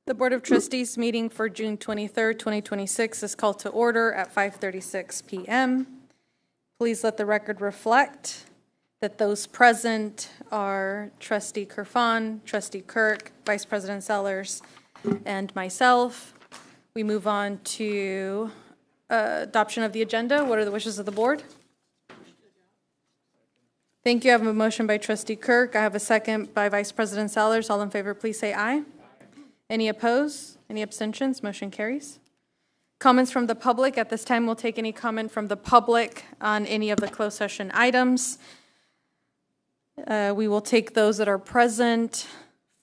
The Board of Trustees meeting for June 23rd, 2026 is called to order at 5:36 p.m. Please let the record reflect that those present are Trustee Kerfan, Trustee Kirk, Vice President Sellers, and myself. We move on to adoption of the agenda. What are the wishes of the board? Thank you. I have a motion by Trustee Kirk. I have a second by Vice President Sellers. All in favor, please say aye. Any opposed? Any abstentions? Motion carries. Comments from the public. At this time, we'll take any comment from the public on any of the closed session items. We will take those that are present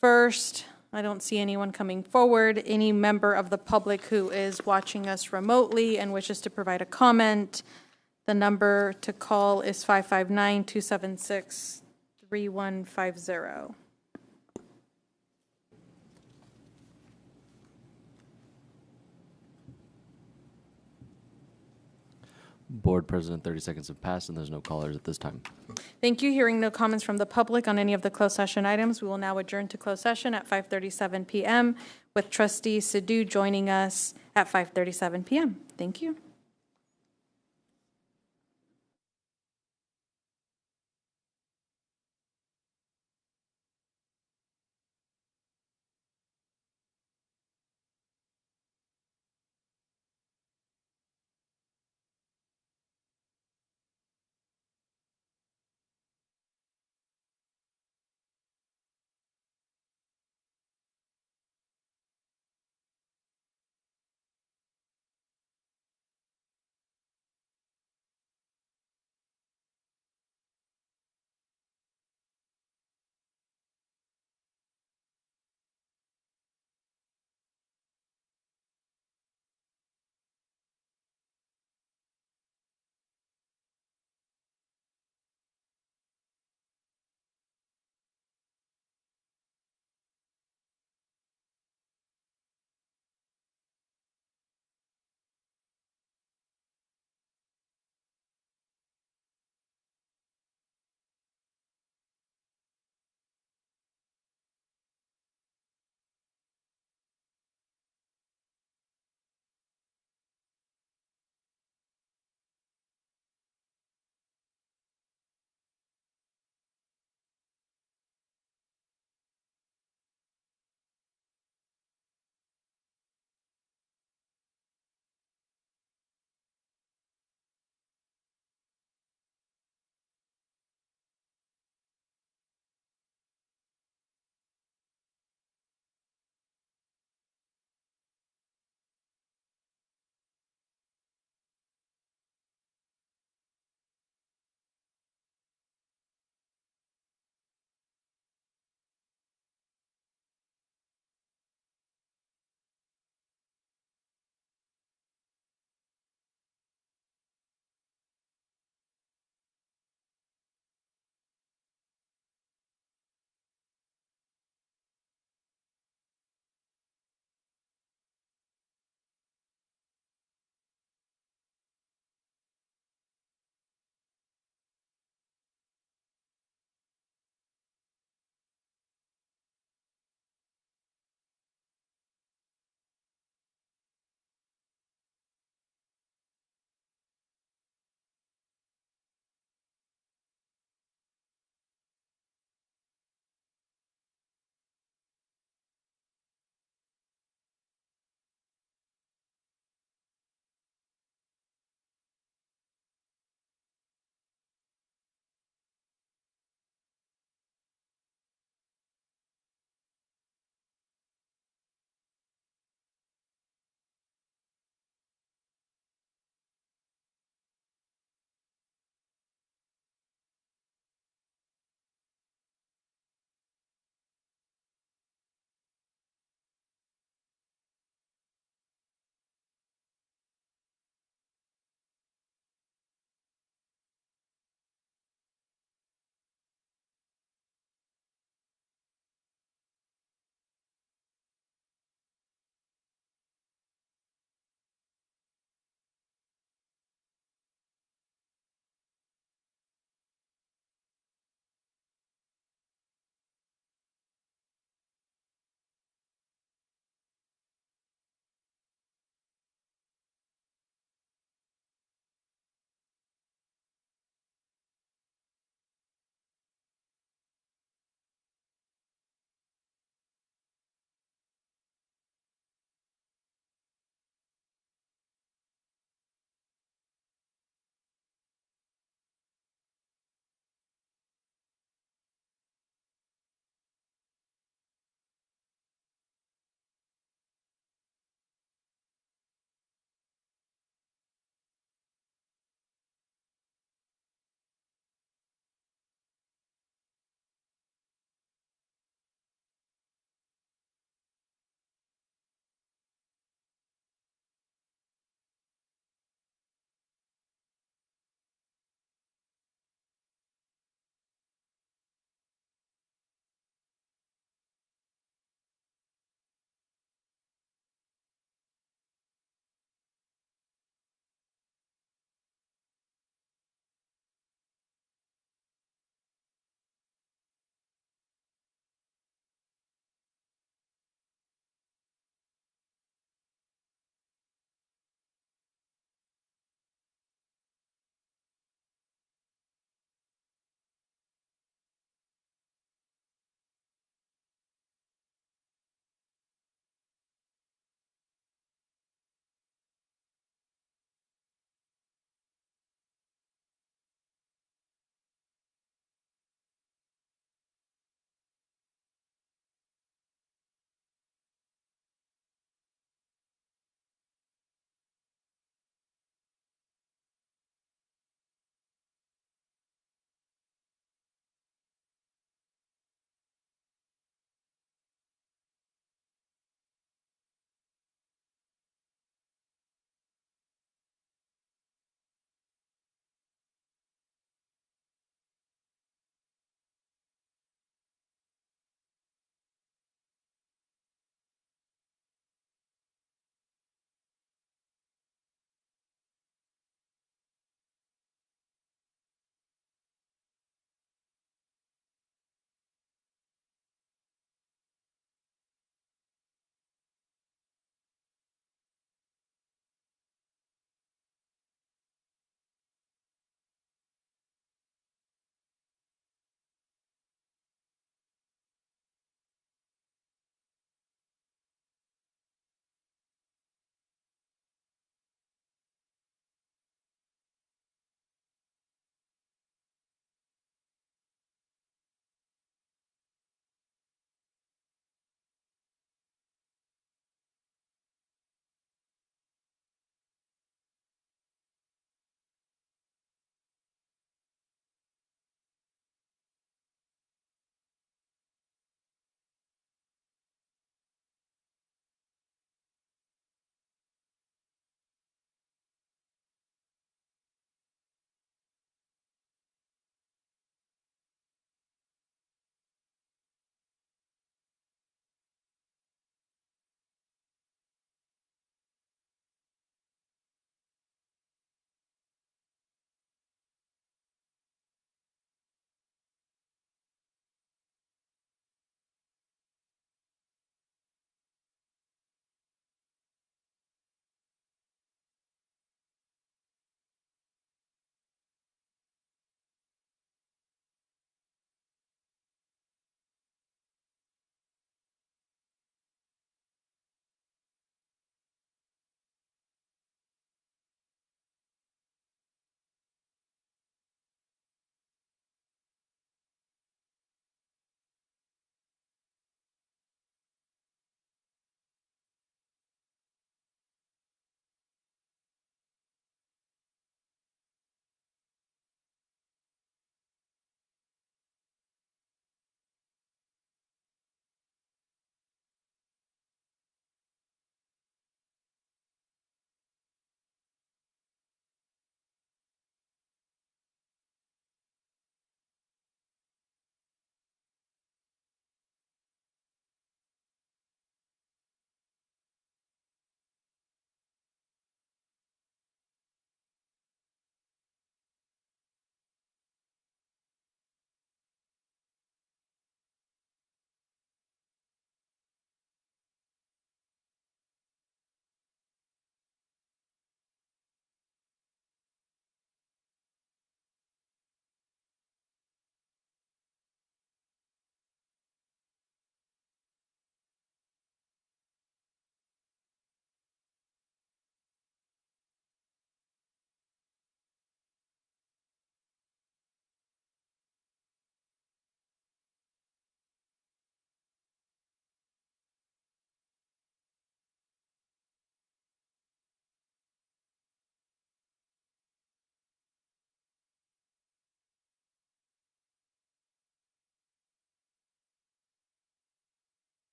first. I don't see anyone coming forward. Any member of the public who is watching us remotely and wishes to provide a comment, the number to call is 559-276-3150. Board President, 30 seconds have passed and there's no callers at this time. Thank you. Hearing no comments from the public on any of the closed session items, we will now adjourn to closed session at 5:37 p.m. with Trustee Sidhu joining us at 5:37 p.m. Thank you.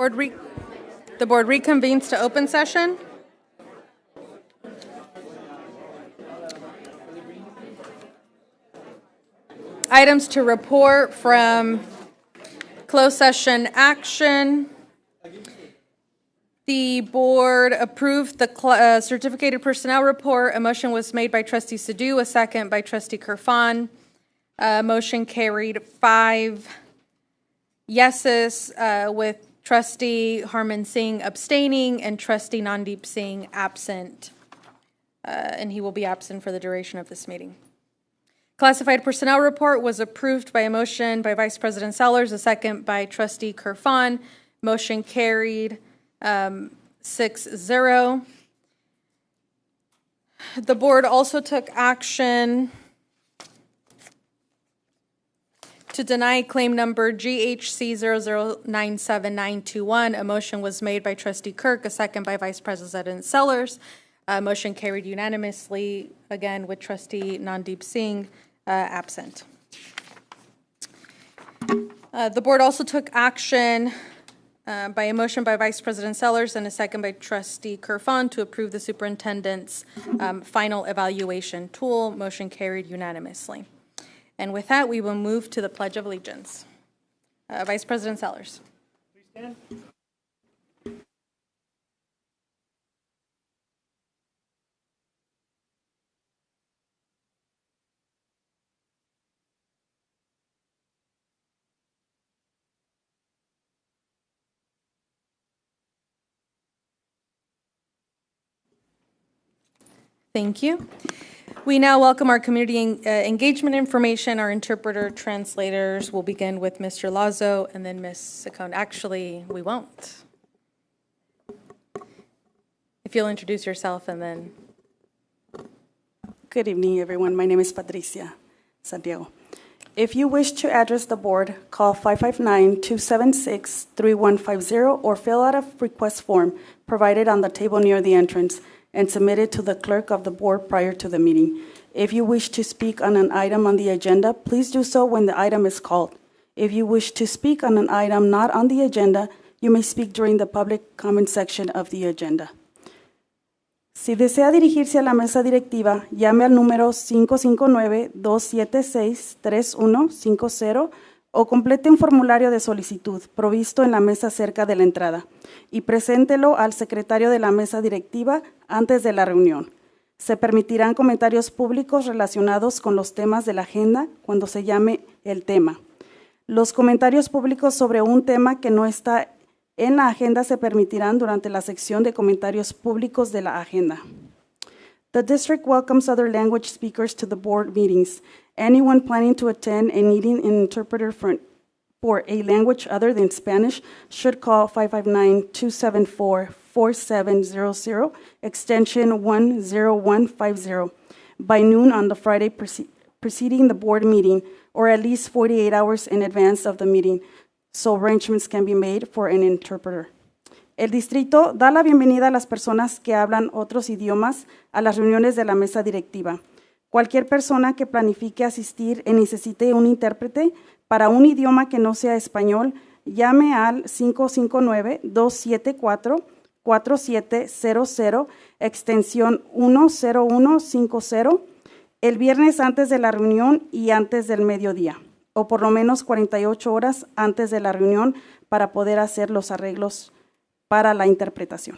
The board reconvenes to open session. Items to report from closed session action. The board approved the certificated personnel report. A motion was made by trustee Sadoo, a second by trustee Kirfan. Motion carried 5 yeses with trustee Harman Singh abstaining and trustee Nandeep Singh absent. And he will be absent for the duration of this meeting. Classified personnel report was approved by a motion by Vice President Sellers, a second by trustee Kirfan. Motion carried 6-0. The board also took action to deny claim number GHC 0097921. A motion was made by trustee Kirk, a second by Vice President Sellers. Motion carried unanimously, again with trustee Nandeep Singh absent. The board also took action by a motion by Vice President Sellers and a second by trustee Kirfan to approve the superintendent's final evaluation tool. Motion carried unanimously. And with that, we will move to the Pledge of Allegiance. Vice President Sellers. Please stand. Thank you. We now welcome our community engagement information. Our interpreter translators will begin with Mr. Lazo and then Ms. Saccone. Actually, we won't. If you'll introduce yourself and then. Good evening, everyone. My name is Patricia Santiago. If you wish to address the board, call 559-276-3150 or fill out a request form provided on the table near the entrance and submit it to the clerk of the board prior to the meeting. If you wish to speak on an item on the agenda, please do so when the item is called. If you wish to speak on an item not on the agenda, you may speak during the public comment section of the agenda. Si desea dirigirse a la mesa directiva, llame al número 559-276-3150 o complete un formulario de solicitud provisto en la mesa cerca de la entrada y preséntelo al secretario de la mesa directiva antes de la reunión. Se permitirán comentarios públicos relacionados con los temas de la agenda cuando se llame el tema. Los comentarios públicos sobre un tema que no está en la agenda se permitirán durante la sección de comentarios públicos de la agenda. The district welcomes other language speakers to the board meetings. Anyone planning to attend and needing an interpreter for a language other than Spanish should call 559-274-4700, extension 10150, by noon on the Friday preceding the board meeting, or at least 48 hours in advance of the meeting, so arrangements can be made for an interpreter. El distrito da la bienvenida a las personas que hablan otros idiomas a las reuniones de la mesa directiva. Cualquier persona que planifique asistir y necesite un intérprete para un idioma que no sea español, llame al 559-274-4700, extensión 10150, el viernes antes de la reunión y antes del mediodía, o por lo menos 48 horas antes de la reunión para poder hacer los arreglos para la interpretación.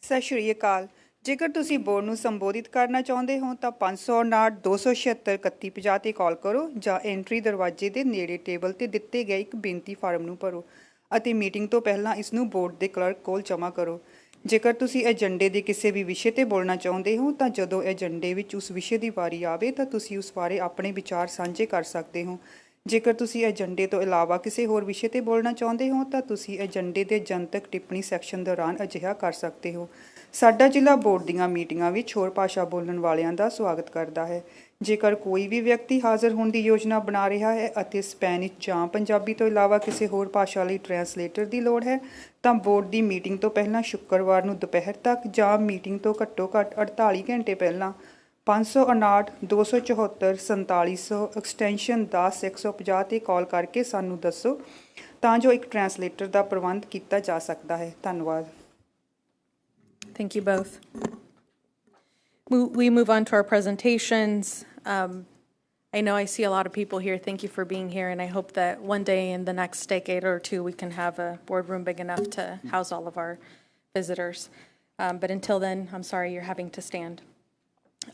ਸਤਿ ਸ਼੍ਰੀ ਅਕਾਲ। ਜੇਕਰ ਤੁਸੀਂ board ਨੂੰ ਸੰਬੋਧਿਤ ਕਰਨਾ ਚਾਹੁੰਦੇ ਹੋ ਤਾਂ 559 276 3150 ਤੇ ਕਾਲ ਕਰੋ ਜਾਂ ਐਂਟਰੀ ਦਰਵਾਜ਼ੇ ਦੇ ਨੇੜੇ ਟੇਬਲ ਤੇ ਦਿੱਤੇ ਗਏ ਇੱਕ ਬੇਨਤੀ ਫਾਰਮ ਨੂੰ ਭਰੋ ਅਤੇ ਮੀਟਿੰਗ ਤੋਂ ਪਹਿਲਾਂ ਇਸ ਨੂੰ ਬੋਰਡ ਦੇ ਕਲਰਕ ਕੋਲ ਜਮ੍ਹਾਂ ਕਰੋ। ਜੇਕਰ ਤੁਸੀਂ ਏਜੰਡੇ ਦੇ ਕਿਸੇ ਵੀ ਵਿਸ਼ੇ ਤੇ ਬੋਲਣਾ ਚਾਹੁੰਦੇ ਹੋ ਤਾਂ ਜਦੋਂ ਏਜੰਡੇ ਵਿੱਚ ਉਸ ਵਿਸ਼ੇ ਦੀ ਵਾਰੀ ਆਵੇ ਤਾਂ ਤੁਸੀਂ ਉਸ ਬਾਰੇ ਆਪਣੇ ਵਿਚਾਰ ਸਾਂਝੇ ਕਰ ਸਕਦੇ ਹੋ। ਜੇਕਰ ਤੁਸੀਂ ਏਜੰਡੇ ਤੋਂ ਇਲਾਵਾ ਕਿਸੇ ਹੋਰ ਵਿਸ਼ੇ ਤੇ ਬੋਲਣਾ ਚਾਹੁੰਦੇ ਹੋ ਤਾਂ ਤੁਸੀਂ ਏਜੰਡੇ ਦੇ ਜਨਤਕ ਟਿੱਪਣੀ ਸੈਕਸ਼ਨ ਦੌਰਾਨ ਅਜਿਹਾ ਕਰ ਸਕਦੇ ਹੋ। ਸਾਡਾ ਜ਼ਿਲ੍ਹਾ ਬੋਰਡ ਦੀਆਂ ਮੀਟਿੰਗਾਂ ਵਿੱਚ ਹੋਰ ਭਾਸ਼ਾ ਬੋਲਣ ਵਾਲਿਆਂ ਦਾ ਸਵਾਗਤ ਕਰਦਾ ਹੈ। ਜੇਕਰ ਕੋਈ ਵੀ ਵਿਅਕਤੀ ਹਾਜ਼ਰ ਹੋਣ ਦੀ ਯੋਜਨਾ ਬਣਾ ਰਿਹਾ ਹੈ ਅਤੇ ਸਪੈਨਿਸ਼ ਜਾਂ ਪੰਜਾਬੀ ਤੋਂ ਇਲਾਵਾ ਕਿਸੇ ਹੋਰ ਭਾਸ਼ਾ ਲਈ ਟਰਾਂਸਲੇਟਰ ਦੀ ਲੋੜ ਹੈ ਤਾਂ ਬੋਰਡ ਦੀ ਮੀਟਿੰਗ ਤੋਂ ਪਹਿਲਾਂ ਸ਼ੁੱਕਰਵਾਰ ਨੂੰ ਦੁਪਹਿਰ ਤੱਕ ਜਾਂ ਮੀਟਿੰਗ ਤੋਂ ਘੱਟੋ ਘੱਟ 48 ਘੰਟੇ ਪਹਿਲਾਂ 559 274 4700 ਐਕਸਟੈਂਸ਼ਨ 10 150 ਤੇ ਕਾਲ ਕਰਕੇ ਸਾਨੂੰ ਦੱਸੋ ਤਾਂ ਜੋ ਇੱਕ ਟਰਾਂਸਲੇਟਰ ਦਾ ਪ੍ਰਬੰਧ ਕੀਤਾ ਜਾ ਸਕਦਾ ਹੈ। ਧੰਨਵਾਦ। Thank you both. We move on to our presentations. I know I see a lot of people here. Thank you for being here, and I hope that one day in the next decade or two we can have a boardroom big enough to house all of our visitors. But until then, I'm sorry you're having to stand.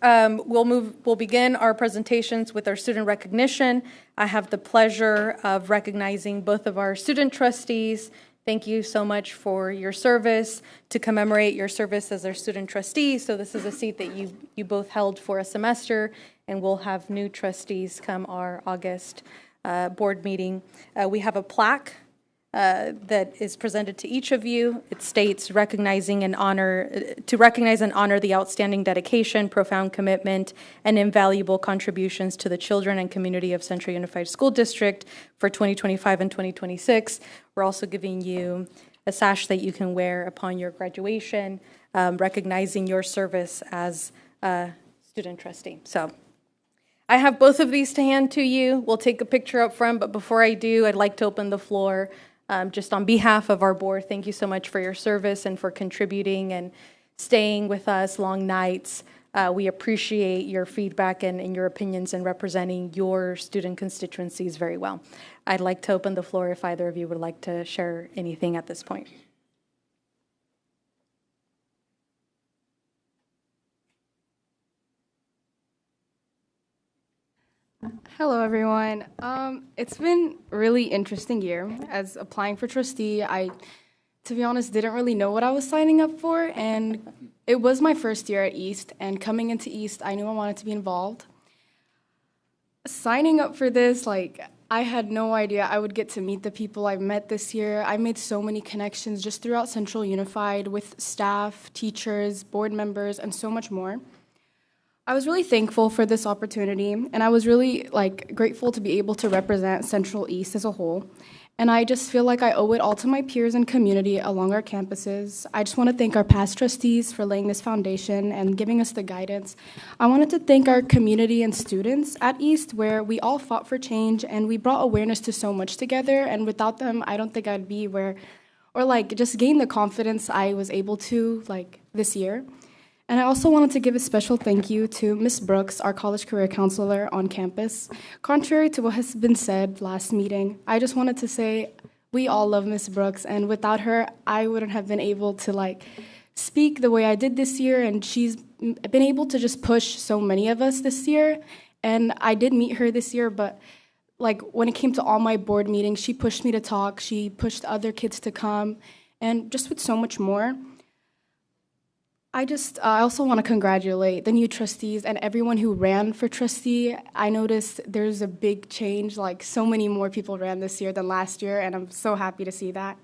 We'll begin our presentations with our student recognition. I have the pleasure of recognizing both of our student trustees. Thank you so much for your service. To commemorate your service as our student trustee, so this is a seat that you both held for a semester, and we'll have new trustees come our August board meeting. We have a plaque that is presented to each of you. It states to recognize and honor the outstanding dedication, profound commitment, and invaluable contributions to the children and community of Central Unified School District for 2025 and 2026. We're also giving you a sash that you can wear upon your graduation, recognizing your service as a student trustee. So I have both of these to hand to you. We'll take a picture up front, but before I do, I'd like to open the floor just on behalf of our board. Thank you so much for your service and for contributing and staying with us long nights. We appreciate your feedback and your opinions and representing your student constituencies very well. I'd like to open the floor if either of you would like to share anything at this point. Hello, everyone. It's been a really interesting year. As applying for trustee, to be honest, didn't really know what I was signing up for, and it was my first year at East, and coming into East, I knew I wanted to be involved. Signing up for this, I had no idea I would get to meet the people I've met this year. I made so many connections just throughout Central Unified with staff, teachers, board members, and so much more. I was really thankful for this opportunity, and I was really grateful to be able to represent Central East as a whole. And I just feel like I owe it all to my peers and community along our campuses. I just want to thank our past trustees for laying this foundation and giving us the guidance. I wanted to thank our community and students at East, where we all fought for change and we brought awareness to so much together. And without them, I don't think I'd be where, or just gain the confidence I was able to this year. And I also wanted to give a special thank you to Ms. Brooks, our college career counselor on campus. Contrary to what has been said last meeting, I just wanted to say we all love Ms. Brooks, and without her, I wouldn't have been able to speak the way I did this year, and she's been able to just push so many of us this year. And I did meet her this year, but when it came to all my board meetings, she pushed me to talk, she pushed other kids to come, and just with so much more. I also want to congratulate the new trustees and everyone who ran for trustee. I noticed there's a big change, so many more people ran this year than last year, and I'm so happy to see that.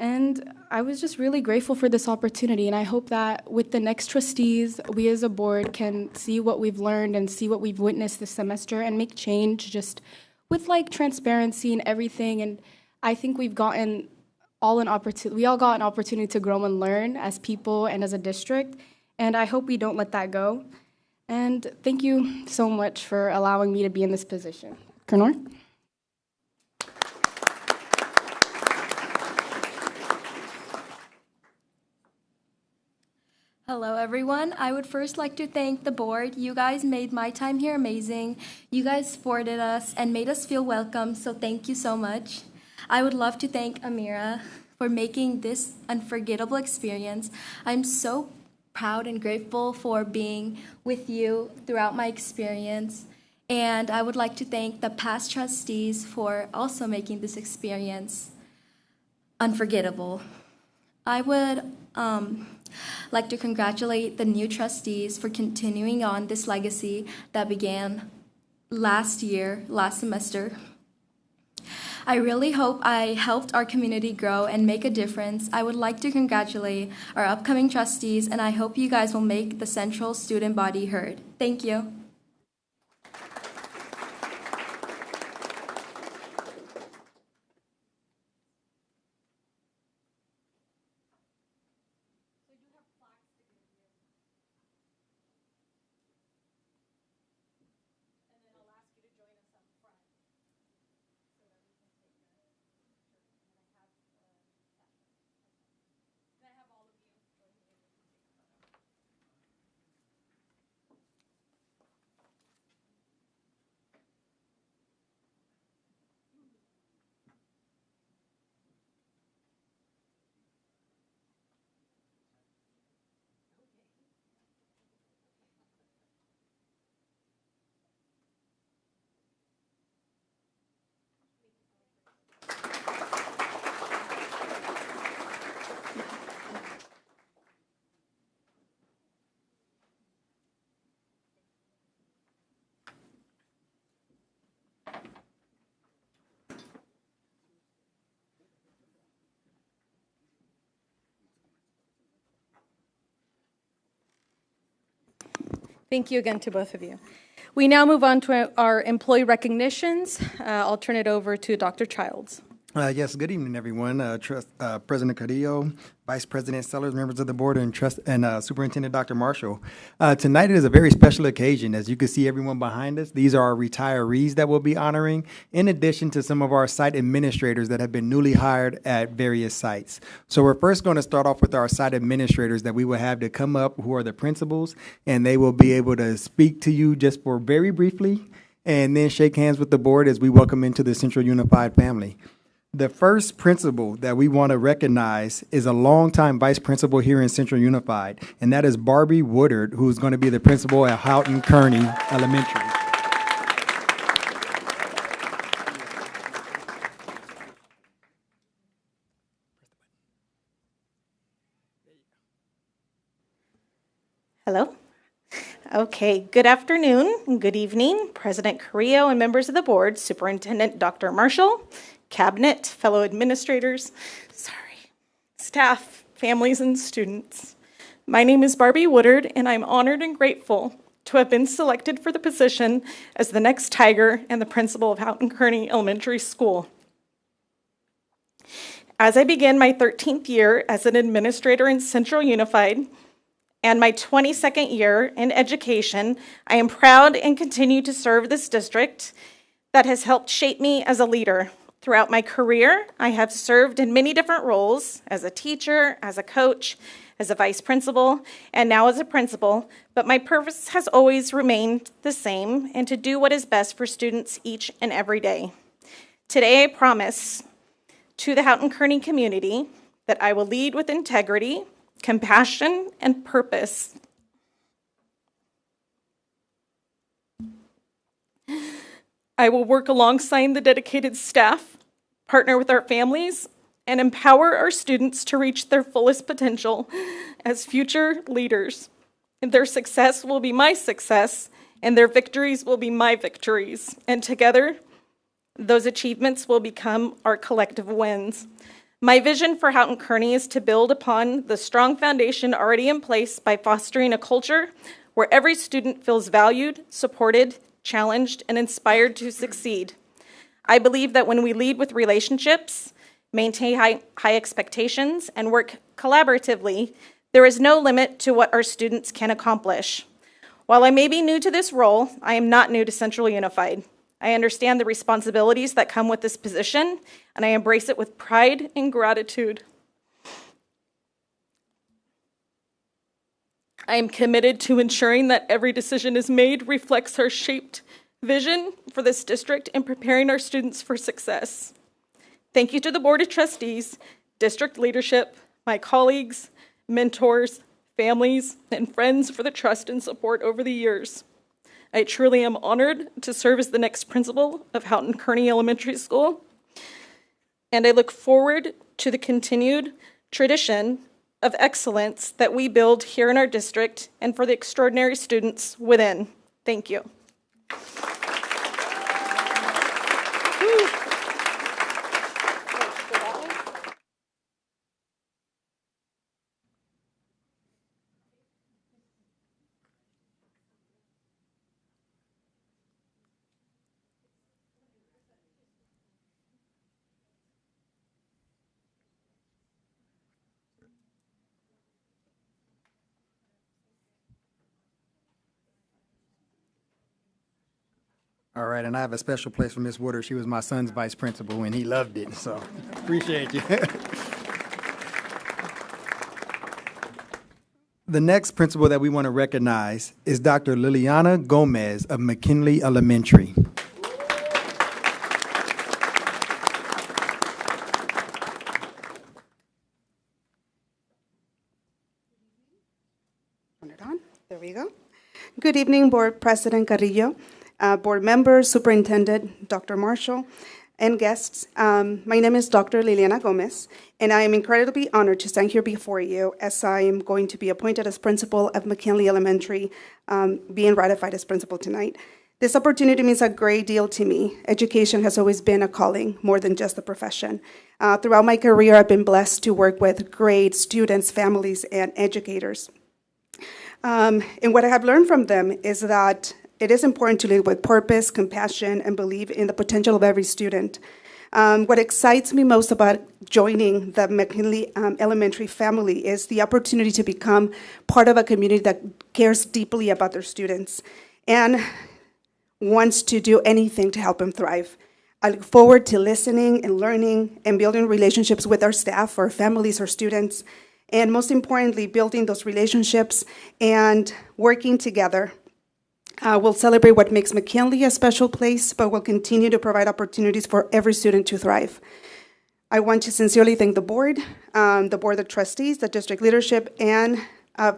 And I was just really grateful for this opportunity, and I hope that with the next trustees, we as a board can see what we've learned and see what we've witnessed this semester and make change just with transparency and everything. And I think we all got an opportunity to grow and learn as people and as a district, and I hope we don't let that go. And thank you so much for allowing me to be in this position. Kernor? Hello, everyone. I would first like to thank the board. You guys made my time here amazing. You guys supported us and made us feel welcome, so thank you so much. I would love to thank Amira for making this unforgettable experience. I'm so proud and grateful for being with you throughout my experience. And I would like to thank the past trustees for also making this experience unforgettable. I would like to congratulate the new trustees for continuing on this legacy that began last semester. I really hope I helped our community grow and make a difference. I would like to congratulate our upcoming trustees, and I hope you guys will make the central student body heard. Thank you. Thank you again to both of you. We now move on to our employee recognitions. I'll turn it over to Dr. Childs. Yes, good evening, everyone. President Carrillo, Vice President Sellers, members of the board, and Superintendent Dr. Marshall. Tonight is a very special occasion. As you can see everyone behind us, these are our retirees that we'll be honoring, in addition to some of our site administrators that have been newly hired at various sites. So we're first going to start off with our site administrators that we will have to come up, who are the principals, and they will be able to speak to you just for very briefly, and then shake hands with the board as we welcome into the Central Unified family. The first principal that we want to recognize is a longtime vice principal here in Central Unified, and that is Barbie Woodard, who's going to be the principal at Houghton Kearney Elementary. Hello. Okay, good afternoon and good evening, President Carrillo and members of the board, Superintendent Dr. Marshall, Cabinet, fellow administrators, staff, families, and students. My name is Barbie Woodard, and I'm honored and grateful to have been selected for the position as the next Tiger and the principal of Houghton Kearney Elementary School. As I begin my 13th year as an administrator in Central Unified and my 22nd year in education, I am proud and continue to serve this district that has helped shape me as a leader. Throughout my career, I have served in many different roles as a teacher, as a coach, as a vice principal, and now as a principal, but my purpose has always remained the same, and to do what is best for students each and every day. Today, I promise to the Houghton Kearney community that I will lead with integrity, compassion, and purpose. I will work alongside the dedicated staff, partner with our families, and empower our students to reach their fullest potential as future leaders. And their success will be my success, and their victories will be my victories. And together, those achievements will become our collective wins. My vision for Houghton Kearney is to build upon the strong foundation already in place by fostering a culture where every student feels valued, supported, challenged, and inspired to succeed. I believe that when we lead with relationships, maintain high expectations, and work collaboratively, there is no limit to what our students can accomplish. While I may be new to this role, I am not new to Central Unified. I understand the responsibilities that come with this position, and I embrace it with pride and gratitude. I am committed to ensuring that every decision is made reflects our shaped vision for this district and preparing our students for success. Thank you to the Board of Trustees, district leadership, my colleagues, mentors, families, and friends for the trust and support over the years. I truly am honored to serve as the next principal of Houghton Kearney Elementary School, and I look forward to the continued tradition of excellence that we build here in our district and for the extraordinary students within. Thank you. All right, and I have a special place for Miss Woodard. She was my son's vice principal, and he loved it, so appreciate you. The next principal that we want to recognize is Dr. Liliana Gomez of McKinley Elementary. Turn it on. There we go. Good evening, Board President Carrillo, board members, Superintendent Dr. Marshall, and guests. My name is Dr. Liliana Gomez, and I am incredibly honored to stand here before you as I am going to be appointed as principal of McKinley Elementary, being ratified as principal tonight. This opportunity means a great deal to me. Education has always been a calling more than just a profession. Throughout my career, I've been blessed to work with great students, families, and educators. And what I have learned from them is that it is important to live with purpose, compassion, and believe in the potential of every student. What excites me most about joining the McKinley Elementary family is the opportunity to become part of a community that cares deeply about their students and wants to do anything to help them thrive. I look forward to listening and learning and building relationships with our staff, our families, our students, and most importantly, building those relationships and working together. We'll celebrate what makes McKinley a special place, but we'll continue to provide opportunities for every student to thrive. I want to sincerely thank the board of trustees, the district leadership, and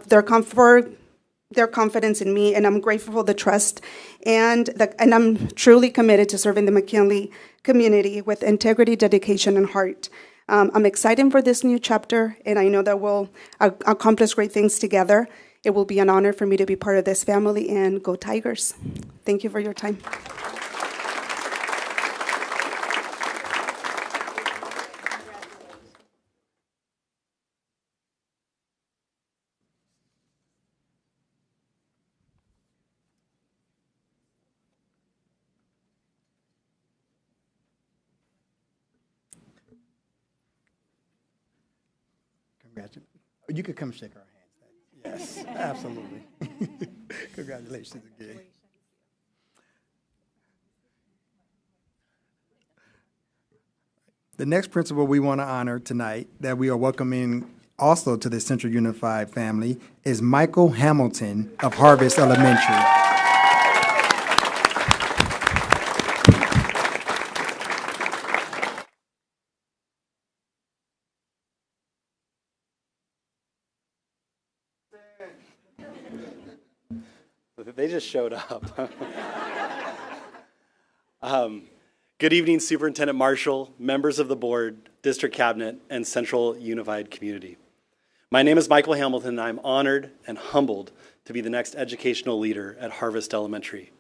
their confidence in me, and I'm grateful for the trust, and I'm truly committed to serving the McKinley community with integrity, dedication, and heart. I'm excited for this new chapter, and I know that we'll accomplish great things together. It will be an honor for me to be part of this family, and go Tigers. Thank you for your time. Congratulations. You could come shake our hands. Yes, absolutely. Congratulations again. The next principal we want to honor tonight that we are welcoming also to the Central Unified family is Michael Hamilton of Harvest Elementary. They just showed up. Good evening, Superintendent Marshall, members of the board, district cabinet, and Central Unified community. My name is Michael Hamilton, and I'm honored and humbled to be the next educational leader at Harvest Elementary.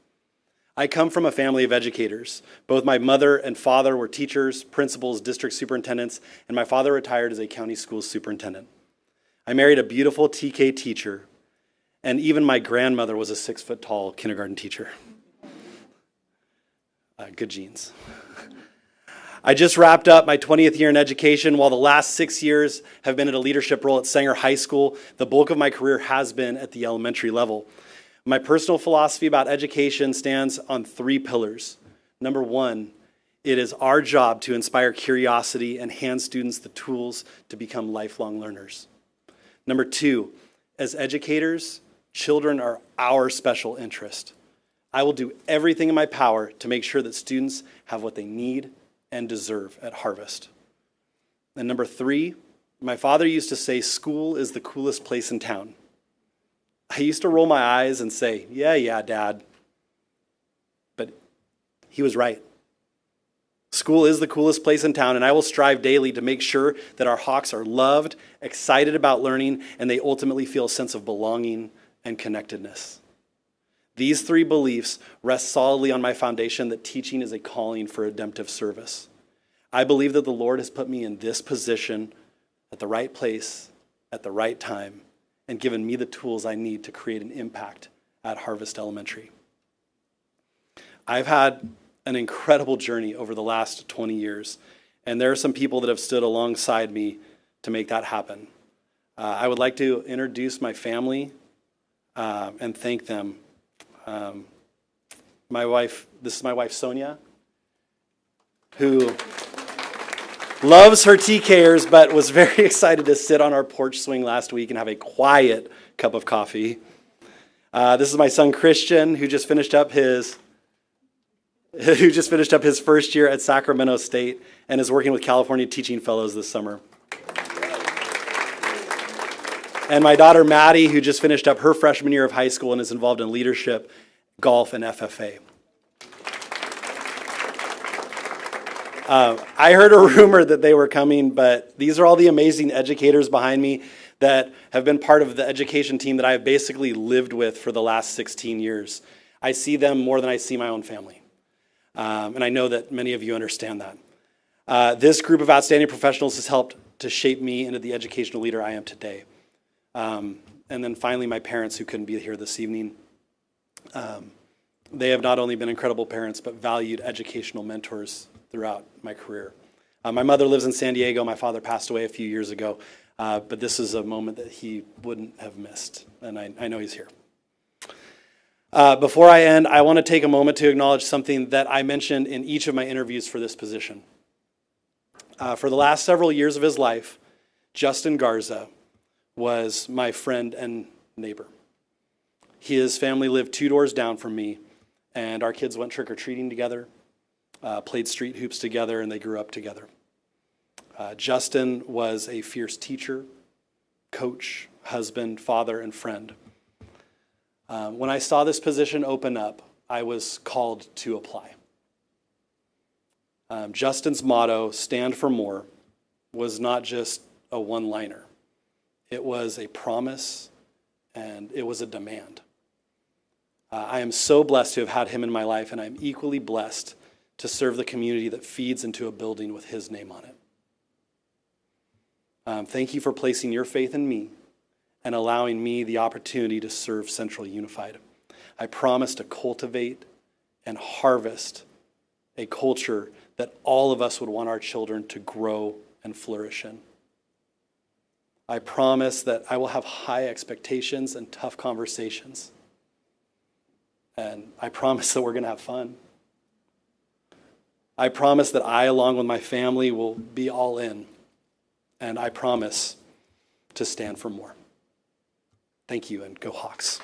I come from a family of educators. Both my mother and father were teachers, principals, district superintendents, and my father retired as a county school superintendent. I married a beautiful TK teacher, and even my grandmother was a 6-foot-tall kindergarten teacher. Good genes. I just wrapped up my 20th year in education. While the last 6 years have been at a leadership role at Sanger High School, the bulk of my career has been at the elementary level. My personal philosophy about education stands on 3 pillars. Number 1, it is our job to inspire curiosity and hand students the tools to become lifelong learners. Number 2, as educators, children are our special interest. I will do everything in my power to make sure that students have what they need and deserve at Harvest. And number 3, my father used to say, school is the coolest place in town. I used to roll my eyes and say, yeah, Dad. But he was right. School is the coolest place in town, and I will strive daily to make sure that our Hawks are loved, excited about learning, and they ultimately feel a sense of belonging and connectedness. These 3 beliefs rest solidly on my foundation that teaching is a calling for redemptive service. I believe that the Lord has put me in this position at the right place, at the right time, and given me the tools I need to create an impact at Harvest Elementary. I've had an incredible journey over the last 20 years, and there are some people that have stood alongside me to make that happen. I would like to introduce my family and thank them. This is my wife, Sonia, who loves her TKers, but was very excited to sit on our porch swing last week and have a quiet cup of coffee. This is my son, Christian, who just finished up his first year at Sacramento State and is working with California Teaching Fellows this summer. And my daughter, Maddie, who just finished up her freshman year of high school and is involved in leadership, golf, and FFA. I heard a rumor that they were coming, but these are all the amazing educators behind me that have been part of the education team that I have basically lived with for the last 16 years. I see them more than I see my own family. And I know that many of you understand that. This group of outstanding professionals has helped to shape me into the educational leader I am today. And then finally, my parents who couldn't be here this evening. They have not only been incredible parents, but valued educational mentors throughout my career. My mother lives in San Diego. My father passed away a few years ago, but this is a moment that he wouldn't have missed, and I know he's here. Before I end, I want to take a moment to acknowledge something that I mentioned in each of my interviews for this position. For the last several years of his life, Justin Garza was my friend and neighbor. His family lived 2 doors down from me, and our kids went trick-or-treating together, played street hoops together, and they grew up together. Justin was a fierce teacher, coach, husband, father, and friend. When I saw this position open up, I was called to apply. Justin's motto, "Stand for More," was not just a one-liner. It was a promise, and it was a demand. I am so blessed to have had him in my life, and I'm equally blessed to serve the community that feeds into a building with his name on it. Thank you for placing your faith in me and allowing me the opportunity to serve Central Unified. I promise to cultivate and harvest a culture that all of us would want our children to grow and flourish in. I promise that I will have high expectations and tough conversations. And I promise that we're going to have fun. I promise that I, along with my family, will be all in. And I promise to stand for more. Thank you, and go Hawks.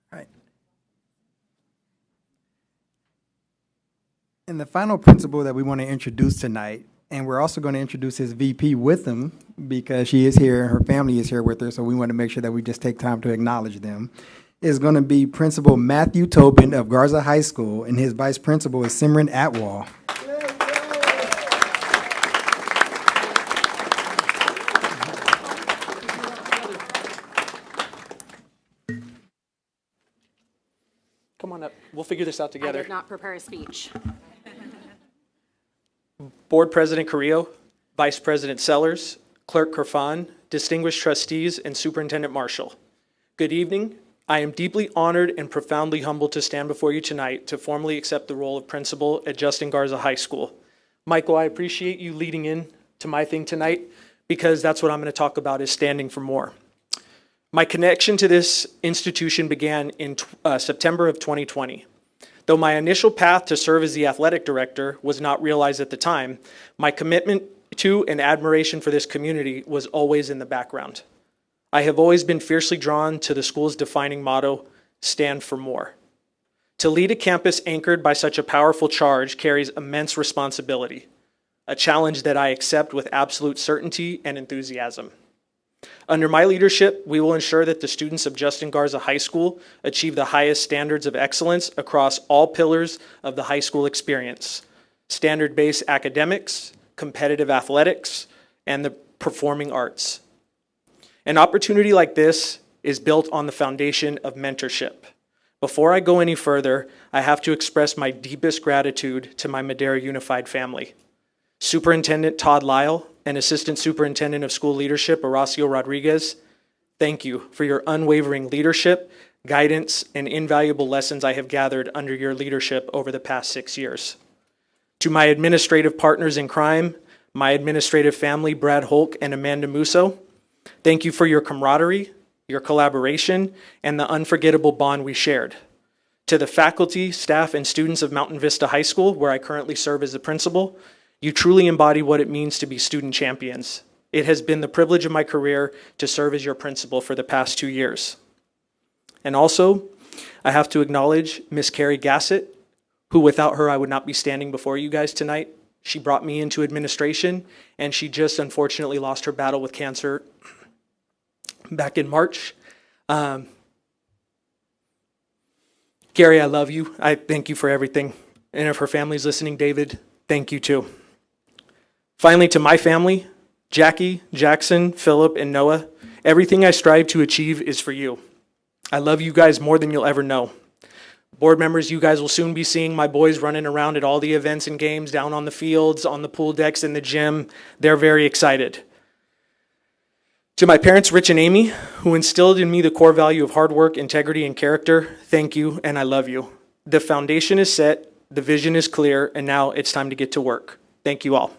Right. And the final principal that we want to introduce tonight, and we're also going to introduce his VP with him because she is here and her family is here with her, so we want to make sure that we just take time to acknowledge them, is going to be Principal Matthew Tobin of Garza High School, and his vice principal is Simran Atwal. Come on up. We'll figure this out together. I did not prepare a speech. Board President Carrillo, Vice President Sellers, Clerk Kerfan, distinguished trustees, and Superintendent Marshall. Good evening. I am deeply honored and profoundly humbled to stand before you tonight to formally accept the role of principal at Justin Garza High School. Michael, I appreciate you leading in to my thing tonight because that's what I'm going to talk about is standing for more. My connection to this institution began in September of 2020. Though my initial path to serve as the athletic director was not realized at the time, my commitment to and admiration for this community was always in the background. I have always been fiercely drawn to the school's defining motto, "Stand for More." To lead a campus anchored by such a powerful charge carries immense responsibility, a challenge that I accept with absolute certainty and enthusiasm. Under my leadership, we will ensure that the students of Justin Garza High School achieve the highest standards of excellence across all pillars of the high school experience: standard-based academics, competitive athletics, and the performing arts. An opportunity like this is built on the foundation of mentorship. Before I go any further, I have to express my deepest gratitude to my Madera Unified family. Superintendent Todd Lyle and Assistant Superintendent of School Leadership, Horacio Rodriguez, thank you for your unwavering leadership, guidance, and invaluable lessons I have gathered under your leadership over the past 6 years. To my administrative partners in crime, my administrative family, Brad Holk and Amanda Musso, thank you for your camaraderie, your collaboration, and the unforgettable bond we shared. To the faculty, staff, and students of Mountain Vista High School, where I currently serve as the principal, you truly embody what it means to be student champions. It has been the privilege of my career to serve as your principal for the past 2 years. And also, I have to acknowledge Miss Carrie Gassett, who without her I would not be standing before you guys tonight. She brought me into administration, and she just unfortunately lost her battle with cancer back in March. Gary, I love you. I thank you for everything. And if her family's listening, David, thank you too. Finally, to my family, Jackie, Jackson, Philip, and Noah, everything I strive to achieve is for you. I love you guys more than you'll ever know. Board members, you guys will soon be seeing my boys running around at all the events and games, down on the fields, on the pool decks, in the gym. They're very excited. To my parents, Rich and Amy, who instilled in me the core value of hard work, integrity, and character, thank you, and I love you. The foundation is set, the vision is clear, and now it's time to get to work. Thank you all.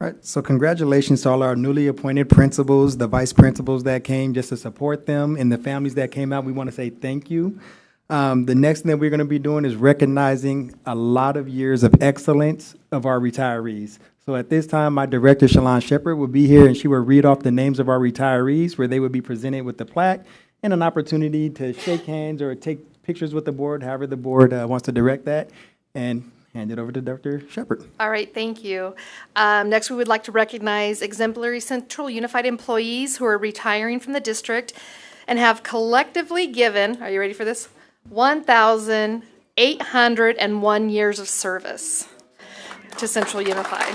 All right, so congratulations to all our newly appointed principals, the vice principals that came just to support them, and the families that came out. We want to say thank you. The next thing that we're going to be doing is recognizing a lot of years of excellence of our retirees. So at this time, my director, Shalon Shepard, will be here, and she will read off the names of our retirees, where they would be presented with the plaque and an opportunity to shake hands or take pictures with the board, however the board wants to direct that. And hand it over to Dr. Shepard. All right, thank you. Next, we would like to recognize exemplary Central Unified employees who are retiring from the district and have collectively given, are you ready for this? 1,801 years of service to Central Unified.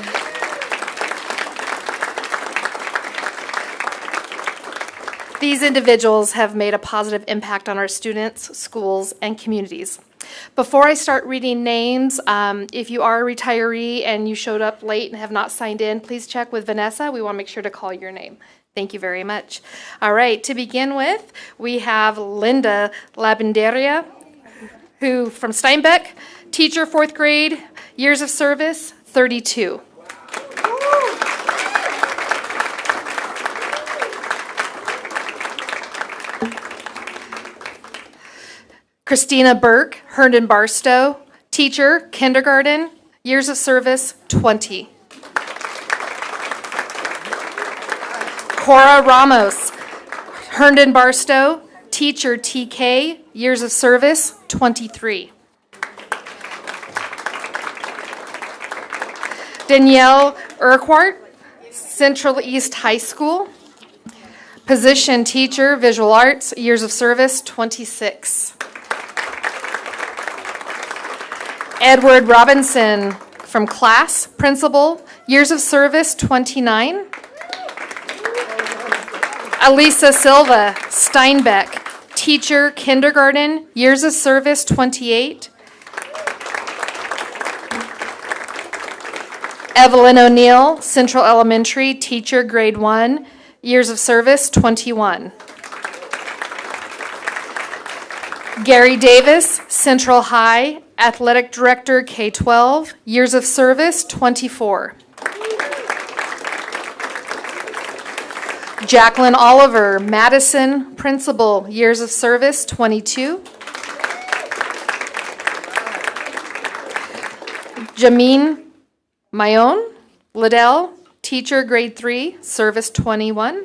These individuals have made a positive impact on our students, schools, and communities. Before I start reading names, if you are a retiree and you showed up late and have not signed in, please check with Vanessa. We want to make sure to call your name. Thank you very much. All right, to begin with, we have Linda Labenderia, who from Steinbeck, teacher, 4th grade, years of service, 32. Christina Burke, Herndon Barstow, teacher, kindergarten, years of service, 20. Cora Ramos, Herndon Barstow, teacher, TK, years of service, 23. Danielle Urquhart, Central East High School, position, teacher, visual arts, years of service, 26. Edward Robinson, from class, principal, years of service, 29. Elisa Silva, Steinbeck, teacher, kindergarten, years of service, 28. Evelyn O'Neill, Central Elementary, teacher, grade 1, years of service, 21. Gary Davis, Central High, athletic director, K-12, years of service, 24. Jacqueline Oliver, Madison, principal, years of service, 22. Jameen Mayon, Liddell, teacher, grade 3, service, 21.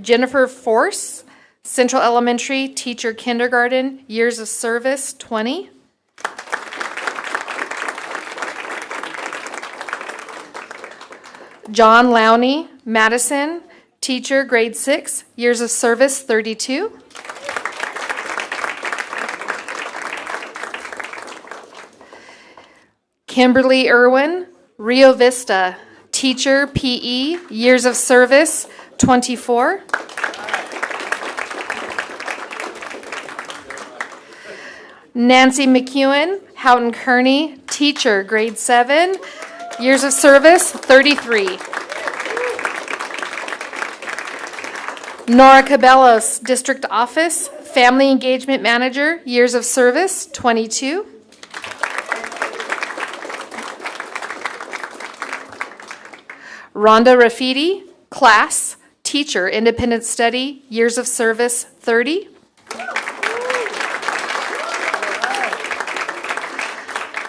Jennifer Force, Central Elementary, teacher, kindergarten, years of service, 20. John Lowney, Madison, teacher, grade 6, years of service, 32. Kimberly Irwin, Rio Vista, teacher, PE, years of service, 24. Nancy McEwen, Houghton Kearney, teacher, grade 7, Years of service, 33. Nora Cabellos, District Office, Family Engagement Manager, years of service, 22. Rhonda Rafidi, Class, Teacher, Independent Study, years of service, 30.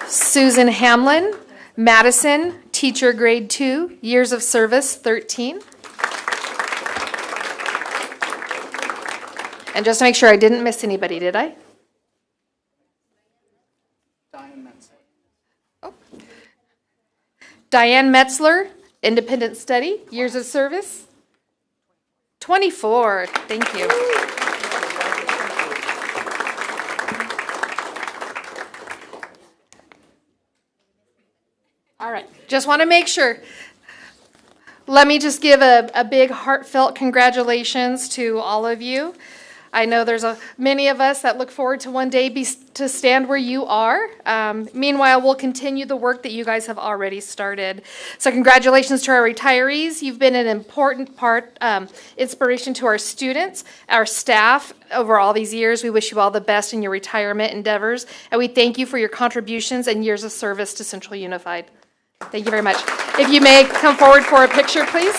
Susan Hamlin, Madison, Teacher, Grade 2, years of service, 13. And just to make sure I didn't miss anybody, did I? Diane Metzler, Independent Study, years of service, 24. Thank you. All right, just want to make sure. Let me just give a big heartfelt congratulations to all of you. I know there's many of us that look forward to one day to stand where you are. Meanwhile, we'll continue the work that you guys have already started. So congratulations to our retirees. You've been an important part, inspiration to our students, our staff over all these years. We wish you all the best in your retirement endeavors, and we thank you for your contributions and years of service to Central Unified. Thank you very much. If you may come forward for a picture, please.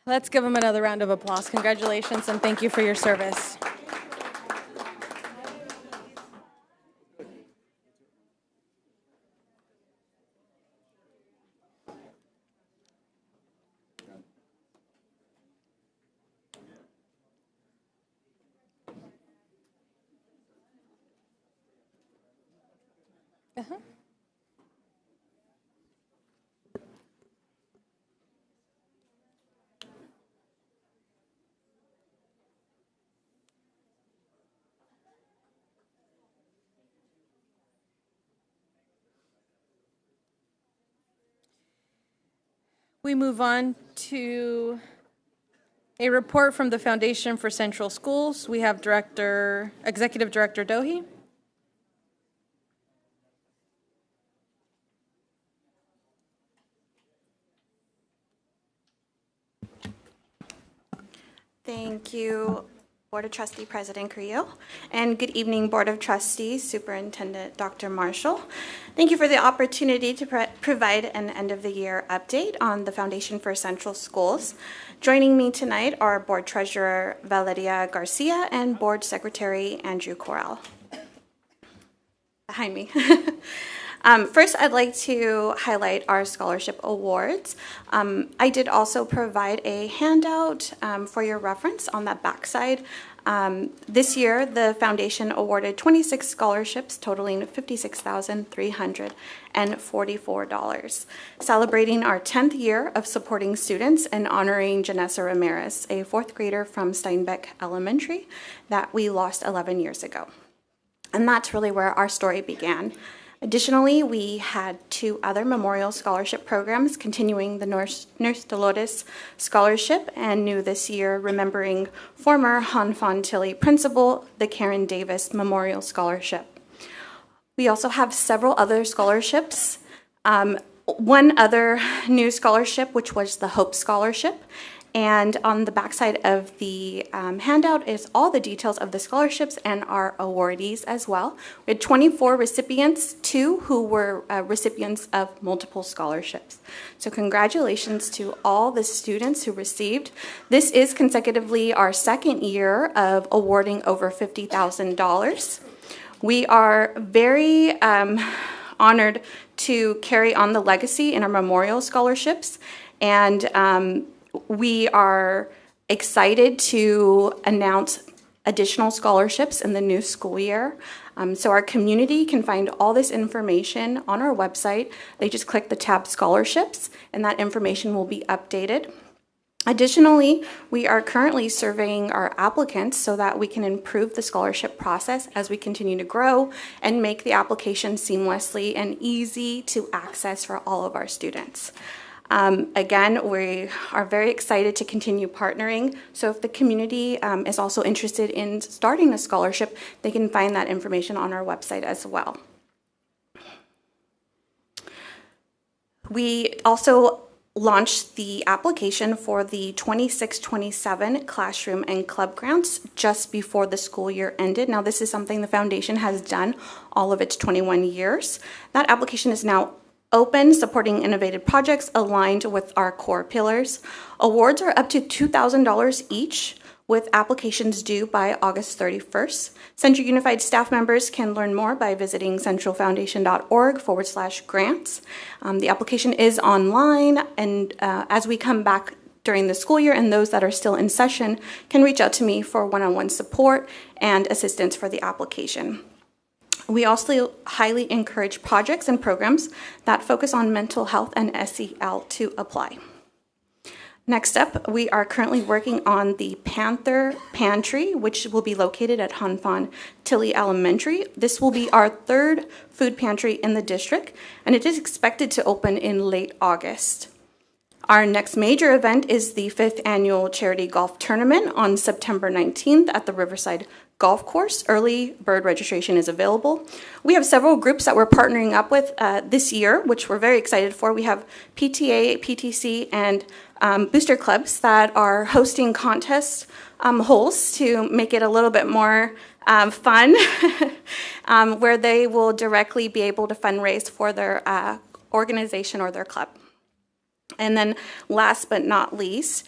Let's give them another round of applause. Congratulations and thank you for your service. We move on to a report from the Foundation for Central Schools. We have Executive Director Dohi. Thank you, Board of Trustee President Carrillo, and good evening, Board of Trustees, Superintendent Dr. Marshall. Thank you for the opportunity to provide an end-of-the-year update on the Foundation for Central Schools. Joining me tonight are Board Treasurer Valeria Garcia and Board Secretary Andrew Corral. Behind me. First, I'd like to highlight our scholarship awards. I did also provide a handout for your reference on that backside. This year, the foundation awarded 26 scholarships totaling $56,344, celebrating our 10th year of supporting students and honoring Janessa Ramirez, a fourth grader from Steinbeck Elementary that we lost 11 years ago. And that's really where our story began. Additionally, we had 2 other memorial scholarship programs, continuing the Nurse Dolores Scholarship and new this year, remembering former Hanfon Tilly principal, the Karen Davis Memorial Scholarship. We also have several other scholarships. One other new scholarship, which was the Hope Scholarship. And on the backside of the handout is all the details of the scholarships and our awardees as well. We had 24 recipients, 2 who were recipients of multiple scholarships. So congratulations to all the students who received. This is consecutively our 2nd year of awarding over $50,000. We are very honored to carry on the legacy in our memorial scholarships, and we are excited to announce additional scholarships in the new school year. So our community can find all this information on our website. They just click the tab Scholarships, and that information will be updated. Additionally, we are currently surveying our applicants so that we can improve the scholarship process as we continue to grow and make the application seamlessly and easy to access for all of our students. Again, we are very excited to continue partnering. So if the community is also interested in starting a scholarship, they can find that information on our website as well. We also launched the application for the 26-27 classroom and club grants just before the school year ended. Now, this is something the foundation has done all of its 21 years. That application is now open, supporting innovative projects aligned with our core pillars. Awards are up to $2,000 each, with applications due by August 31st. Central Unified staff members can learn more by visiting centralfoundation.org/grants. The application is online, and as we come back during the school year, and those that are still in session can reach out to me for one-on-one support and assistance for the application. We also highly encourage projects and programs that focus on mental health and SEL to apply. Next up, we are currently working on the Panther Pantry, which will be located at Hanfon Tilly Elementary. This will be our 3rd food pantry in the district, and it is expected to open in late August. Our next major event is the 5th annual charity golf tournament on September 19th at the Riverside Golf Course. Early bird registration is available. We have several groups that we're partnering up with this year, which we're very excited for. We have PTA, PTC, and booster clubs that are hosting contest holes to make it a little bit more fun, where they will directly be able to fundraise for their organization or their club. And then last but not least,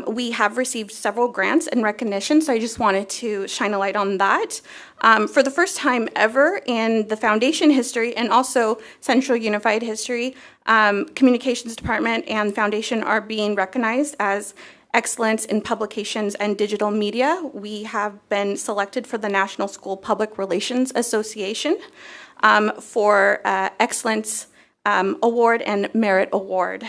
we have received several grants and recognition, so I just wanted to shine a light on that. For the first time ever in the foundation history and also Central Unified history, Communications Department and Foundation are being recognized as excellence in publications and digital media. We have been selected for the National School Public Relations Association for excellence award and merit award.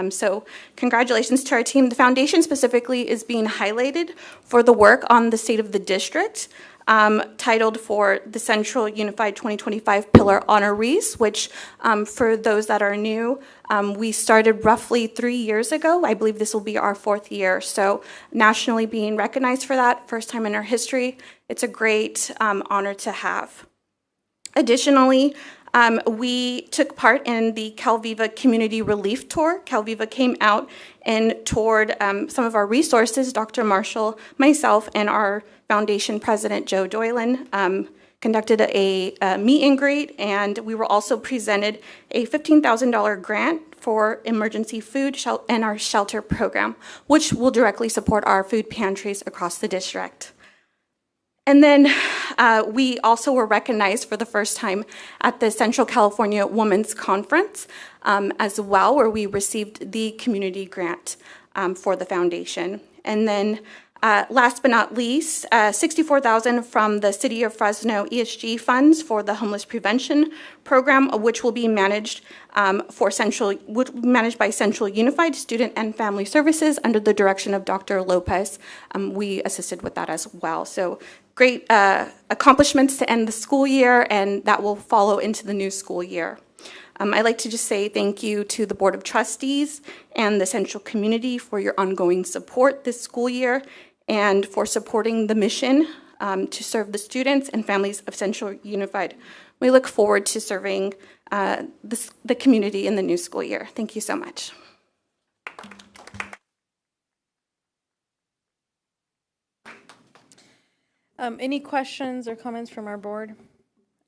So congratulations to our team. The foundation specifically is being highlighted for the work on the state of the district, titled for the Central Unified 2025 Pillar Honorees, which for those that are new, we started roughly 3 years ago. I believe this will be our 4th year. So nationally being recognized for that, first time in our history, it's a great honor to have. Additionally, We took part in the Calviva Community Relief Tour. Calviva came out and toured some of our resources. Dr. Marshall, myself, and our foundation president, Joe Doylan, conducted a meet and greet, and we were also presented a $15,000 grant for emergency food and our shelter program, which will directly support our food pantries across the district. And then we also were recognized for the first time at the Central California Women's Conference as well, where we received the community grant for the foundation. And then last but not least, $64,000 from the City of Fresno ESG funds for the homeless prevention program, which will be managed managed by Central Unified Student and Family Services under the direction of Dr. Lopez. We assisted with that as well. So great accomplishments to end the school year, and that will follow into the new school year. I'd like to just say thank you to the Board of Trustees and the Central community for your ongoing support this school year and for supporting the mission to serve the students and families of Central Unified. We look forward to serving the community in the new school year. Thank you so much. Any questions or comments from our board?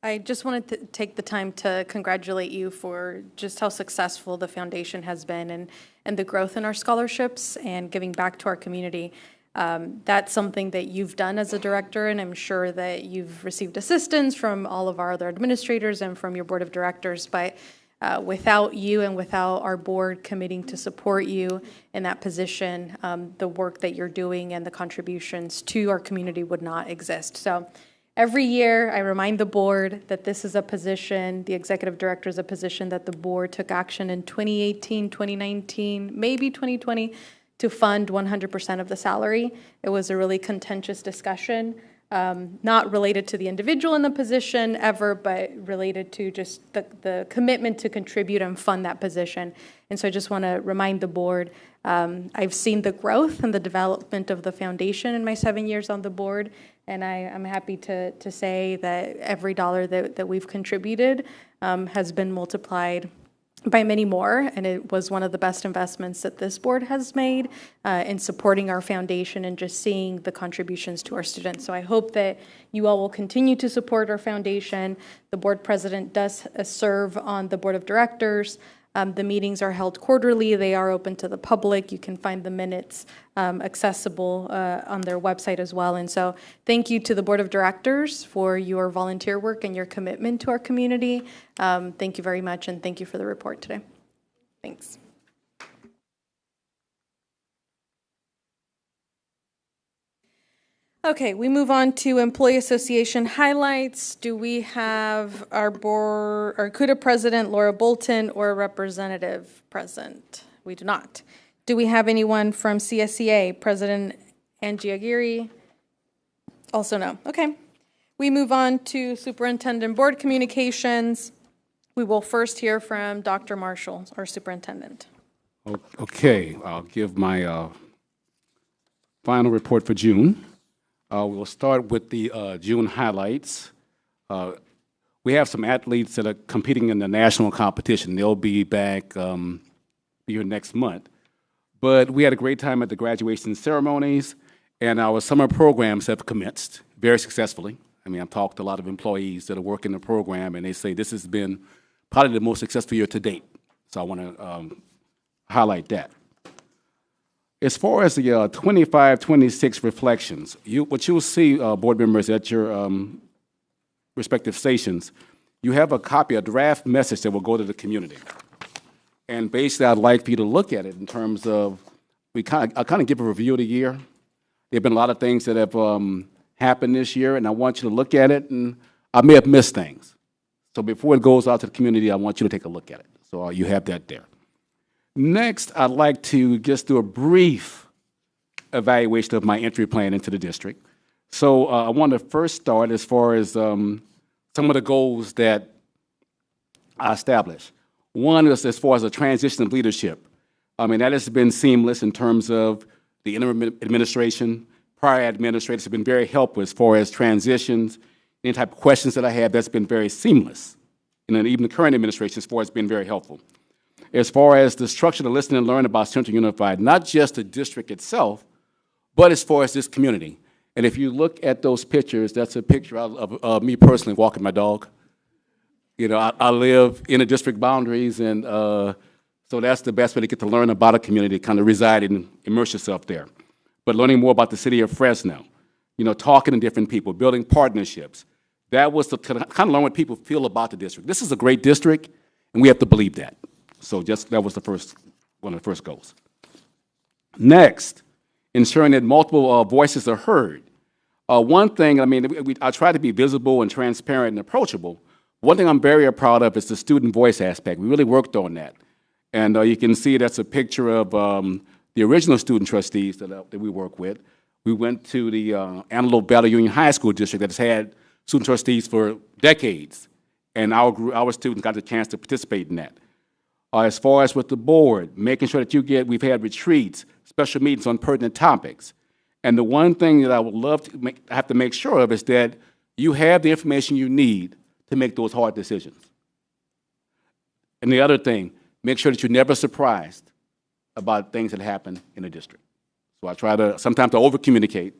I just wanted to take the time to congratulate you for just how successful the foundation has been and the growth in our scholarships and giving back to our community. That's something that you've done as a director, and I'm sure that you've received assistance from all of our other administrators and from your board of directors, but without you and without our board committing to support you in that position, the work that you're doing and the contributions to our community would not exist. So every year I remind the board that this is a position, the executive director is a position that the board took action in 2018, 2019, maybe 2020, to fund 100% of the salary. It was a really contentious discussion, not related to the individual in the position ever, but related to just the commitment to contribute and fund that position. And so I just want to remind the board, I've seen the growth and the development of the foundation in my 7 years on the board, and I'm happy to say that every dollar that we've contributed has been multiplied by many more, and it was one of the best investments that this board has made in supporting our foundation and just seeing the contributions to our students. So I hope that you all will continue to support our foundation. The board president does serve on the board of directors. The meetings are held quarterly. They are open to the public. You can find the minutes accessible on their website as well. And so thank you to the board of directors for your volunteer work and your commitment to our community. Thank you very much, and thank you for the report today. Thanks. Okay, we move on to employee association highlights. Do we have our board, our CUDA president, Laura Bolton, or a representative present? We do not. Do we have anyone from CSEA? President Angie Aguirre? Also no. Okay. We move on to superintendent board communications. We will first hear from Dr. Marshall, our superintendent. Okay, I'll give my final report for June. We'll start with the June highlights. We have some athletes that are competing in the national competition. They'll be back here next month. But we had a great time at the graduation ceremonies, and our summer programs have commenced very successfully. I mean, I've talked to a lot of employees that are working the program, and they say this has been probably the most successful year to date. So I want to highlight that. As far as the 25-26 reflections, what you'll see, board members, at your respective stations, you have a copy, a draft message that will go to the community. And basically, I'd like for you to look at it in terms of, I kind of give a review of the year. There have been a lot of things that have happened this year, and I want you to look at it, and I may have missed things. So before it goes out to the community, I want you to take a look at it. So you have that there. Next, I'd like to just do a brief evaluation of my entry plan into the district. So I want to first start as far as some of the goals that I established. One is as far as a transition of leadership. I mean, that has been seamless in terms of the interim administration. Prior administrators have been very helpful as far as transitions, any type of questions that I have, that's been very seamless. and even the current administration as far as being very helpful. As far as the structure to listen and learn about Central Unified, not just the district itself, but as far as this community. And if you look at those pictures, that's a picture of me personally walking my dog. You know, I live in the district boundaries, and so that's the best way to get to learn about a community, kind of reside and immerse yourself there. But learning more about the city of Fresno, you know, talking to different people, building partnerships. That was to kind of learn what people feel about the district. This is a great district, and we have to believe that. So that was one of the first goals. Next, ensuring that multiple voices are heard. One thing, I mean, I try to be visible and transparent and approachable. One thing I'm very proud of is the student voice aspect. We really worked on that. And you can see that's a picture of the original student trustees that we work with. We went to the Antelope Valley Union High School district that has had student trustees for decades, and our students got the chance to participate in that. As far as with the board, making sure that we've had retreats, special meetings on pertinent topics. And the one thing that I would love to have to make sure of is that you have the information you need to make those hard decisions. And the other thing, make sure that you're never surprised about things that happen in the district. So I try to sometimes to over-communicate,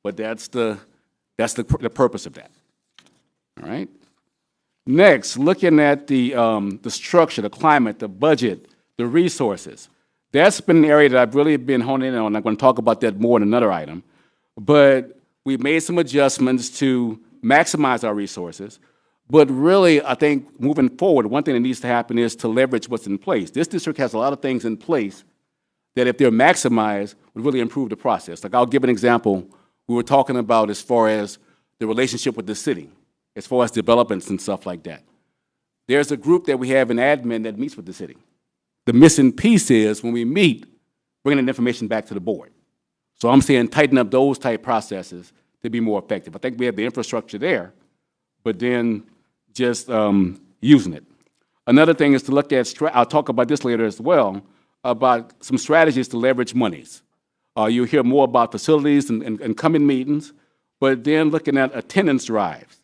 but that's the purpose of that. All right. Next, looking at the structure, the climate, the budget, the resources. That's been an area that I've really been honing in on. I'm going to talk about that more in another item. But we've made some adjustments to maximize our resources. But really, I think moving forward, one thing that needs to happen is to leverage what's in place. This district has a lot of things in place that if they're maximized, would really improve the process. Like I'll give an example we were talking about as far as the relationship with the city, as far as developments and stuff like that. There's a group that we have in admin that meets with the city. The missing piece is when we meet, bringing that information back to the board. So I'm saying tighten up those type processes to be more effective. I think we have the infrastructure there, but then just using it. Another thing is to look at, I'll talk about this later as well, about some strategies to leverage monies. You'll hear more about facilities and coming meetings, but then looking at attendance drives,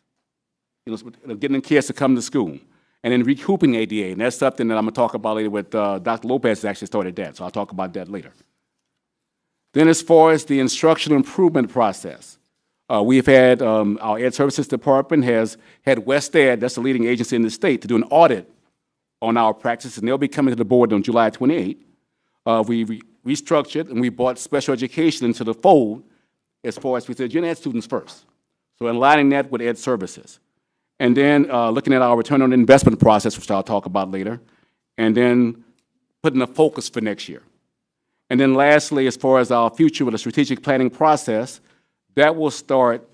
you know, getting kids to come to school, and then recouping ADA, and that's something that I'm going to talk about later with Dr. Lopez has actually started that, so I'll talk about that later. Then as far as the instructional improvement process, we've had, our Ed Services Department has had West Ed, that's the leading agency in the state, to do an audit on our practices, and they'll be coming to the board on July 28th. We restructured and we brought special education into the fold as far as we said, gen ed students first. So aligning that with Ed Services. And then looking at our return on investment process, which I'll talk about later, and then putting a focus for next year. And then lastly, as far as our future with a strategic planning process, that will start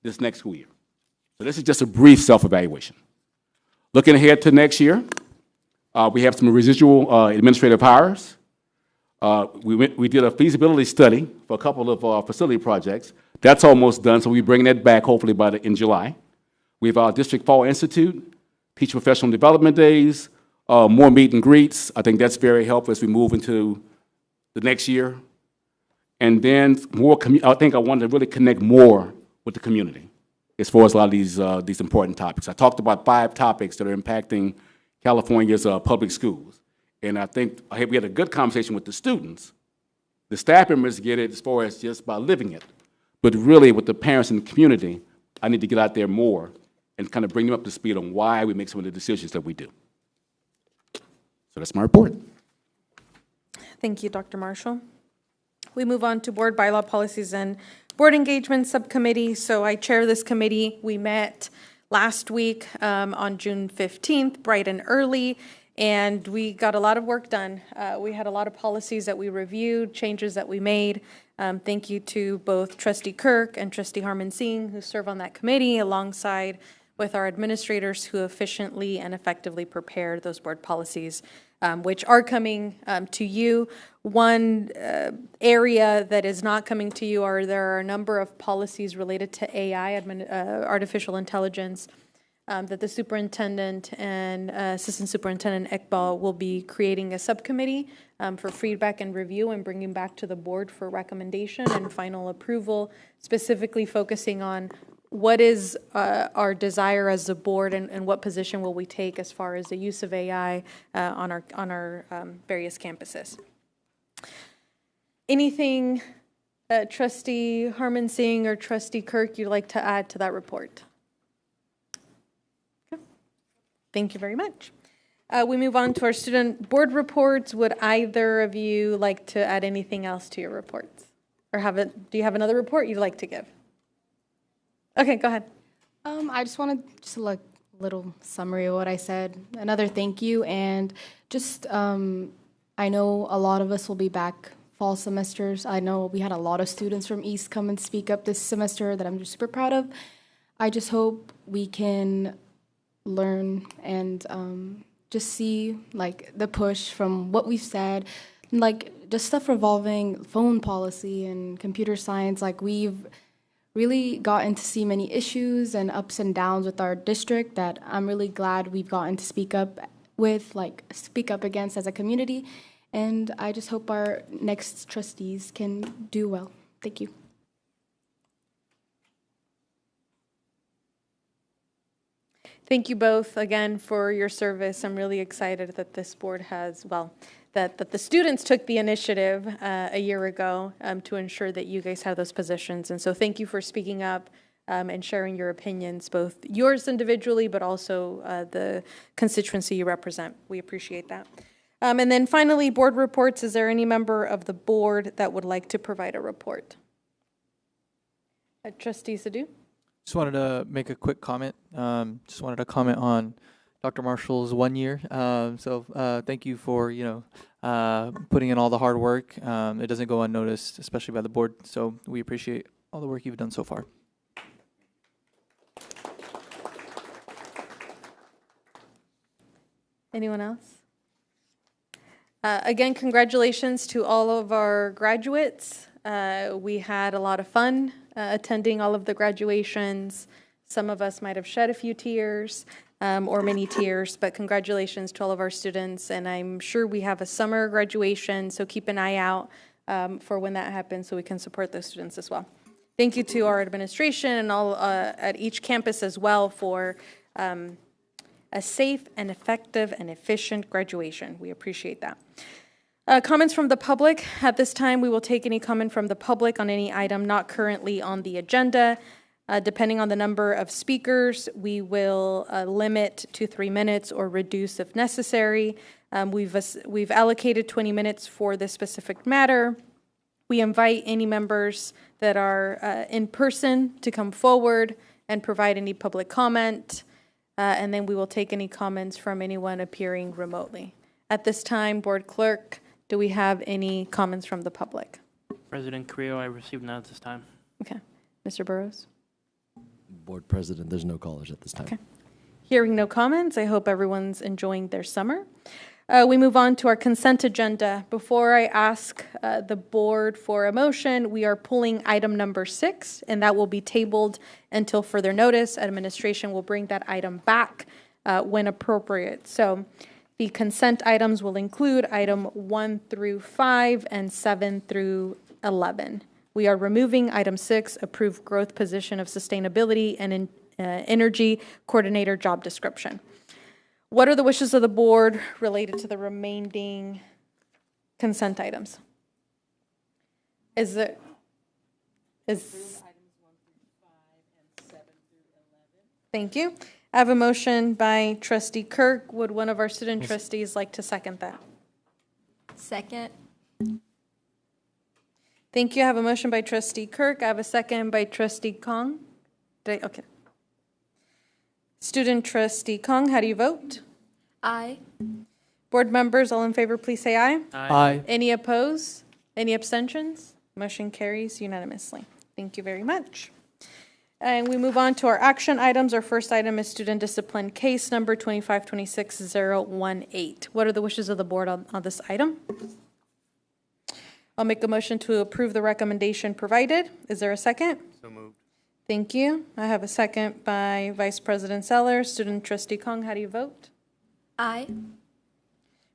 this next school year. So this is just a brief self-evaluation. Looking ahead to next year, we have some residual administrative hires. We did a feasibility study for a couple of facility projects. That's almost done, so we'll be bringing that back hopefully in July. We have our District Fall Institute, Teacher Professional Development Days, more meet and greets. I think that's very helpful as we move into the next year. And then I think I wanted to really connect more with the community as far as a lot of these important topics. I talked about 5 topics that are impacting California's public schools. And I think we had a good conversation with the students. The staff members get it as far as just by living it. But really with the parents and the community, I need to get out there more and kind of bring them up to speed on why we make some of the decisions that we do. So that's my report. Thank you, Dr. Marshall. We move on to Board Bylaw Policies and Board Engagement Subcommittee. So I chair this committee. We met last week on June 15th, bright and early, and we got a lot of work done. We had a lot of policies that we reviewed, changes that we made. Thank you to both Trustee Kirk and Trustee Harmon Singh, who serve on that committee, alongside with our administrators who efficiently and effectively prepared those board policies, which are coming to you. One area that is not coming to you there are a number of policies related to AI, artificial intelligence, that the superintendent and Assistant Superintendent Iqbal will be creating a subcommittee for feedback and review and bringing back to the board for recommendation and final approval, specifically focusing on what is our desire as a board, and what position will we take as far as the use of AI on our various campuses. Anything, Trustee Harmon Singh or Trustee Kirk, you'd like to add to that report? Okay. Thank you very much. We move on to our student board reports. Would either of you like to add anything else to your reports? Or do you have another report you'd like to give? Okay, go ahead. I just wanted just a little summary of what I said. Another thank you, and just I know a lot of us will be back fall semesters. I know we had a lot of students from East come and speak up this semester that I'm just super proud of. I just hope we can learn and just see like the push from what we've said, like just stuff revolving phone policy and computer science. Like we've really gotten to see many issues and ups and downs with our district that I'm really glad we've gotten to speak up against as a community. And I just hope our next trustees can do well. Thank you. Thank you both again for your service. I'm really excited that this board has, that the students took the initiative a year ago to ensure that you guys have those positions. And so thank you for speaking up and sharing your opinions, both yours individually, but also the constituency you represent. We appreciate that. And then finally, board reports. Is there any member of the board that would like to provide a report? Trustee Sadu? Just wanted to make a quick comment. Just wanted to comment on Dr. Marshall's 1 year. Thank you for, putting in all the hard work. It doesn't go unnoticed, especially by the board. So we appreciate all the work you've done so far. Anyone else? Again, congratulations to all of our graduates. We had a lot of fun attending all of the graduations. Some of us might have shed a few tears or many tears, but congratulations to all of our students. And I'm sure we have a summer graduation, so keep an eye out for when that happens so we can support those students as well. Thank you to our administration and all at each campus as well for a safe and effective and efficient graduation. We appreciate that. Comments from the public. At this time, we will take any comment from the public on any item not currently on the agenda. Depending on the number of speakers, we will limit to 3 minutes or reduce if necessary. We've allocated 20 minutes for this specific matter. We invite any members that are in person to come forward and provide any public comment. And then we will take any comments from anyone appearing remotely. At this time, Board Clerk, do we have any comments from the public? President Carrillo, I received none at this time. Okay. Mr. Burrows? Board President, there's no callers at this time. Okay. Hearing no comments, I hope everyone's enjoying their summer. We move on to our consent agenda. Before I ask the board for a motion, we are pulling item number 6, and that will be tabled until further notice. Administration will bring that item back when appropriate. So the consent items will include item 1 through 5 and 7 through 11. We are removing item 6, approved growth position of sustainability and energy coordinator job description. What are the wishes of the board related to the remaining consent items? Thank you. I have a motion by Trustee Kirk. Would one of our student trustees like to second that? Second. Thank you. I have a motion by Trustee Kirk. I have a second by Trustee Kong. Okay. Student Trustee Kong, how do you vote? Aye. Board members, all in favor, please say aye. Aye. Any opposed? Any abstentions? Motion carries unanimously. Thank you very much. And we move on to our action items. Our first item is student discipline case number 2526018. What are the wishes of the board on this item? I'll make a motion to approve the recommendation provided. Is there a second? So moved. Thank you. I have a second by Vice President Sellers. Student Trustee Kong, how do you vote? Aye.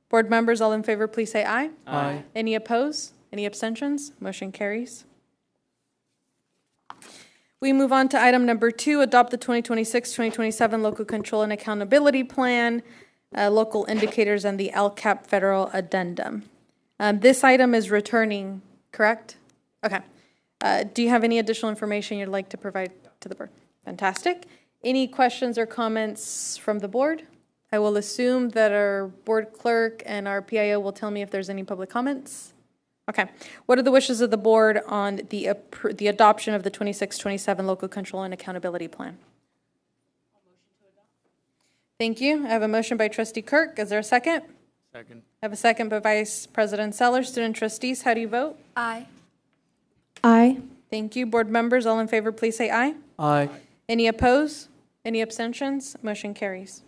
Board members, all in favor, please say aye. Aye. Any opposed? Any abstentions? Motion carries. We move on to item number 2, adopt the 2026-2027 Local Control and Accountability Plan, local indicators, and the LCAP federal addendum. This item is returning, correct? Okay. Do you have any additional information you'd like to provide to the board? Fantastic. Any questions or comments from the board? I will assume that our board clerk and our PIO will tell me if there's any public comments. Okay. What are the wishes of the board on the adoption of the 26-27 Local Control and Accountability Plan? Thank you. I have a motion by Trustee Kirk. Is there a second? Second. I have a second by Vice President Sellers. Student trustees, how do you vote? Aye. Aye. Thank you. Board members, all in favor, please say aye. Aye. Any opposed? Any abstentions? Motion carries.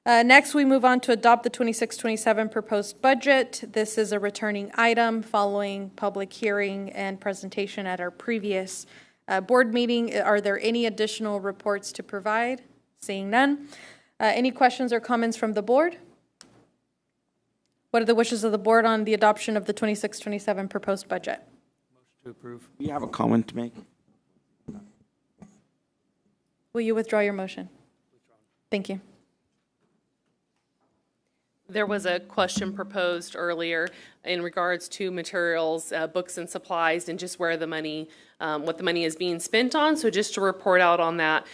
Next, we move on to adopt the 26-27 proposed budget. This is a returning item following public hearing and presentation at our previous board meeting. Are there any additional reports to provide? Seeing none. Any questions or comments from the board? What are the wishes of the board on the adoption of the 26-27 proposed budget? Motion to approve. We have a comment to make. Will you withdraw your motion? Thank you. There was a question proposed earlier in regards to materials, books and supplies, and just where the money, what the money is being spent on. So just to report out on that,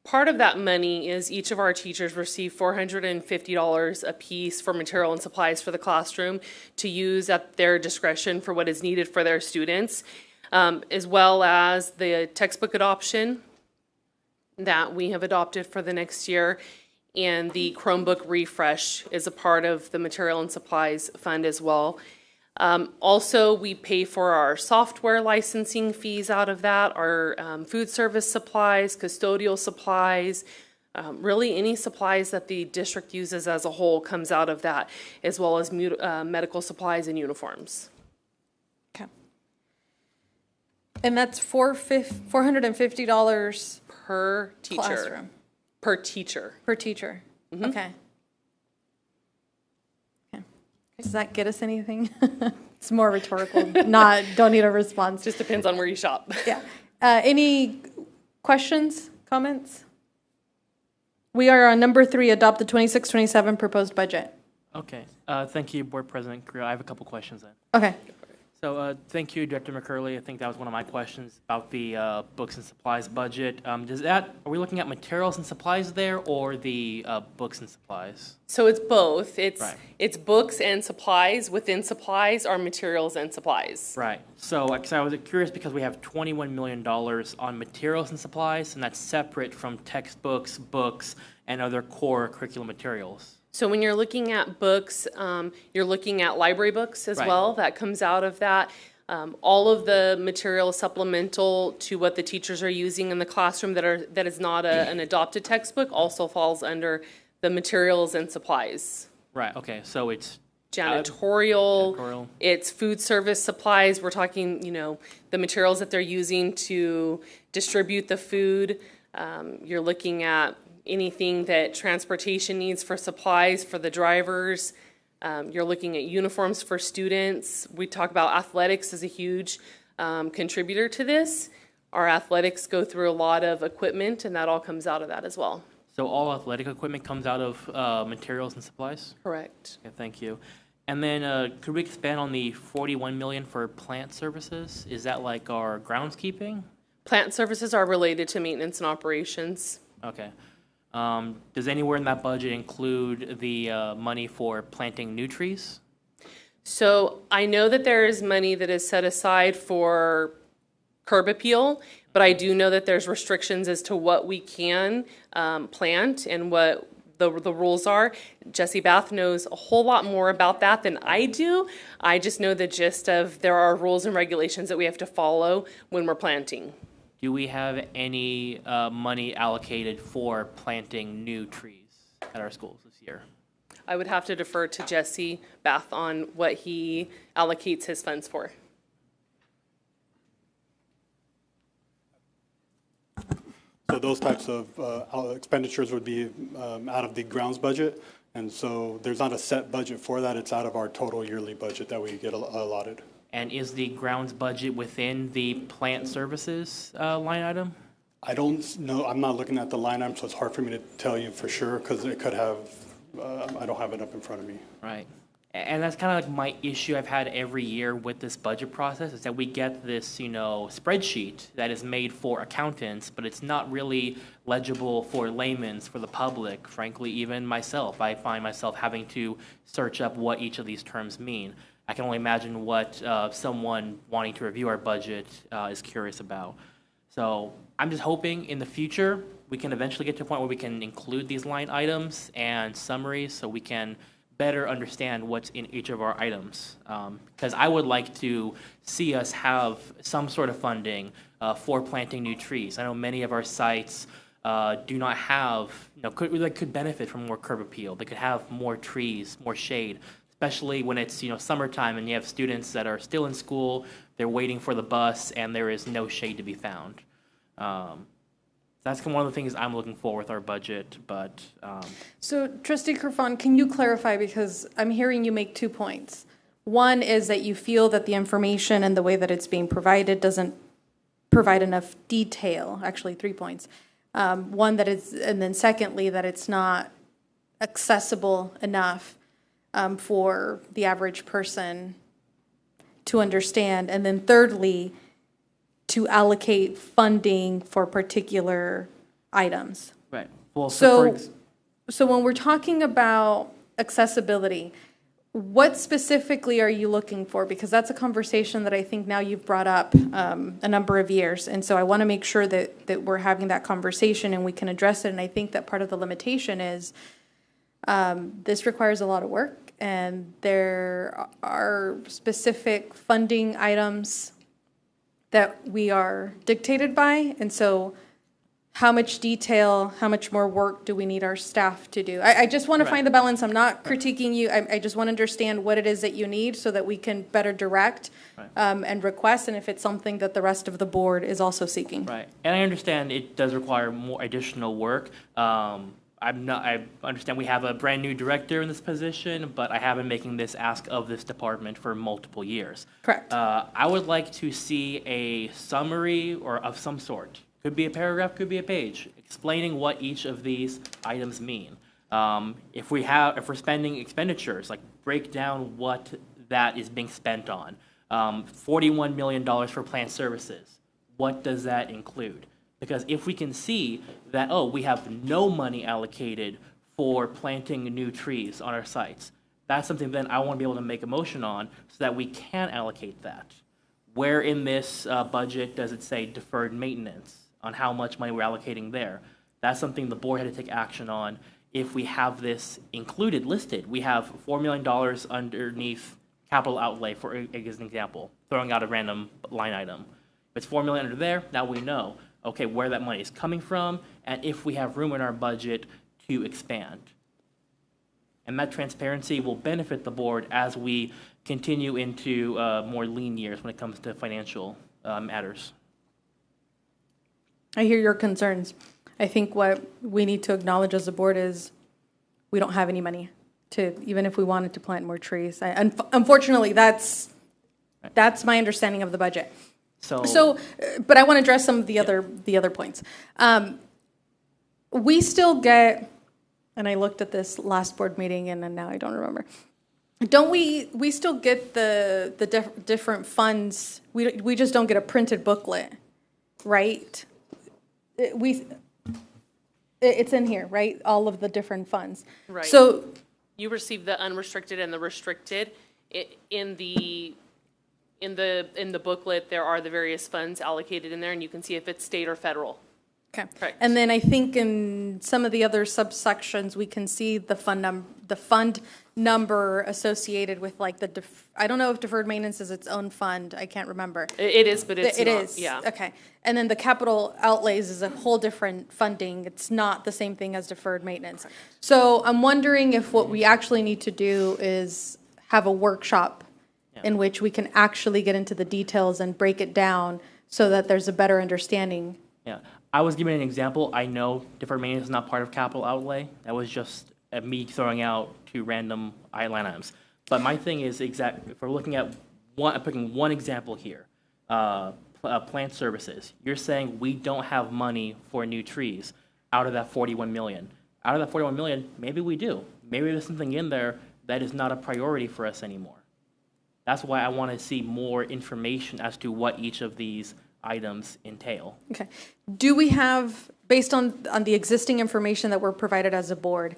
part of that money is each of our teachers receive $450 a piece for material and supplies for the classroom to use at their discretion for what is needed for their students, as well as the textbook adoption that we have adopted for the next year. And the Chromebook refresh is a part of the material and supplies fund as well. Also, we pay for our software licensing fees out of that, our food service supplies, custodial supplies, really any supplies that the district uses as a whole comes out of that, as well as medical supplies and uniforms. Okay. And that's $450 per teacher. Classroom. Per teacher. Per teacher. Mm-hmm. Okay. Does that get us anything? It's more rhetorical. Don't need a response. Just depends on where you shop. Yeah. Any questions, comments? We are on number 3, adopt the 26-27 proposed budget. Okay. Thank you, Board President Carrillo. I have a couple questions then. Okay. So thank you, Director McCurley. I think that was one of my questions about the books and supplies budget. Are we looking at materials and supplies there, or the books and supplies? So it's both. It's Right. It's books and supplies. Within supplies are materials and supplies. Right. So I was curious because we have $21 million on materials and supplies, and that's separate from textbooks, books, and other core curriculum materials. So when you're looking at books, you're looking at library books as Right. well. That comes out of that. All of the material supplemental to what the teachers are using in the classroom that is not an adopted textbook also falls under the materials and supplies. Right. Okay. So it's Janitorial, it's food service supplies. We're talking, the materials that they're using to distribute the food. You're looking at anything that transportation needs for supplies for the drivers. You're looking at uniforms for students. We talk about athletics as a huge contributor to this. Our athletics go through a lot of equipment, and that all comes out of that as well. So all athletic equipment comes out of materials and supplies? Correct. Okay, thank you. And then could we expand on the $41 million for plant services? Is that like our groundskeeping? Plant services are related to maintenance and operations. Okay. Does anywhere in that budget include the money for planting new trees? So I know that there is money that is set aside for curb appeal, but I do know that there's restrictions as to what we can plant and what the rules are. Jesse Bath knows a whole lot more about that than I do. I just know the gist of there are rules and regulations that we have to follow when we're planting. Do we have any money allocated for planting new trees at our schools this year? I would have to defer to Jesse Bath on what he allocates his funds for. So those types of expenditures would be out of the grounds budget. And so there's not a set budget for that. It's out of our total yearly budget that we get allotted. And is the grounds budget within the plant services line item? I don't know, I'm not looking at the line item, so it's hard for me to tell you for sure, because it could have, I don't have it up in front of me. Right. And that's kind of like my issue I've had every year with this budget process, is that we get this, spreadsheet that is made for accountants, but it's not really legible for laymen, for the public. Frankly, even myself, I find myself having to search up what each of these terms mean. I can only imagine what someone wanting to review our budget is curious about. So I'm just hoping in the future we can eventually get to a point where we can include these line items and summaries so we can better understand what's in each of our items. Because I would like to see us have some sort of funding for planting new trees. I know many of our sites do not have, could benefit from more curb appeal. They could have more trees, more shade, especially when it's summertime and you have students that are still in school, they're waiting for the bus, and there is no shade to be found. That's one of the things I'm looking for with our budget, but... So, Trustee Kerfan, can you clarify, because I'm hearing you make 2 points. One is that you feel that the information and the way that it's being provided doesn't provide enough detail, actually 3 points. One, that it's, and then secondly, that it's not accessible enough for the average person to understand. And then thirdly, to allocate funding for particular items. Right. Well, so when we're talking about accessibility, what specifically are you looking for? Because that's a conversation that I think now you've brought up a number of years. And so I want to make sure that we're having that conversation and we can address it. And I think that part of the limitation is this requires a lot of work, and there are specific funding items that we are dictated by. And so how much detail, how much more work do we need our staff to do? I just want to find the balance. I'm not critiquing you. I just want to understand what it is that you need so that we can better direct and request, and if it's something that the rest of the board is also seeking. Right. And I understand it does require more additional work. I understand we have a brand new director in this position, but I have been making this ask of this department for multiple years. Correct. I would like to see a summary or of some sort. Could be a paragraph, could be a page, explaining what each of these items mean. If we're spending expenditures, like break down what that is being spent on. $41 million for plant services. What does that include? Because if we can see that, we have no money allocated for planting new trees on our sites, that's something then I want to be able to make a motion on so that we can allocate that. Where in this budget does it say deferred maintenance on how much money we're allocating there? That's something the board had to take action on. If we have this included, listed, we have $4 million underneath capital outlay, for an example, throwing out a random line item. If it's $4 million under there, now we know, okay, where that money is coming from, and if we have room in our budget to expand. And that transparency will benefit the board as we continue into more lean years when it comes to financial matters. I hear your concerns. I think what we need to acknowledge as a board is we don't have any money to, even if we wanted to plant more trees. Unfortunately, that's my understanding of the budget. But I want to address some of the other points. We still get, and I looked at this last board meeting and now I don't remember. Don't we still get the different funds? We just don't get a printed booklet, right? It's in here, right? All of the different funds. Right. So you receive the unrestricted and the restricted. In the booklet, there are the various funds allocated in there, and you can see if it's state or federal. Okay. Correct. And then I think in some of the other subsections, we can see the fund number associated with like I don't know if deferred maintenance is its own fund. I can't remember. It is, but it's it not. is. Yeah. Okay. And then the capital outlays is a whole different funding. It's not the same thing as deferred maintenance. Correct. So I'm wondering if what we actually need to do is have a workshop in which we can actually get into the details and break it down so that there's a better understanding. Yeah. I was giving an example. I know deferred maintenance is not part of capital outlay. That was just me throwing out two random line items. But my thing is if we're looking at I'm picking one example here. Plant services. You're saying we don't have money for new trees out of that 41 million. Out of that 41 million, maybe we do. Maybe there's something in there that is not a priority for us anymore. That's why I want to see more information as to what each of these items entail. Okay. Do we have, based on the existing information that we're provided as a board,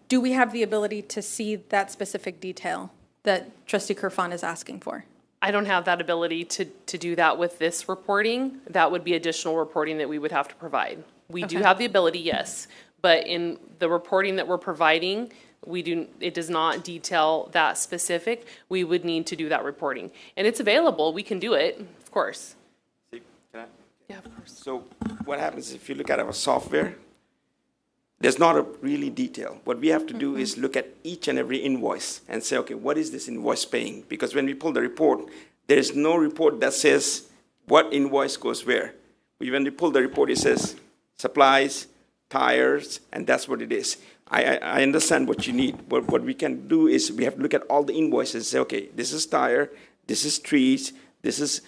do we have the ability to see that specific detail that Trustee Kerfan is asking for? I don't have that ability to do that with this reporting. That would be additional reporting that we would have to provide. We do have the ability, yes, but in the reporting that we're providing, it does not detail that specific. We would need to do that reporting. And it's available, we can do it, of course. See, can I? Yeah, of course. So what happens if you look at our software, there's not a really detail. What we have to do is look at each and every invoice and say, okay, what is this invoice paying? Because when we pull the report, there is no report that says what invoice goes where. When we pull the report, it says supplies, tires, and that's what it is. I understand what you need. What we can do is we have to look at all the invoices and say, okay, this is tire, this is trees, this is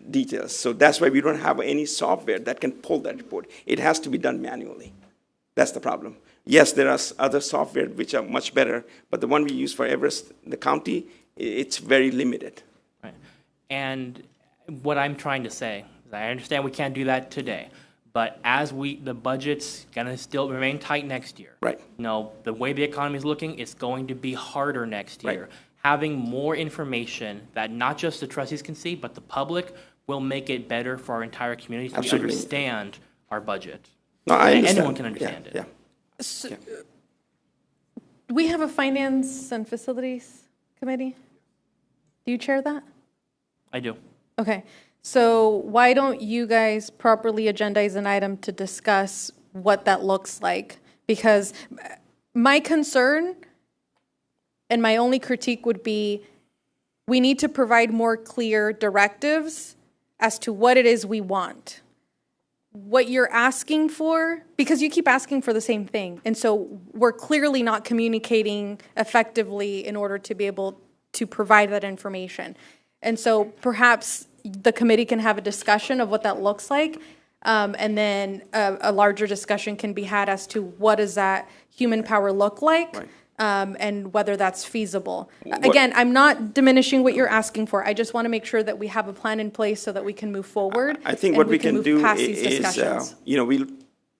details. So that's why we don't have any software that can pull that report. It has to be done manually. That's the problem. Yes, there are other software which are much better, but the one we use for Everest, the county, it's very limited. Right. And what I'm trying to say is I understand we can't do that today, but as the budget's gonna still remain tight next year. Right. You know, the way the economy is looking, it's going to be harder next year. Right. Having more information that not just the trustees can see, but the public will make it better for our entire community so Absolutely. we understand our budget. No, I understand. Anyone can understand it. Yeah. So, we have a Finance and Facilities Committee. Do you chair that? I do. Okay. So why don't you guys properly agendize an item to discuss what that looks like? Because my concern and my only critique would be we need to provide more clear directives as to what it is we want. What you're asking for, because you keep asking for the same thing. And so we're clearly not communicating effectively in order to be able to provide that information. And so perhaps the committee can have a discussion of what that looks like. And then a larger discussion can be had as to what does that human power look like, Right. And whether that's feasible. Again, I'm not diminishing what you're asking for. I just want to make sure that we have a plan in place so that we can move forward. I think and what we can move do past these is, discussions. we'll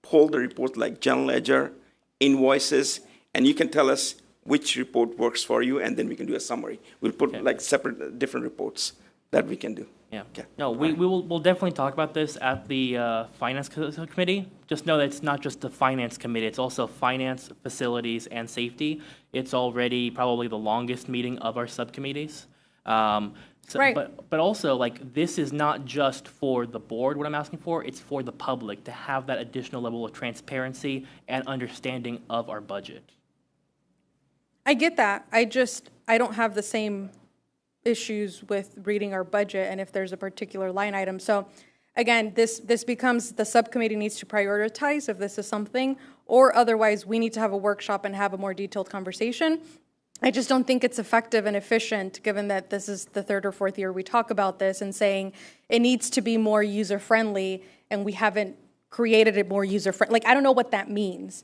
pull the reports like general ledger, invoices, and you can tell us which report works for you, and then we can do a summary. We'll put like separate, different reports that we can do. Yeah. Okay. No, we'll definitely talk about this at the Finance Committee. Just know that it's not just the Finance Committee, it's also Finance, Facilities, and Safety. It's already probably the longest meeting of our subcommittees. Right. But also, like, this is not just for the board, what I'm asking for, it's for the public to have that additional level of transparency and understanding of our budget. I get that. I don't have the same issues with reading our budget and if there's a particular line item. So again, this becomes the subcommittee needs to prioritize if this is something, or otherwise we need to have a workshop and have a more detailed conversation. I just don't think it's effective and efficient, given that this is the third or fourth year we talk about this and saying it needs to be more user-friendly, and we haven't created it more user-friendly. Like, I don't know what that means.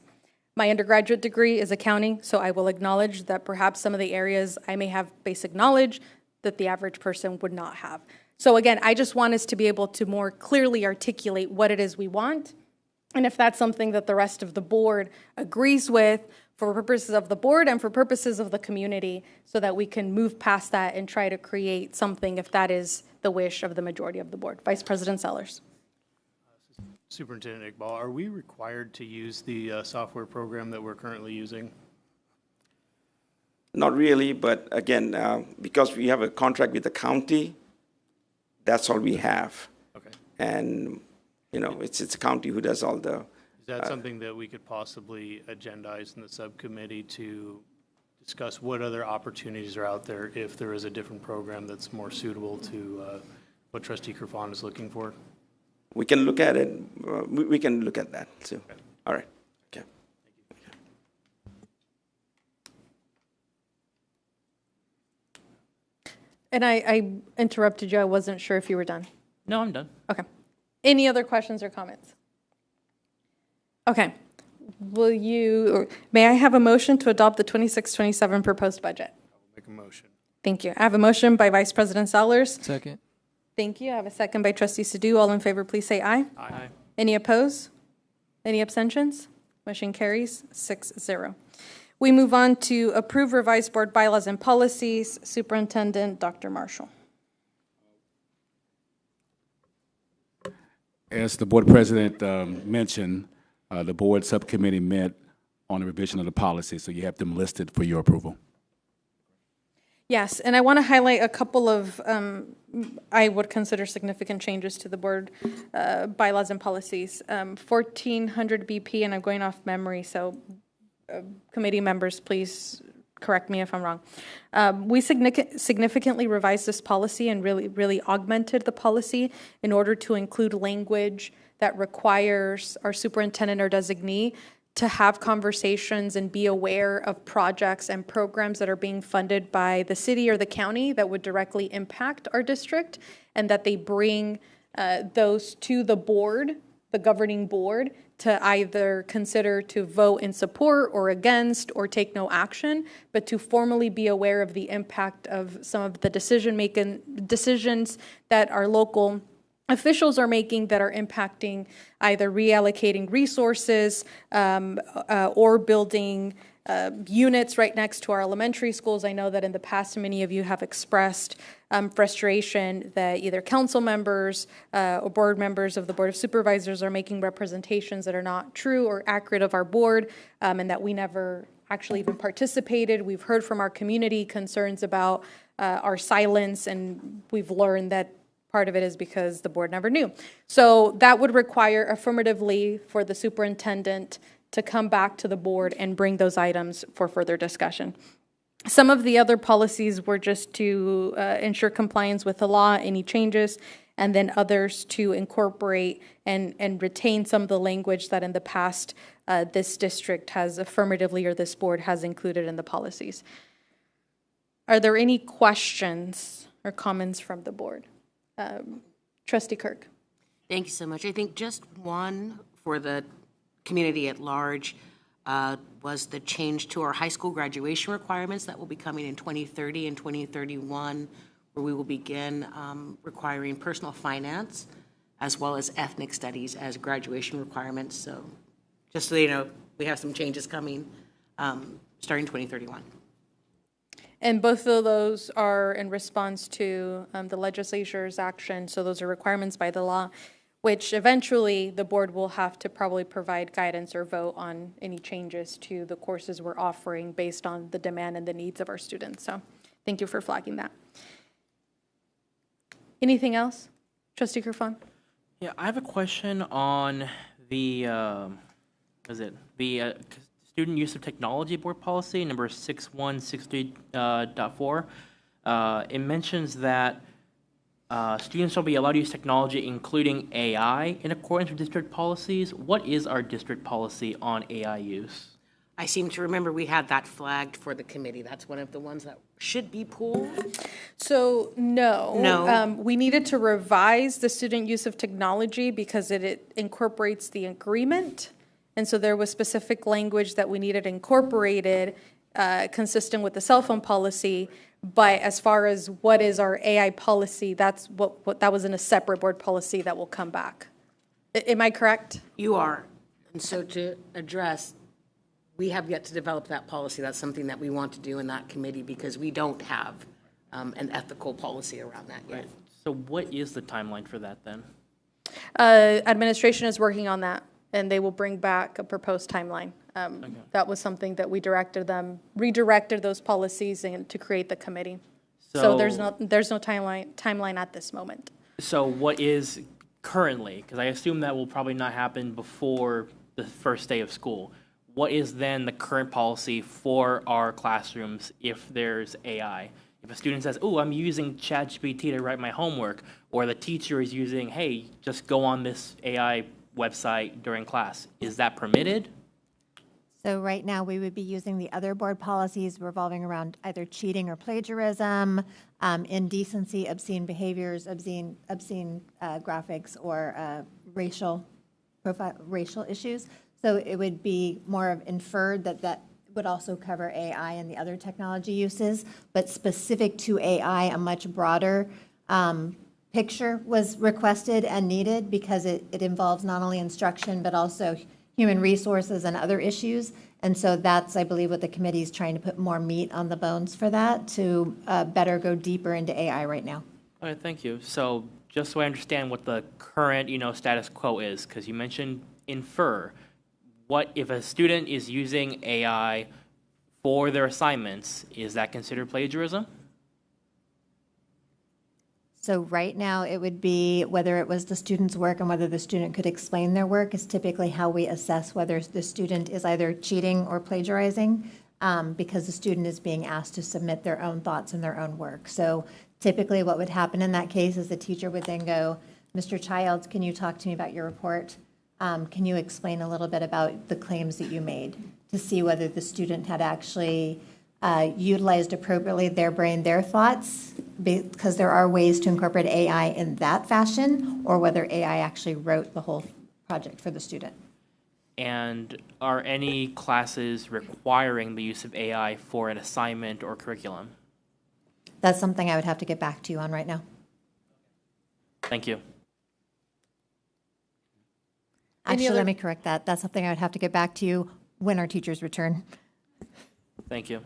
My undergraduate degree is accounting, so I will acknowledge that perhaps some of the areas I may have basic knowledge that the average person would not have. So again, I just want us to be able to more clearly articulate what it is we want. And if that's something that the rest of the board agrees with for purposes of the board and for purposes of the community, so that we can move past that and try to create something if that is the wish of the majority of the board. Vice President Sellers. Superintendent Iqbal, are we required to use the software program that we're currently using? Not really, but again, because we have a contract with the county, that's all we have. Okay. And, it's a county who does all the. Is that something that we could possibly agendize in the subcommittee to discuss what other opportunities are out there if there is a different program that's more suitable to what Trustee Kerfan is looking for? We can look at it. We can look at that, too. Okay. All right. Okay. And I interrupted you. I wasn't sure if you were done. No, I'm done. Okay. Any other questions or comments? Okay. May I have a motion to adopt the 26-27 proposed budget? Make a motion. Thank you. I have a motion by Vice President Sellers. Second. Thank you. I have a second by Trustee Sidhu. All in favor, please say aye. Aye. Any opposed? Any abstentions? Motion carries 6-0. We move on to approve revised board bylaws and policies. Superintendent Dr. Marshall. As the board president mentioned, the board subcommittee met on the revision of the policy, so you have them listed for your approval. Yes, and I want to highlight a couple of, I would consider significant changes to the board bylaws and policies. 1400 BP, and I'm going off memory, so committee members, please correct me if I'm wrong. We significantly revised this policy and really augmented the policy in order to include language that requires our superintendent or designee to have conversations and be aware of projects and programs that are being funded by the city or the county that would directly impact our district, and that they bring those to the board, the governing board, to either consider to vote in support or against or take no action, but to formally be aware of the impact of some of the decisions that our local officials are making that are impacting either reallocating resources or building units right next to our elementary schools. I know that in the past, many of you have expressed frustration that either council members or board members of the Board of Supervisors are making representations that are not true or accurate of our board, and that we never actually even participated. We've heard from our community concerns about our silence, and we've learned that part of it is because the board never knew. So that would require affirmatively for the superintendent to come back to the board and bring those items for further discussion. Some of the other policies were just to ensure compliance with the law, any changes, and then others to incorporate and retain some of the language that in the past this district has affirmatively or this board has included in the policies. Are there any questions or comments from the board? Trustee Kirk. Thank you so much. I think just one for the community at large was the change to our high school graduation requirements that will be coming in 2030 and 2031, where we will begin requiring personal finance as well as ethnic studies as graduation requirements. So just so you know, we have some changes coming starting 2031. And both of those are in response to the legislature's action. So those are requirements by the law, which eventually the board will have to probably provide guidance or vote on any changes to the courses we're offering based on the demand and the needs of our students. So thank you for flagging that. Anything else? Trustee Kerfan? Yeah, I have a question on the, Student Use of Technology Board Policy, number 6163.4. It mentions that students shall be allowed to use technology, including AI, in accordance with district policies. What is our district policy on AI use? I seem to remember we had that flagged for the committee. That's one of the ones that should be pulled. So no. No. We needed to revise the student use of technology because it incorporates the agreement. And so there was specific language that we needed incorporated consistent with the cell phone policy. But as far as what is our AI policy, that's what that was in a separate board policy that will come back. Am I correct? You are. And so to address, we have yet to develop that policy. That's something that we want to do in that committee because we don't have an ethical policy around that yet. Right. So what is the timeline for that then? Administration is working on that, and they will bring back a proposed timeline. Okay. That was something that we redirected those policies to create the committee. So there's no timeline at this moment. So what is currently, because I assume that will probably not happen before the first day of school, what is then the current policy for our classrooms if there's AI? If a student says, oh, I'm using ChatGPT to write my homework, or the teacher is using, hey, just go on this AI website during class, is that permitted? So right now, we would be using the other board policies revolving around either cheating or plagiarism, indecency, obscene behaviors, obscene graphics, or racial issues. So it would be more of inferred that would also cover AI and the other technology uses, but specific to AI, a much broader picture was requested and needed because it involves not only instruction, but also human resources and other issues. And so that's, I believe, what the committee is trying to put more meat on the bones for that to better go deeper into AI right now. All right, thank you. So just so I understand what the current, status quo is, because you mentioned infer. What if a student is using AI for their assignments, is that considered plagiarism? So right now, it would be whether it was the student's work and whether the student could explain their work is typically how we assess whether the student is either cheating or plagiarizing, because the student is being asked to submit their own thoughts and their own work. So typically what would happen in that case is the teacher would then go, Mr. Childs, can you talk to me about your report? Can you explain a little bit about the claims that you made to see whether the student had actually utilized appropriately their brain, their thoughts, because there are ways to incorporate AI in that fashion, or whether AI actually wrote the whole project for the student. And are any classes requiring the use of AI for an assignment or curriculum? That's something I would have to get back to you on right now. Thank you. Actually, let me correct that. That's something I would have to get back to you when our teachers return. Thank you.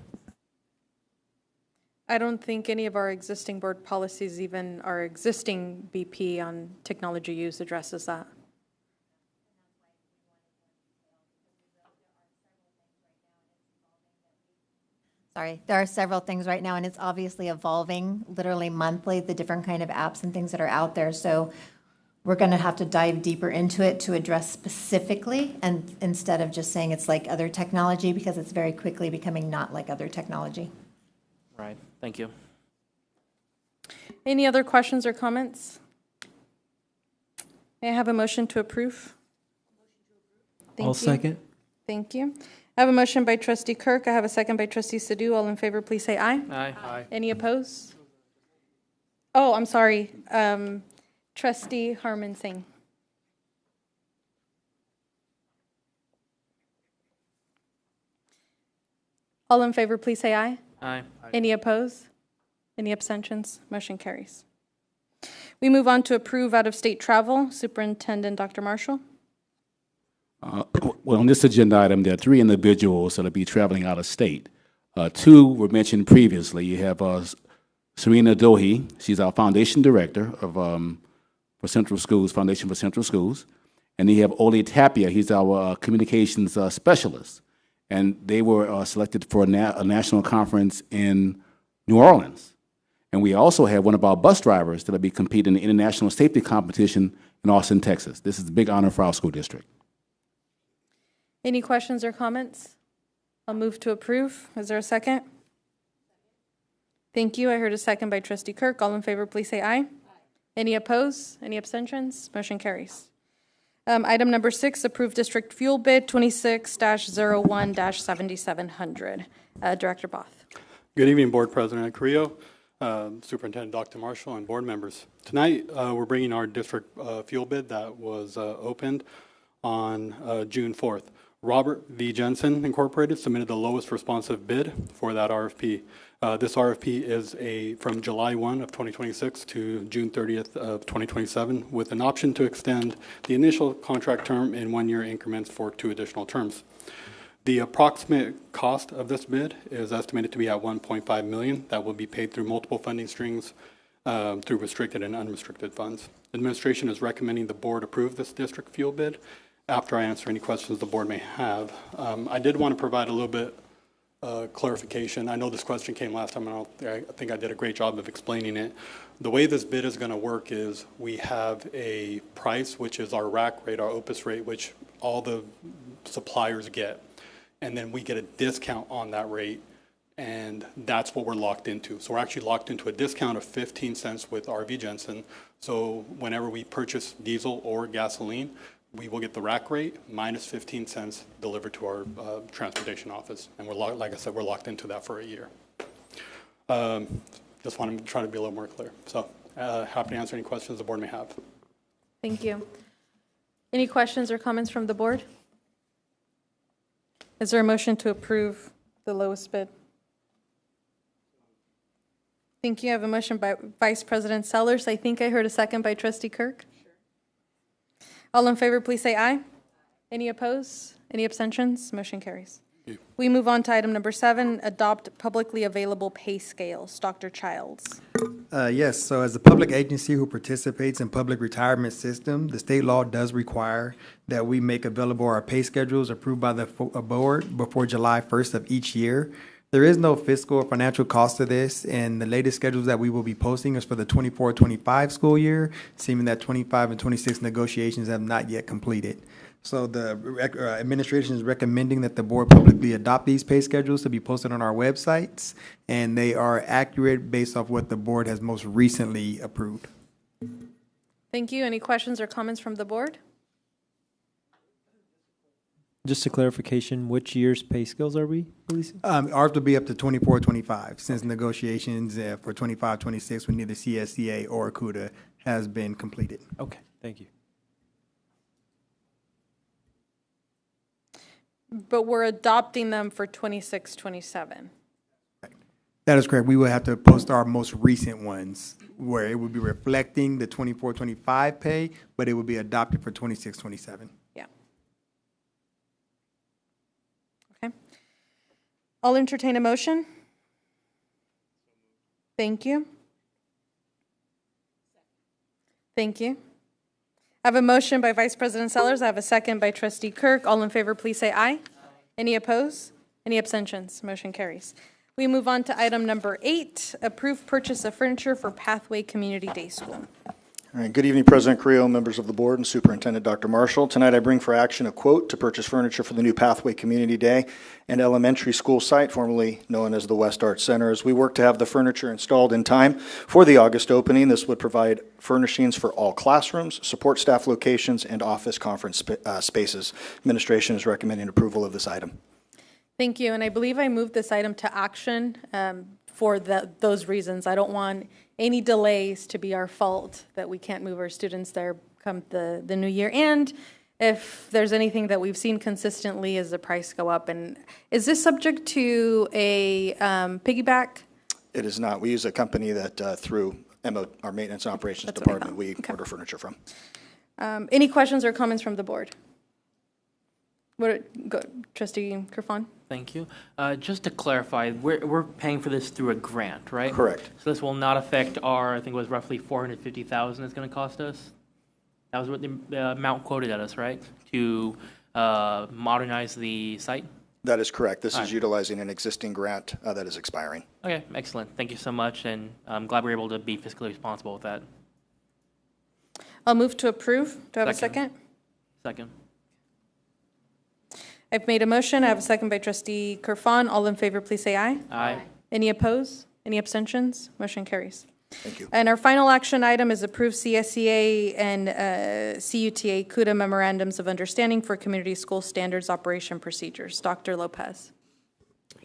I don't think any of our existing board policies, even our existing BP on technology use, addresses that. Sorry, there are several things right now, and it's obviously evolving literally monthly, the different kind of apps and things that are out there. So we're going to have to dive deeper into it to address specifically, and instead of just saying it's like other technology, because it's very quickly becoming not like other technology. Right, thank you. Any other questions or comments? May I have a motion to approve? I'll second. Thank you. I have a motion by trustee Kirk. I have a second by trustee Sadhu. All in favor, please say aye. Aye. Aye. Any opposed? Oh, I'm sorry. Trustee Harman Singh. All in favor, please say aye. Aye. Any opposed? Any abstentions? Motion carries. We move on to approve out-of-state travel. Superintendent Dr. Marshall. Well, on this agenda item, there are 3 individuals that will be traveling out of state. 2 were mentioned previously. You have Serena Dohe. She's our foundation director of for Central Schools, Foundation for Central Schools. And you have Oli Tapia. He's our communications specialist. And they were selected for a national conference in New Orleans. And we also have one of our bus drivers that will be competing in the International Safety Competition in Austin, Texas. This is a big honor for our school district. Any questions or comments? I'll move to approve. Is there a second? Thank you. I heard a second by trustee Kirk. All in favor, please say aye. Any opposed? Any abstentions? Motion carries. Item number 6, approve district fuel bid 26-01-7700. Director Both. Good evening, Board President Carrillo, Superintendent Dr. Marshall, and board members. Tonight, we're bringing our district fuel bid that was opened on June 4th. Robert V. Jensen Incorporated submitted the lowest responsive bid for that RFP. This RFP is from July 1 of 2026 to June 30th of 2027, with an option to extend the initial contract term in 1-year increments for 2 additional terms. The approximate cost of this bid is estimated to be at $1.5 million. That will be paid through multiple funding streams through restricted and unrestricted funds. Administration is recommending the board approve this district fuel bid. After I answer any questions the board may have, I did want to provide a little bit clarification. I know this question came last time, and I think I did a great job of explaining it. The way this bid is going to work is we have a price, which is our rack rate, our OPUS rate, which all the suppliers get. And then we get a discount on that rate, and that's what we're locked into. So we're actually locked into a discount of 15 cents with RV Jensen. So whenever we purchase diesel or gasoline, we will get the rack rate minus 15 cents delivered to our transportation office. And like I said, we're locked into that for a year. Just want to try to be a little more clear. So happy to answer any questions the board may have. Thank you. Any questions or comments from the board? Is there a motion to approve the lowest bid? Thank you. I have a motion by Vice President Sellers. I think I heard a second by Trustee Kirk. Sure. All in favor, please say aye. Any opposed? Any abstentions? Motion carries. We move on to item number 7, adopt publicly available pay scales. Dr. Childs. Yes, so as a public agency who participates in public retirement system, the state law does require that we make available our pay schedules approved by the board before July 1st of each year. There is no fiscal or financial cost to this, and the latest schedules that we will be posting is for the 24-25 school year, seeming that 25 and 26 negotiations have not yet completed. So the administration is recommending that the board publicly adopt these pay schedules to be posted on our websites, and they are accurate based off what the board has most recently approved. Thank you. Any questions or comments from the board? Just a clarification, which year's pay scales are we releasing? Ours will be up to 24-25 since negotiations for 25-26 with neither CSCA or CUDA has been completed. Okay, thank you. But we're adopting them for 26-27. That is correct. We will have to post our most recent ones where it would be reflecting the 24-25 pay, but it would be adopted for 26-27. Yeah. Okay. I'll entertain a motion. Thank you. Thank you. I have a motion by Vice President Sellers. I have a second by Trustee Kirk. All in favor, please say aye. Any opposed? Any abstentions? Motion carries. We move on to item number 8, approve purchase of furniture for Pathway Community Day School. All right, good evening, President Carrillo, members of the board, and Superintendent Dr. Marshall. Tonight I bring for action a quote to purchase furniture for the new Pathway Community Day and Elementary School site, formerly known as the West Arts Center. As we work to have the furniture installed in time for the August opening, this would provide furnishings for all classrooms, support staff locations, and office conference spaces. Administration is recommending approval of this item. Thank you, and I believe I moved this item to action for those reasons. I don't want any delays to be our fault that we can't move our students there come the new year. And if there's anything that we've seen consistently is the price go up. And is this subject to a piggyback? It is not. We use a company that through our Maintenance and Operations Department we order furniture from. Any questions or comments from the board? Trustee Kerfan? Thank you. Just to clarify, we're paying for this through a grant, right? Correct. So this will not affect our, I think it was roughly $450,000 it's going to cost us? That was what the amount quoted at us, right? To modernize the site? That is correct. This is utilizing an existing grant that is expiring. Okay, excellent. Thank you so much, and I'm glad we're able to be fiscally responsible with that. I'll move to approve. Do I have a second? Second. I've made a motion. I have a second by Trustee Kerfan. All in favor, please say aye. Aye. Any opposed? Any abstentions? Motion carries. Thank you. And our final action item is approve CSCA and CUTA CUDA memorandums of understanding for community school standards operation procedures. Dr. Lopez.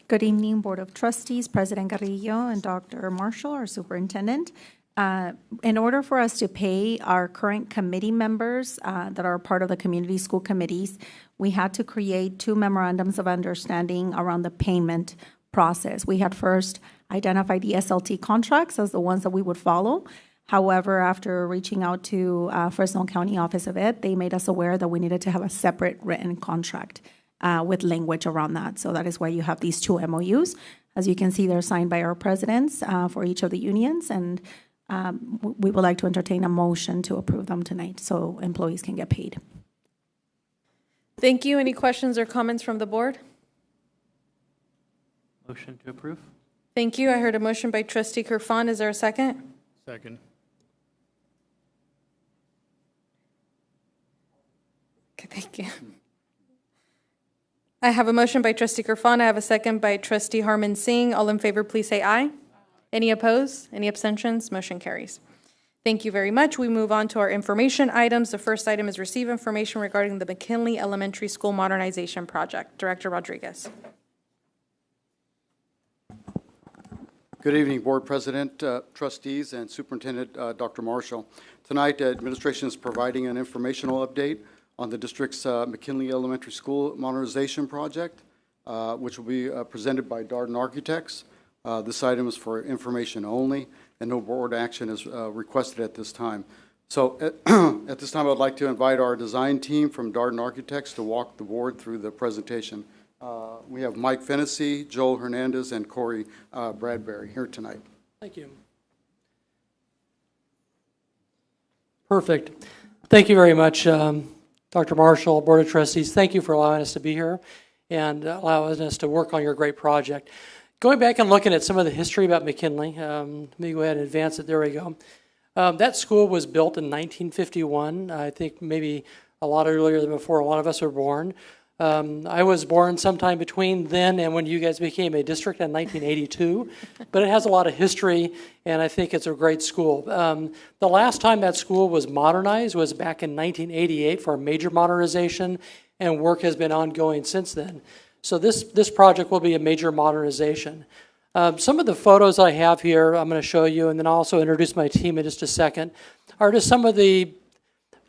Good evening, Board of Trustees, President Carrillo, and Dr. Marshall, our superintendent. In order for us to pay our current committee members that are part of the community school committees, we had to create 2 memorandums of understanding around the payment process. We had first identified the SLT contracts as the ones that we would follow. However, after reaching out to Fresno County Office of Ed, they made us aware that we needed to have a separate written contract with language around that. So that is why you have these 2 MOUs. As you can see, they're signed by our presidents for each of the unions, and we would like to entertain a motion to approve them tonight so employees can get paid. Thank you. Any questions or comments from the board? Motion to approve. Thank you. I heard a motion by Trustee Kerfan. Is there a second? Second. Okay, thank you. I have a motion by Trustee Kerfan. I have a second by Trustee Harmon Singh. All in favor, please say aye. Any opposed? Any abstentions? Motion carries. Thank you very much. We move on to our information items. The first item is receive information regarding the McKinley Elementary School Modernization Project. Director Rodriguez. Good evening, Board President, Trustees, and Superintendent Dr. Marshall. Tonight, administration is providing an informational update on the district's McKinley Elementary School Modernization Project, which will be presented by Darden Architects. This item is for information only, and no board action is requested at this time. So at this time, I would like to invite our design team from Darden Architects to walk the board through the presentation. We have Mike Fennessy, Joel Hernandez, and Corey Bradbury here tonight. Thank you. Perfect. Thank you very much, Dr. Marshall, Board of Trustees. Thank you for allowing us to be here and allowing us to work on your great project. Going back and looking at some of the history about McKinley, let me go ahead and advance it. There we go. That school was built in 1951. I think maybe a lot earlier than before a lot of us were born. I was born sometime between then and when you guys became a district in 1982, but it has a lot of history, and I think it's a great school. The last time that school was modernized was back in 1988 for a major modernization, and work has been ongoing since then. So this project will be a major modernization. Some of the photos I have here I'm going to show you, and then I'll also introduce my team in just a second, are just some of the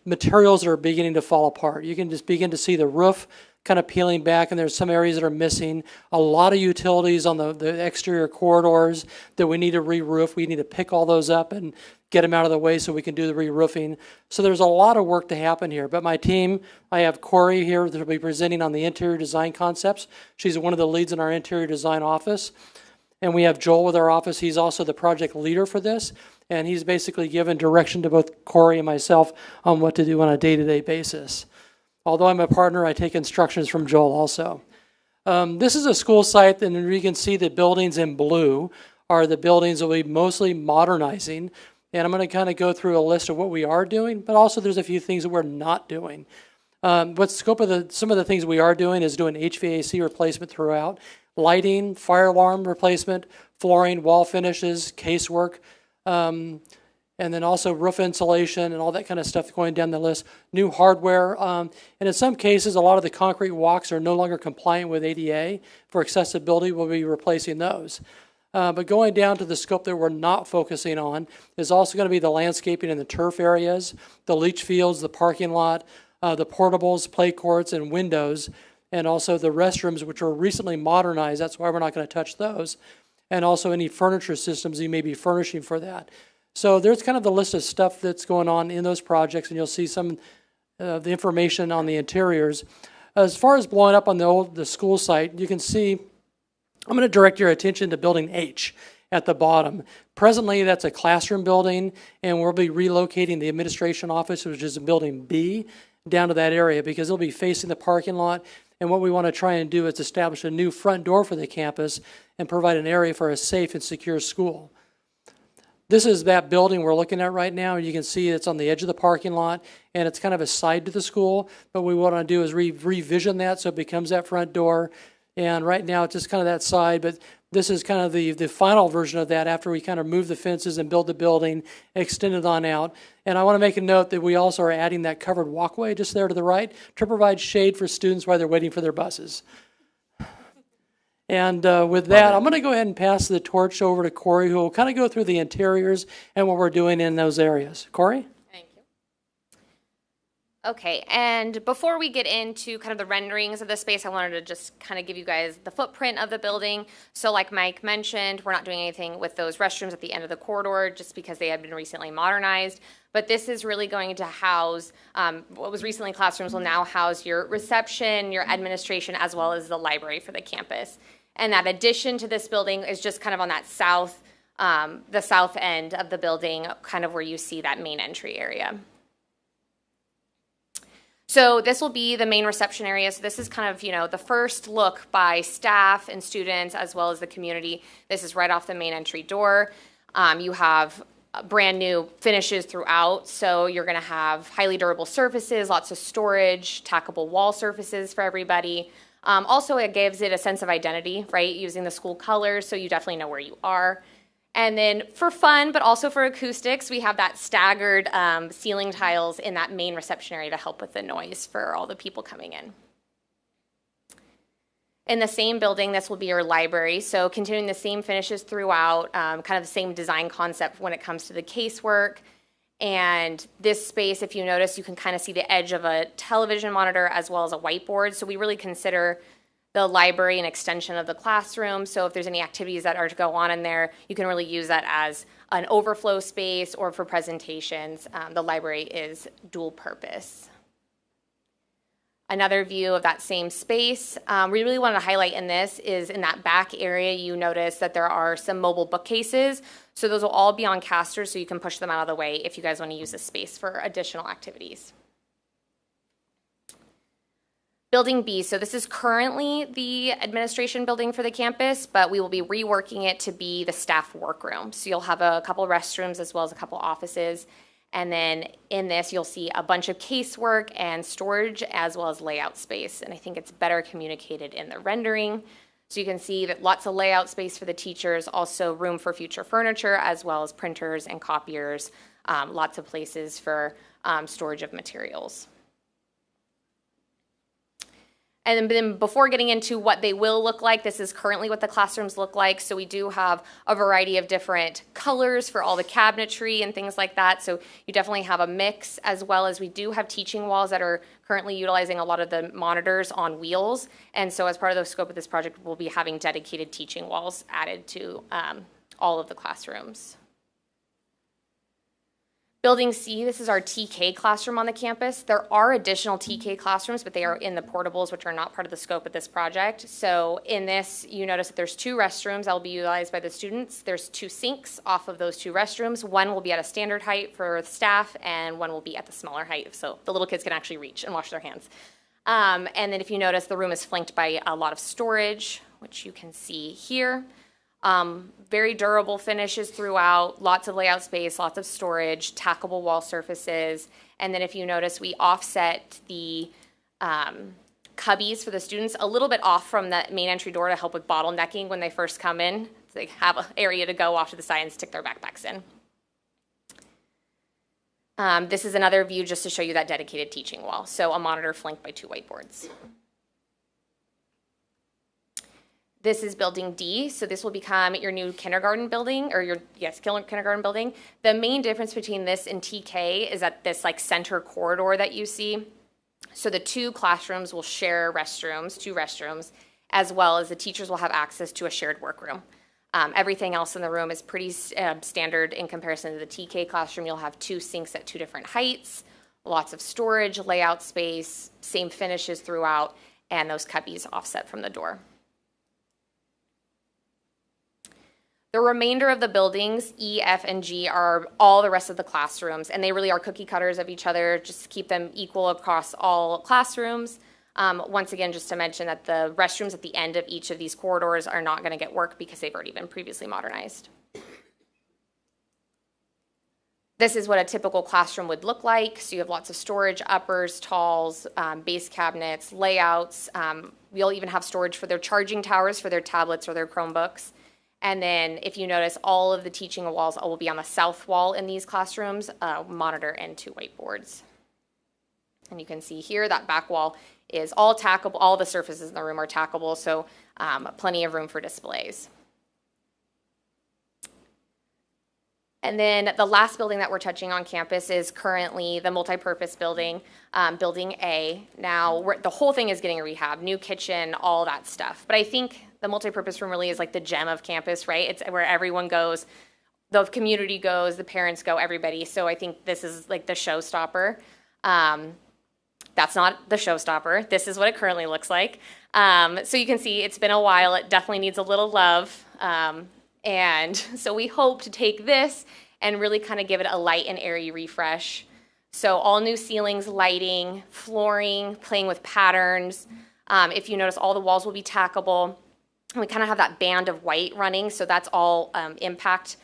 materials that are beginning to fall apart. You can just begin to see the roof kind of peeling back, and there's some areas that are missing. A lot of utilities on the exterior corridors that we need to re-roof. We need to pick all those up and get them out of the way so we can do the re-roofing. So there's a lot of work to happen here. But my team, I have Corey here that will be presenting on the interior design concepts. She's one of the leads in our interior design office. And we have Joel with our office. He's also the project leader for this. And he's basically given direction to both Corey and myself on what to do on a day-to-day basis. Although I'm a partner, I take instructions from Joel also. This is a school site, and you can see the buildings in blue are the buildings that we'll be mostly modernizing. And I'm going to kind of go through a list of what we are doing, but also there's a few things that we're not doing. What scope of some of the things we are doing is doing HVAC replacement throughout, lighting, fire alarm replacement, flooring, wall finishes, casework, and then also roof insulation and all that kind of stuff going down the list. New hardware, and in some cases, a lot of the concrete walks are no longer compliant with ADA. For accessibility, we'll be replacing those. But going down to the scope that we're not focusing on is also going to be the landscaping and the turf areas, the leach fields, the parking lot, the portables, play courts, and windows, and also the restrooms, which were recently modernized. That's why we're not going to touch those. And also any furniture systems you may be furnishing for that. So there's kind of the list of stuff that's going on in those projects, and you'll see some of the information on the interiors. As far as blowing up on the school site, you can see, I'm going to direct your attention to Building H at the bottom. Presently, that's a classroom building, and we'll be relocating the administration office, which is in Building B, down to that area because it'll be facing the parking lot. And what we want to try and do is establish a new front door for the campus and provide an area for a safe and secure school. This is that building we're looking at right now. You can see it's on the edge of the parking lot, and it's kind of a side to the school. But what we want to do is revision that so it becomes that front door. And right now it's just kind of that side, but this is kind of the final version of that after we kind of move the fences and build the building, extend it on out. And I want to make a note that we also are adding that covered walkway just there to the right to provide shade for students while they're waiting for their buses. And with that, I'm going to go ahead and pass the torch over to Corey, who will kind of go through the interiors and what we're doing in those areas. Corey? Thank you. Okay, and before we get into kind of the renderings of the space, I wanted to just kind of give you guys the footprint of the building. So like Mike mentioned, we're not doing anything with those restrooms at the end of the corridor just because they have been recently modernized. But this is really going to house, what was recently classrooms will now house your reception, your administration, as well as the library for the campus. And that addition to this building is just kind of on that the south end of the building, kind of where you see that main entry area. So this will be the main reception area. So this is kind of, the first look by staff and students as well as the community. This is right off the main entry door. You have brand new finishes throughout. So you're going to have highly durable surfaces, lots of storage, tackable wall surfaces for everybody. Also, it gives it a sense of identity, right? Using the school colors, so you definitely know where you are. And then for fun, but also for acoustics, we have that staggered ceiling tiles in that main reception area to help with the noise for all the people coming in. In the same building, this will be your library. So continuing the same finishes throughout, kind of the same design concept when it comes to the casework. And this space, if you notice, you can kind of see the edge of a television monitor as well as a whiteboard. So we really consider the library an extension of the classroom. So if there's any activities that are to go on in there, you can really use that as an overflow space or for presentations. The library is dual purpose. Another view of that same space. We really wanted to highlight in this is in that back area, you notice that there are some mobile bookcases. So those will all be on casters so you can push them out of the way if you guys want to use this space for additional activities. Building B, so this is currently the administration building for the campus, but we will be reworking it to be the staff workroom. So you'll have a couple restrooms as well as a couple offices. And then in this, you'll see a bunch of casework and storage as well as layout space. And I think it's better communicated in the rendering. So you can see that lots of layout space for the teachers, also room for future furniture as well as printers and copiers, lots of places for storage of materials. And then before getting into what they will look like, this is currently what the classrooms look like. So we do have a variety of different colors for all the cabinetry and things like that. So you definitely have a mix, as well as we do have teaching walls that are currently utilizing a lot of the monitors on wheels. And so as part of the scope of this project, we'll be having dedicated teaching walls added to all of the classrooms. Building C, this is our TK classroom on the campus. There are additional TK classrooms, but they are in the portables, which are not part of the scope of this project. So in this, you notice that there's 2 restrooms that will be utilized by the students. There's 2 sinks off of those 2 restrooms. One will be at a standard height for the staff, and one will be at the smaller height, so the little kids can actually reach and wash their hands. And then if you notice, the room is flanked by a lot of storage, which you can see here. Very durable finishes throughout, lots of layout space, lots of storage, tackable wall surfaces. And then if you notice, we offset the cubbies for the students a little bit off from the main entry door to help with bottlenecking when they first come in. So they have an area to go off to the side and stick their backpacks in. This is another view just to show you that dedicated teaching wall. So a monitor flanked by 2 whiteboards. This is building D, so this will become your new kindergarten building, or your, kindergarten building. The main difference between this and TK is that this like center corridor that you see. So the 2 classrooms will share restrooms, 2 restrooms, as well as the teachers will have access to a shared workroom. Everything else in the room is pretty standard in comparison to the TK classroom. You'll have 2 sinks at 2 different heights, lots of storage, layout space, same finishes throughout, and those cubbies offset from the door. The remainder of the buildings, E, F, and G, are all the rest of the classrooms, and they really are cookie cutters of each other, just to keep them equal across all classrooms. Once again, just to mention that the restrooms at the end of each of these corridors are not going to get work because they've already been previously modernized. This is what a typical classroom would look like. So you have lots of storage, uppers, talls, base cabinets, layouts. You'll even have storage for their charging towers for their tablets or their Chromebooks. And then if you notice, all of the teaching walls will be on the south wall in these classrooms, monitor and 2 whiteboards. And you can see here that back wall is all tackable. All the surfaces in the room are tackable, so plenty of room for displays. And then the last building that we're touching on campus is currently the multipurpose building, Building A. Now, the whole thing is getting a rehab, new kitchen, all that stuff. But I think the multipurpose room really is like the gem of campus, right? It's where everyone goes, the community goes, the parents go, everybody. So I think this is like the showstopper. That's not the showstopper. This is what it currently looks like. So you can see it's been a while. It definitely needs a little love. And so we hope to take this and really kind of give it a light and airy refresh. So all new ceilings, lighting, flooring, playing with patterns. If you notice, all the walls will be tackable. We kind of have that band of white running, so that's all impact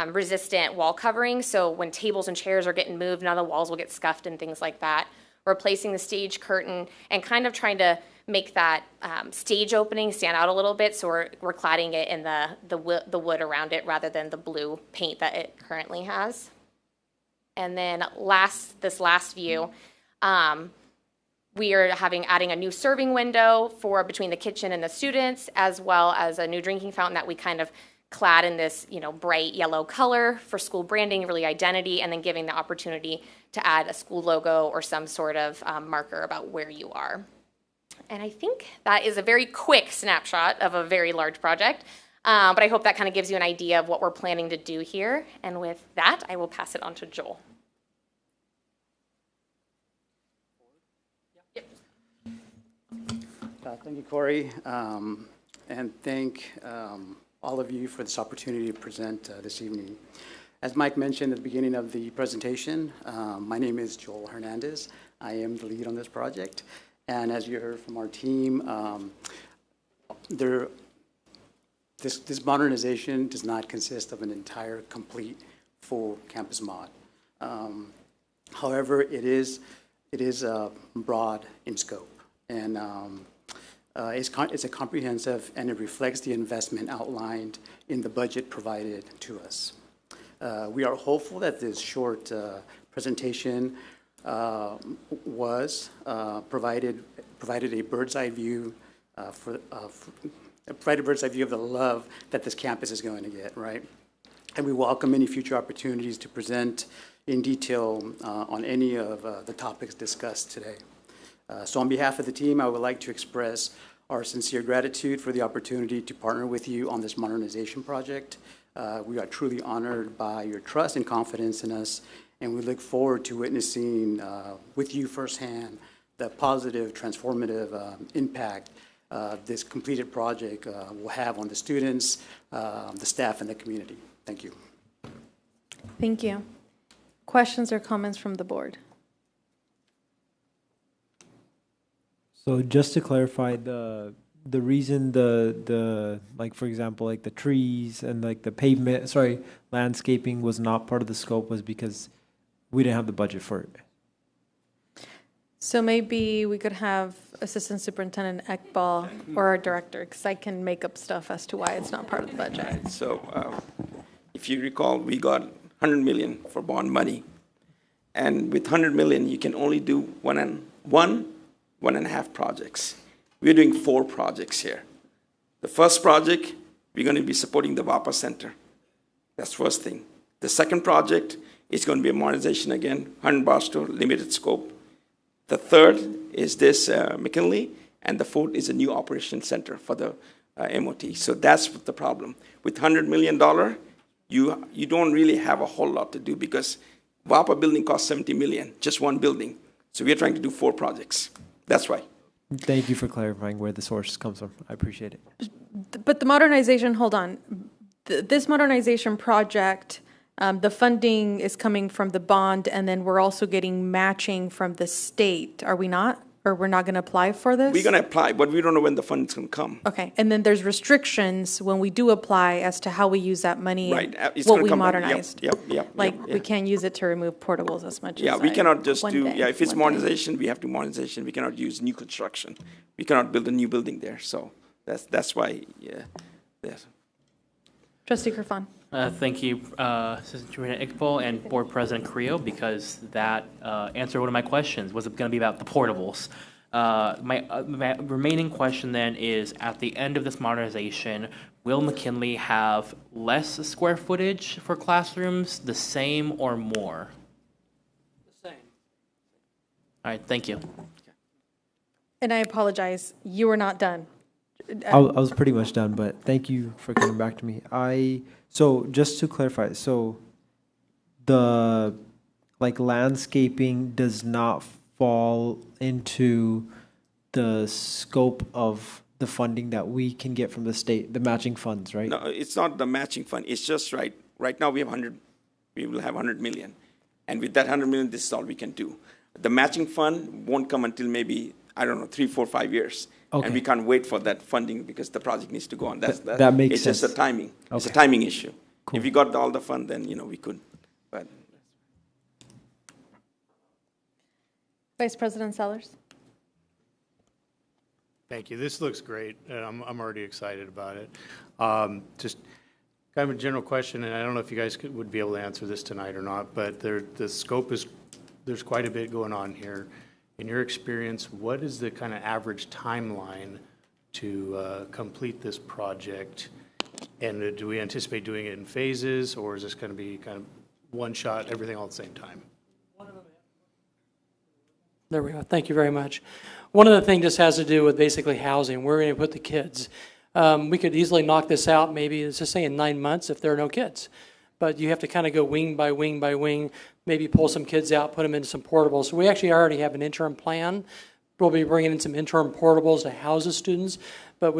resistant wall covering. So when tables and chairs are getting moved, none of the walls will get scuffed and things like that. replacing the stage curtain, and kind of trying to make that stage opening stand out a little bit. So we're cladding it in the wood around it rather than the blue paint that it currently has. And then this last view, we are adding a new serving window for between the kitchen and the students, as well as a new drinking fountain that we kind of clad in this, bright yellow color for school branding, really identity, and then giving the opportunity to add a school logo or some sort of marker about where you are. And I think that is a very quick snapshot of a very large project, but I hope that kind of gives you an idea of what we're planning to do here. And with that, I will pass it on to Joel. Thank you, Corey, and thank all of you for this opportunity to present this evening. As Mike mentioned at the beginning of the presentation, my name is Joel Hernandez. I am the lead on this project, and as you heard from our team, this modernization does not consist of an entire, complete, full campus mod. However, it is broad in scope, and it's a comprehensive, and it reflects the investment outlined in the budget provided to us. We are hopeful that this short presentation provided a bird's eye view of the love that this campus is going to get, right? And we welcome any future opportunities to present in detail on any of the topics discussed today. So on behalf of the team, I would like to express our sincere gratitude for the opportunity to partner with you on this modernization project. We are truly honored by your trust and confidence in us, and we look forward to witnessing with you firsthand the positive, transformative impact this completed project will have on the students, the staff, and the community. Thank you. Thank you. Questions or comments from the board? So just to clarify, the reason the like, for example, like the trees and like the pavement, landscaping was not part of the scope was because we didn't have the budget for it. So maybe we could have Assistant Superintendent Ekbal or our director, because I can make up stuff as to why it's not part of the budget. Right. So if you recall, we got 100 million for bond money. And with 100 million, you can only do one and a half projects. We're doing 4 projects here. The first project, we're going to be supporting the WAPA Center. That's first thing. The second project is going to be a modernization again, 100 bar store, limited scope. The third is this McKinley, and the fourth is a new operations center for the MOT. So that's the problem. With $100 million, you don't really have a whole lot to do because WAPA building costs $70 million, just one building. So we're trying to do 4 projects. That's why. Thank you for clarifying where the source comes from. I appreciate it. But the modernization, hold on. This modernization project, the funding is coming from the bond, and then we're also getting matching from the state, are we not? Or we're not going to apply for this? We're going to apply, but we don't know when the fund's going to come. Okay, and then there's restrictions when we do apply as to how we use that money Right. and It's what gonna we come back. modernized. Yep. We can't use it to remove portables as much as Yeah, we cannot just one do, day, if it's one day. modernization, we have to modernization. We cannot use new construction. We cannot build a new building there. So that's why, yes. Trustee Kirfan. Thank you, Assistant Superintendent Iqbal and Board President Carrillo, because that answered one of my questions. Was it going to be about the portables? My remaining question then is, at the end of this modernization, will McKinley have less square footage for classrooms, the same, or more? The same. All right, thank you. And I apologize, you were not done. I was pretty much done, but thank you for coming back to me. So just to clarify, so the landscaping does not fall into the scope of the funding that we can get from the state, the matching funds, right? No, it's not the matching fund. It's just right now we will have 100 million. And with that 100 million, this is all we can do. The matching fund won't come until maybe, 3, 4, 5 years. Okay. And we can't wait for that funding because the project needs to go on. That makes it's sense. It's just a timing. Okay. It's a timing issue. Cool. If we got all the fund, then, we could. But Vice President Sellers? Thank you. This looks great, and I'm already excited about it. Just kind of a general question, and I don't know if you guys would be able to answer this tonight or not, but the scope is, there's quite a bit going on here. In your experience, what is the kind of average timeline to complete this project? And do we anticipate doing it in phases, or is this going to be kind of one shot, everything all at the same time? There we go. Thank you very much. One of the things just has to do with basically housing. Where are we going to put the kids? We could easily knock this out maybe, let's just say in 9 months if there are no kids. But you have to kind of go wing by wing by wing, maybe pull some kids out, put them into some portables. So we actually already have an interim plan. We'll be bringing in some interim portables to house the students. But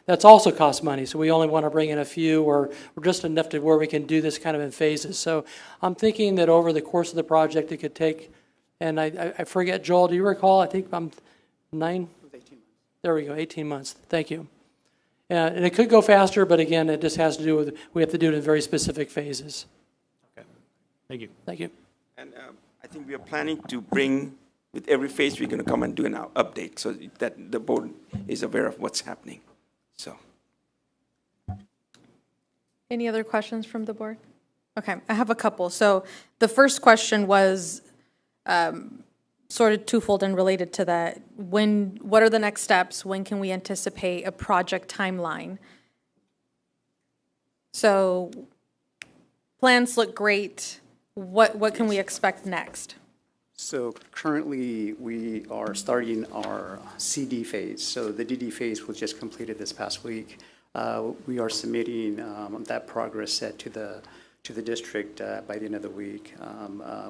that's also costs money. So we only want to bring in a few or just enough to where we can do this kind of in phases. So I'm thinking that over the course of the project it could take, and I forget, Joel, do you recall? I think I'm 9? It was 18 months. There we go, 18 months. Thank you. And it could go faster, but again, it just has to do with, we have to do it in very specific phases. Okay. Thank you. Thank you. And I think we are planning to bring, with every phase, we're going to come and do an update so that the board is aware of what's happening. So. Any other questions from the board? Okay, I have a couple. So the first question was sort of twofold and related to that. What are the next steps? When can we anticipate a project timeline? So plans look great. What can we expect next? So currently, we are starting our CD phase. So the DD phase was just completed this past week. We are submitting that progress set to the district by the end of the week.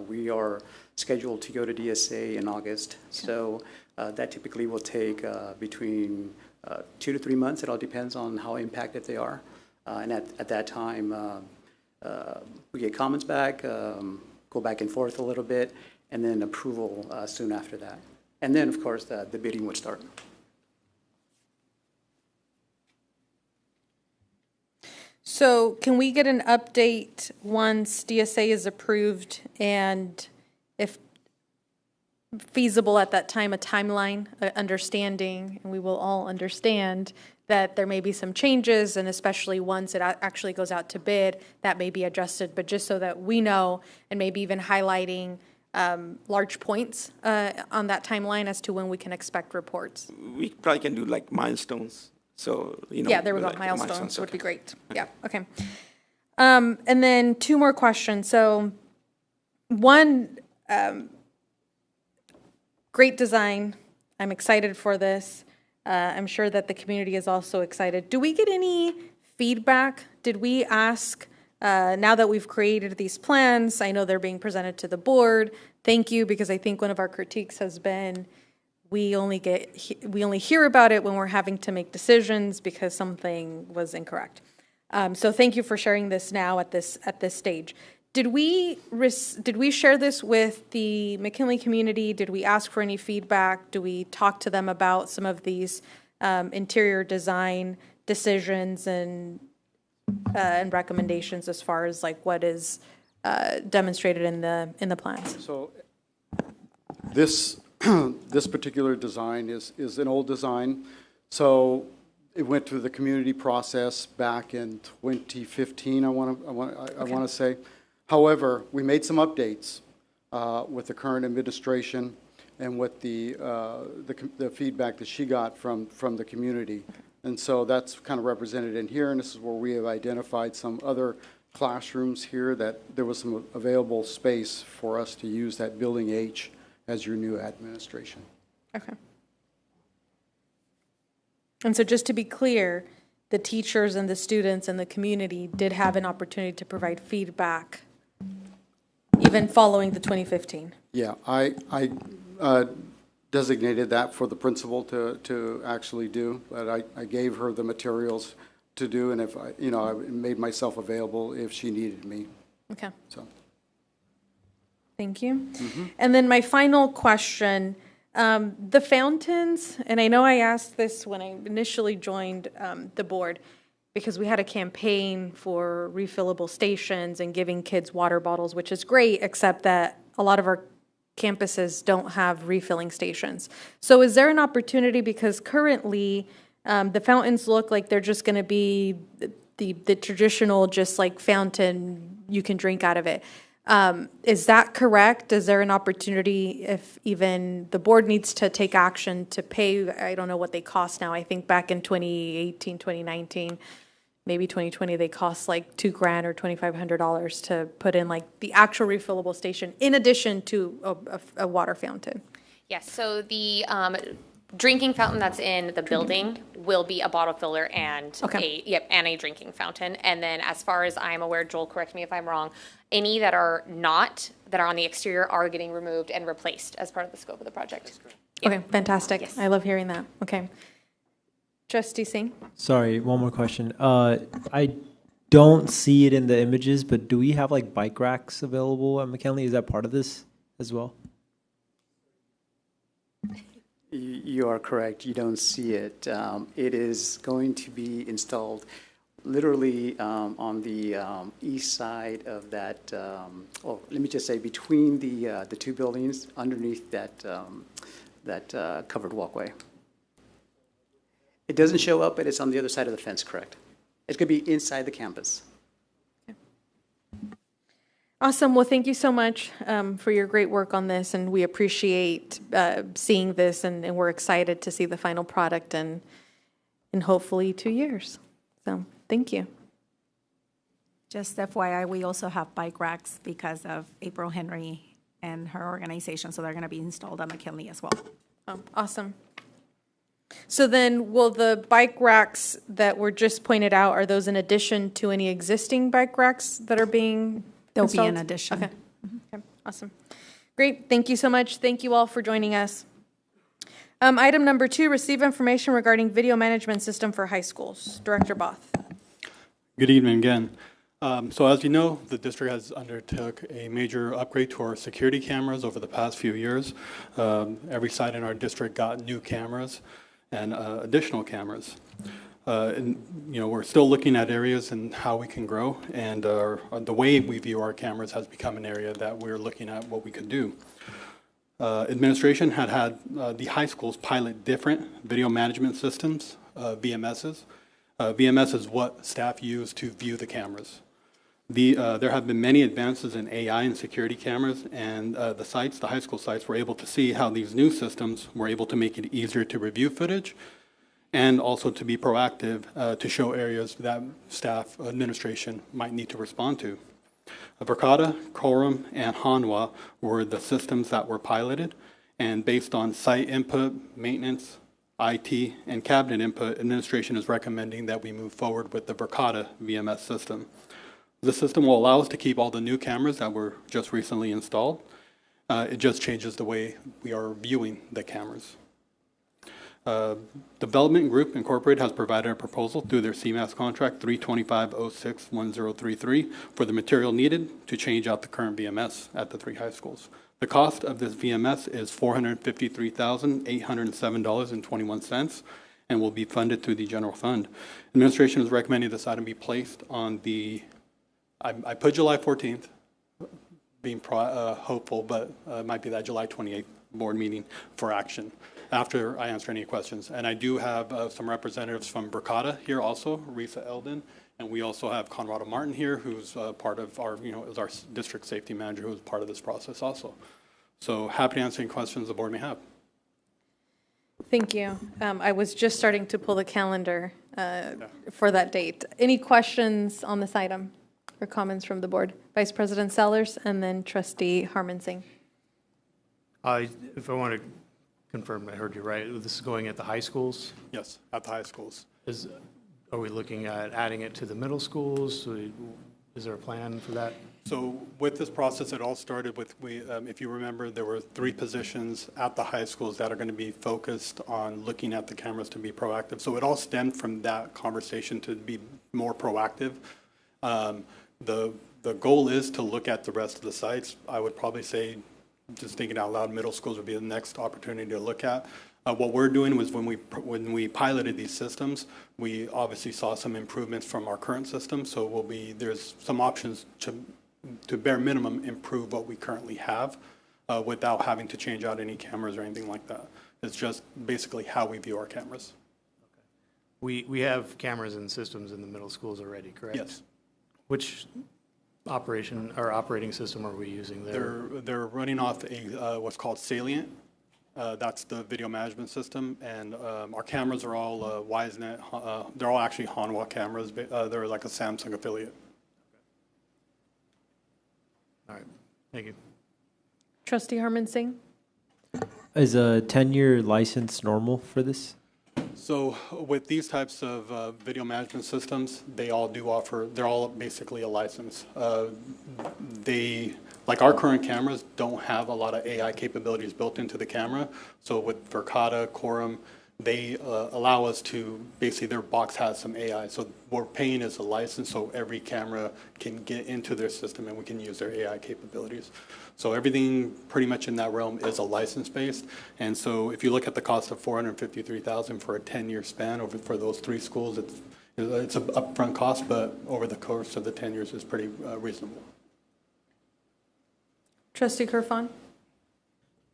We are scheduled to go to DSA in August. So that typically will take between 2 to 3 months. It all depends on how impacted they are. And at that time, we get comments back, go back and forth a little bit, and then approval soon after that. And then, of course, the bidding would start. So can we get an update once DSA is approved and if feasible at that time, a timeline, understanding, and we will all understand that there may be some changes, and especially once it actually goes out to bid, that may be adjusted, but just so that we know, and maybe even highlighting large points on that timeline as to when we can expect reports. We probably can do like milestones. So, yeah, there we go. like Milestones would okay. be great. Yeah, okay. And then 2 more questions. So one, great design. I'm excited for this. I'm sure that the community is also excited. Do we get any feedback? Did we ask, now that we've created these plans, I know they're being presented to the board. Thank you, because I think one of our critiques has been we only hear about it when we're having to make decisions because something was incorrect. So thank you for sharing this now at this stage. Did we share this with the McKinley community? Did we ask for any feedback? Do we talk to them about some of these interior design decisions and recommendations as far as like what is demonstrated in the plans? So this this particular design is an old design. So it went through the community process back in 2015. I want to say. However, we made some updates with the current administration and with the feedback that she got from the community. And so that's kind of represented in here, and this is where we have identified some other classrooms here that there was some available space for us to use that Building H as your new administration. Okay. And so just to be clear, the teachers and the students and the community did have an opportunity to provide feedback even following the 2015. Yeah, I designated that for the principal to actually do, but I gave her the materials to do, and if I made myself available if she needed me. Okay. So. Thank you. Mm-hmm. And then my final question, the fountains, and I know I asked this when I initially joined the board, because we had a campaign for refillable stations and giving kids water bottles, which is great, except that a lot of our campuses don't have refilling stations. So is there an opportunity, because currently the fountains look like they're just going to be the traditional, just like fountain, you can drink out of it. Is that correct? Is there an opportunity, if even the board needs to take action to pay, I don't know what they cost now, I think back in 2018, 2019, maybe 2020, they cost like $2,000 or $2,500 to put in like the actual refillable station in addition to a water fountain? Yes, so the drinking fountain that's in the building will be a bottle filler and and a drinking fountain. And then as far as I'm aware, Joel, correct me if I'm wrong, any that are on the exterior are getting removed and replaced as part of the scope of the project. Okay, fantastic. I love hearing that. Okay. Trustee Singh? Sorry, one more question. I don't see it in the images, but do we have like bike racks available at McKinley? Is that part of this as well? You are correct. You don't see it. It is going to be installed literally on the east side of that, let me just say between the two buildings underneath that covered walkway. It doesn't show up, but it's on the other side of the fence, correct? It's going to be inside the campus. Awesome. Well, thank you so much for your great work on this, and we appreciate seeing this, and we're excited to see the final product in hopefully 2 years. So thank you. Just FYI, we also have bike racks because of April Henry and her organization, so they're going to be installed at McKinley as well. Oh, awesome. So then, will the bike racks that were just pointed out, are those in addition to any existing bike racks that are being They'll installed? be in addition. Okay. Okay, awesome. Great, thank you so much. Thank you all for joining us. Item number 2, receive information regarding video management system for high schools. Director Both. Good evening again. So as you know, the district has undertook a major upgrade to our security cameras over the past few years. Every site in our district got new cameras and additional cameras. And we're still looking at areas and how we can grow, and the way we view our cameras has become an area that we're looking at what we could do. Administration had the high schools pilot different video management systems, VMSs. VMS is what staff use to view the cameras. There have been many advances in AI and security cameras, and the high school sites were able to see how these new systems were able to make it easier to review footage and also to be proactive to show areas that staff administration might need to respond to. Verkada, Quorum, and Hanwha were the systems that were piloted, and based on site input, maintenance, IT, and cabinet input, administration is recommending that we move forward with the Verkada VMS system. The system will allow us to keep all the new cameras that were just recently installed. It just changes the way we are viewing the cameras. Development Group Incorporated has provided a proposal through their CMAS contract 325061033 for the material needed to change out the current VMS at the 3 high schools. The cost of this VMS is $453,807.21 and will be funded through the general fund. Administration is recommending this item be placed on the, I put July 14th, being hopeful, but it might be that July 28th board meeting for action after I answer any questions. And I do have some representatives from Verkada here also, Risa Eldon, and we also have Conrado Martin here, who's part of our, is our district safety manager, who's part of this process also. So happy to answer any questions the board may have. Thank you. I was just starting to pull the calendar for that date. Any questions on this item or comments from the board? Vice President Sellers and then Trustee Harmon Singh. If I want to confirm I heard you right, this is going at the high schools? Yes, at the high schools. Are we looking at adding it to the middle schools? Is there a plan for that? So with this process, it all started with, if you remember, there were 3 positions at the high schools that are going to be focused on looking at the cameras to be proactive. So it all stemmed from that conversation to be more proactive. The goal is to look at the rest of the sites. I would probably say, just thinking out loud, middle schools would be the next opportunity to look at. What we're doing was when we piloted these systems, we obviously saw some improvements from our current system. So there's some options to bare minimum improve what we currently have. without having to change out any cameras or anything like that. It's just basically how we view our cameras. We have cameras and systems in the middle schools already, correct? Yes. Which operating system are we using there? They're running off a what's called Salient. That's the video management system, and our cameras are all WiseNet. They're all actually Hanwha cameras. They're like a Samsung affiliate. All right, thank you. Trustee Harmon Singh? Is a 10-year license normal for this? So with these types of video management systems, they all do offer, they're all basically a license. Like our current cameras don't have a lot of AI capabilities built into the camera. So with Verkada, Quorum, they allow us to, basically their box has some AI. So what we're paying is a license so every camera can get into their system and we can use their AI capabilities. So everything pretty much in that realm is a license based. And so if you look at the cost of $453,000 for a 10-year span for those 3 schools, it's an upfront cost, but over the course of the 10 years is pretty reasonable. Trustee Kerfon?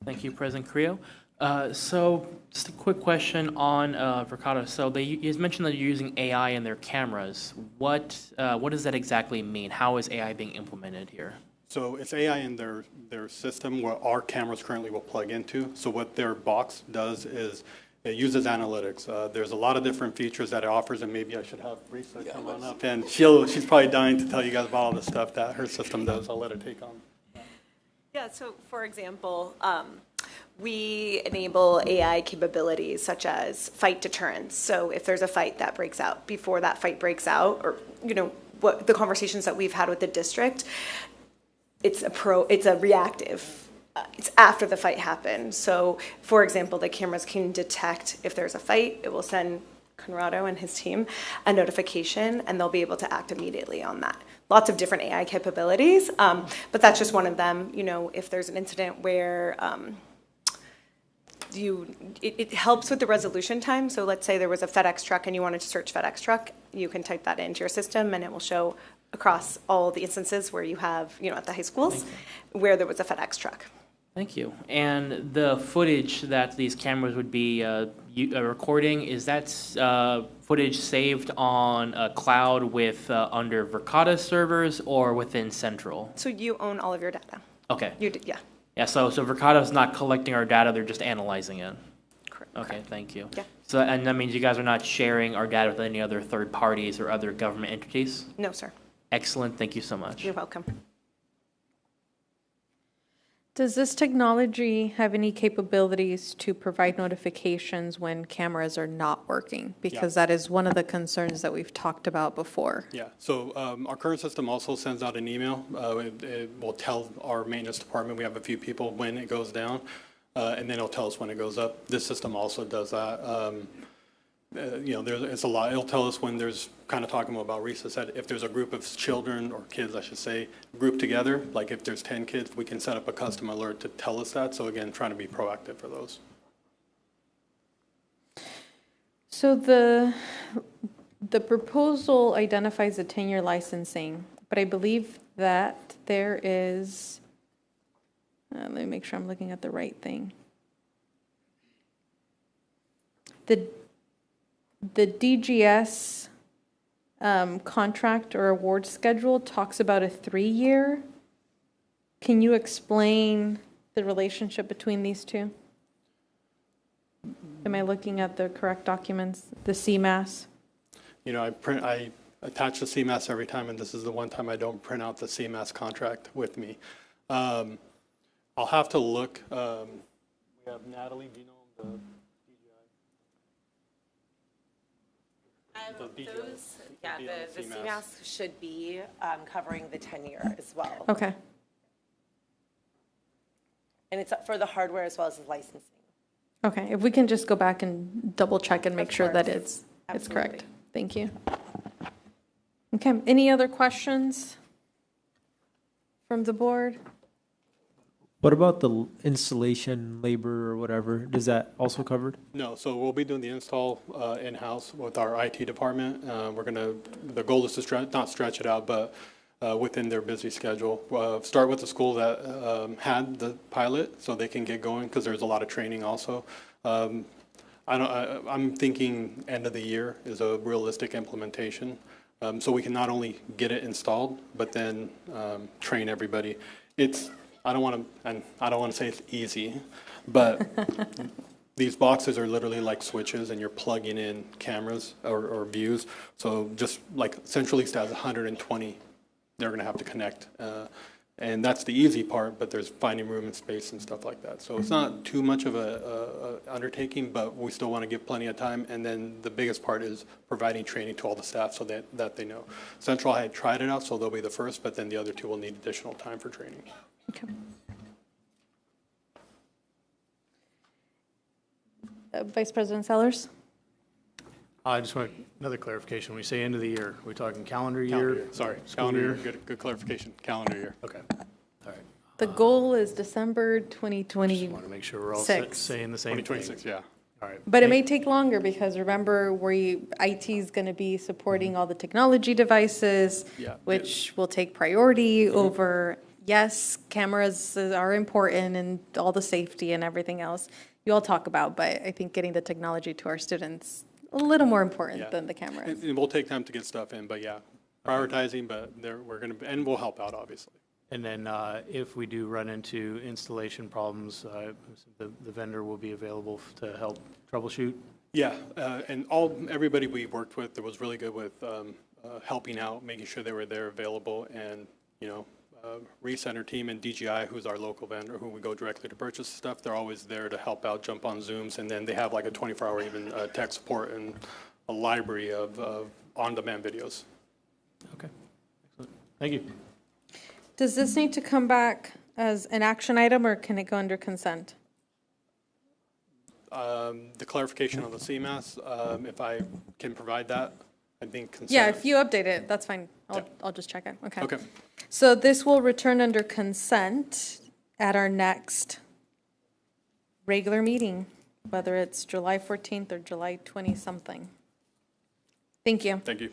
Thank you, President Carrillo. So just a quick question on Verkada. So you mentioned that you're using AI in their cameras. What does that exactly mean? How is AI being implemented here? So it's AI in their system where our cameras currently will plug into. So what their box does is it uses analytics. There's a lot of different features that it offers, and maybe I should have Risa come on up. And she's probably dying to tell you guys about all the stuff that her system does. I'll let her take on. Yeah, so for example, we enable AI capabilities such as fight deterrence. So if there's a fight that breaks out, before that fight breaks out, or what the conversations that we've had with the district, it's a reactive. It's after the fight happened. So for example, the cameras can detect if there's a fight, it will send Conrado and his team a notification, and they'll be able to act immediately on that. Lots of different AI capabilities, but that's just one of them. If there's an incident where it helps with the resolution time. So let's say there was a FedEx truck and you wanted to search FedEx truck, you can type that into your system and it will show across all the instances where you have, at the high schools, where there was a FedEx truck. Thank you. And the footage that these cameras would be recording, is that footage saved on a cloud with under Verkada servers or within Central? So you own all of your data. Okay. Yeah. Yeah, so Verkada is not collecting our data, they're just analyzing it. Correct. Okay, thank you. Yeah. So, and that means you guys are not sharing our data with any other third parties or other government entities? No, sir. Excellent, thank you so much. You're welcome. Does this technology have any capabilities to provide notifications when cameras are not working? Because that is one of the concerns that we've talked about before. Yeah, so our current system also sends out an email. It will tell our maintenance department, we have a few people, when it goes down, and then it'll tell us when it goes up. This system also does that. It's a lot. It'll tell us when there's, kind of talking about Risa said, if there's a group of children, or kids I should say, grouped together, like if there's 10 kids, we can set up a custom alert to tell us that. So again, trying to be proactive for those. So the proposal identifies a 10-year licensing, but I believe that there is, let me make sure I'm looking at the right thing. The DGS contract or award schedule talks about a 3-year. Can you explain the relationship between these two? Am I looking at the correct documents, the CMAS? I attach the CMAS every time, and this is the one time I don't print out the CMAS contract with me. I'll have to look. We have Natalie, do you know the the CMAS should be covering the 10-year as well. Okay. And it's for the hardware as well as the licensing. Okay, if we can just go back and double check and make sure that it's correct. Thank you. Okay, any other questions from the board? What about the installation labor or whatever? Is that also covered? No, so we'll be doing the install in-house with our IT department. The goal is to not stretch it out, but within their busy schedule. Start with the school that had the pilot so they can get going, because there's a lot of training also. I'm thinking end of the year is a realistic implementation. So we can not only get it installed, but then train everybody. I don't want to say it's easy, but these boxes are literally like switches, and you're plugging in cameras or views. So just like Central East has 120, they're going to have to connect. And that's the easy part, but there's finding room and space and stuff like that. So it's not too much of a undertaking, but we still want to give plenty of time. And then the biggest part is providing training to all the staff so that they know. Central had tried it out, so they'll be the first, but then the other two will need additional time for training. Okay. Vice President Sellers? I just want another clarification. When we say end of the year, are we talking calendar year? Calendar year, sorry, calendar year. Good clarification. Calendar year. Okay. All right. The goal is December 2026. Just want to make sure we're all saying the same thing. 2026, yeah. All right. But it may take longer, because remember, IT is going to be supporting all the technology devices, Yeah. which will take priority over, yes, cameras are important and all the safety and everything else you all talk about, but I think getting the technology to our students a little more important than the cameras. And we'll take time to get stuff in, but yeah, prioritizing, but we're going to, and we'll help out, obviously. And then if we do run into installation problems, the vendor will be available to help troubleshoot? Yeah, and everybody we worked with that was really good with helping out, making sure they were there available, and, Recenter team and DGI, who's our local vendor, who we go directly to purchase stuff, they're always there to help out, jump on Zooms, and then they have like a 24-hour even tech support and a library of on-demand videos. Okay, excellent. Thank you. Does this need to come back as an action item, or can it go under consent? The clarification on the CMAS, if I can provide that, I think consent. Yeah, if you update it, that's fine. I'll just check it. Okay. Okay. So this will return under consent at our next regular meeting, whether it's July 14th or July 20-something. Thank you. Thank you.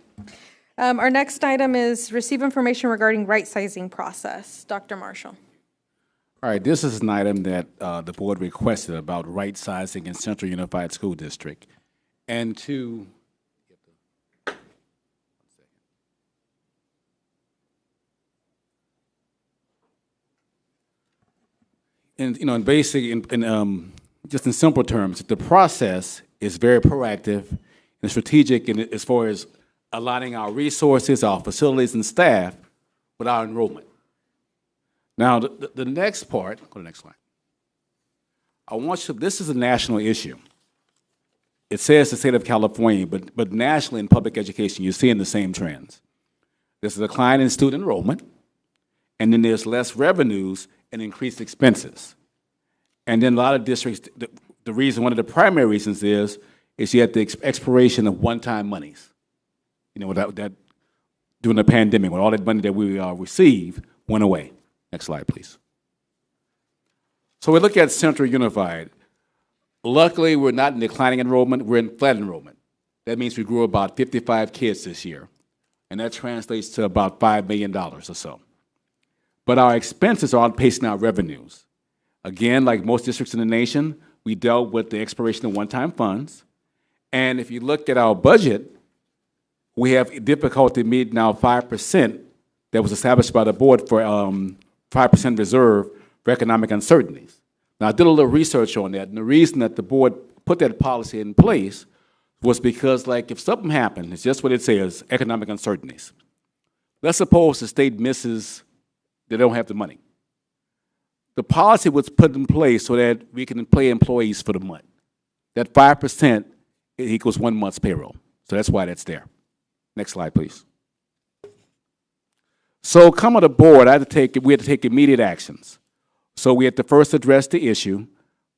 Our next item is receive information regarding right-sizing process. Dr. Marshall. All right, this is an item that the board requested about right-sizing in Central Unified School District. And to in basic, just in simple terms, the process is very proactive and strategic as far as aligning our resources, our facilities, and staff with our enrollment. Now, the next part, go to the next slide. This is a national issue. It says the state of California, but nationally in public education, you're seeing the same trends. There's a decline in student enrollment, and then there's less revenues and increased expenses. And then a lot of districts, one of the primary reasons is you have the expiration of one-time monies. That during the pandemic, when all that money that we received went away. Next slide, please. So we look at Central Unified. Luckily, we're not in declining enrollment, we're in flat enrollment. That means we grew about 55 kids this year, and that translates to about $5 million or so. But our expenses are outpacing our revenues. Again, like most districts in the nation, we dealt with the expiration of one-time funds. And if you look at our budget, we have difficulty meeting our 5% that was established by the board for 5% reserve for economic uncertainties. Now, I did a little research on that, and the reason that the board put that policy in place was because, like, if something happened, it's just what it says, economic uncertainties. Let's suppose the state misses, they don't have the money. The policy was put in place so that we can pay employees for the month. That 5% equals 1 month's payroll. So that's why that's there. Next slide, please. So come on the board, we had to take immediate actions. So we had to first address the issue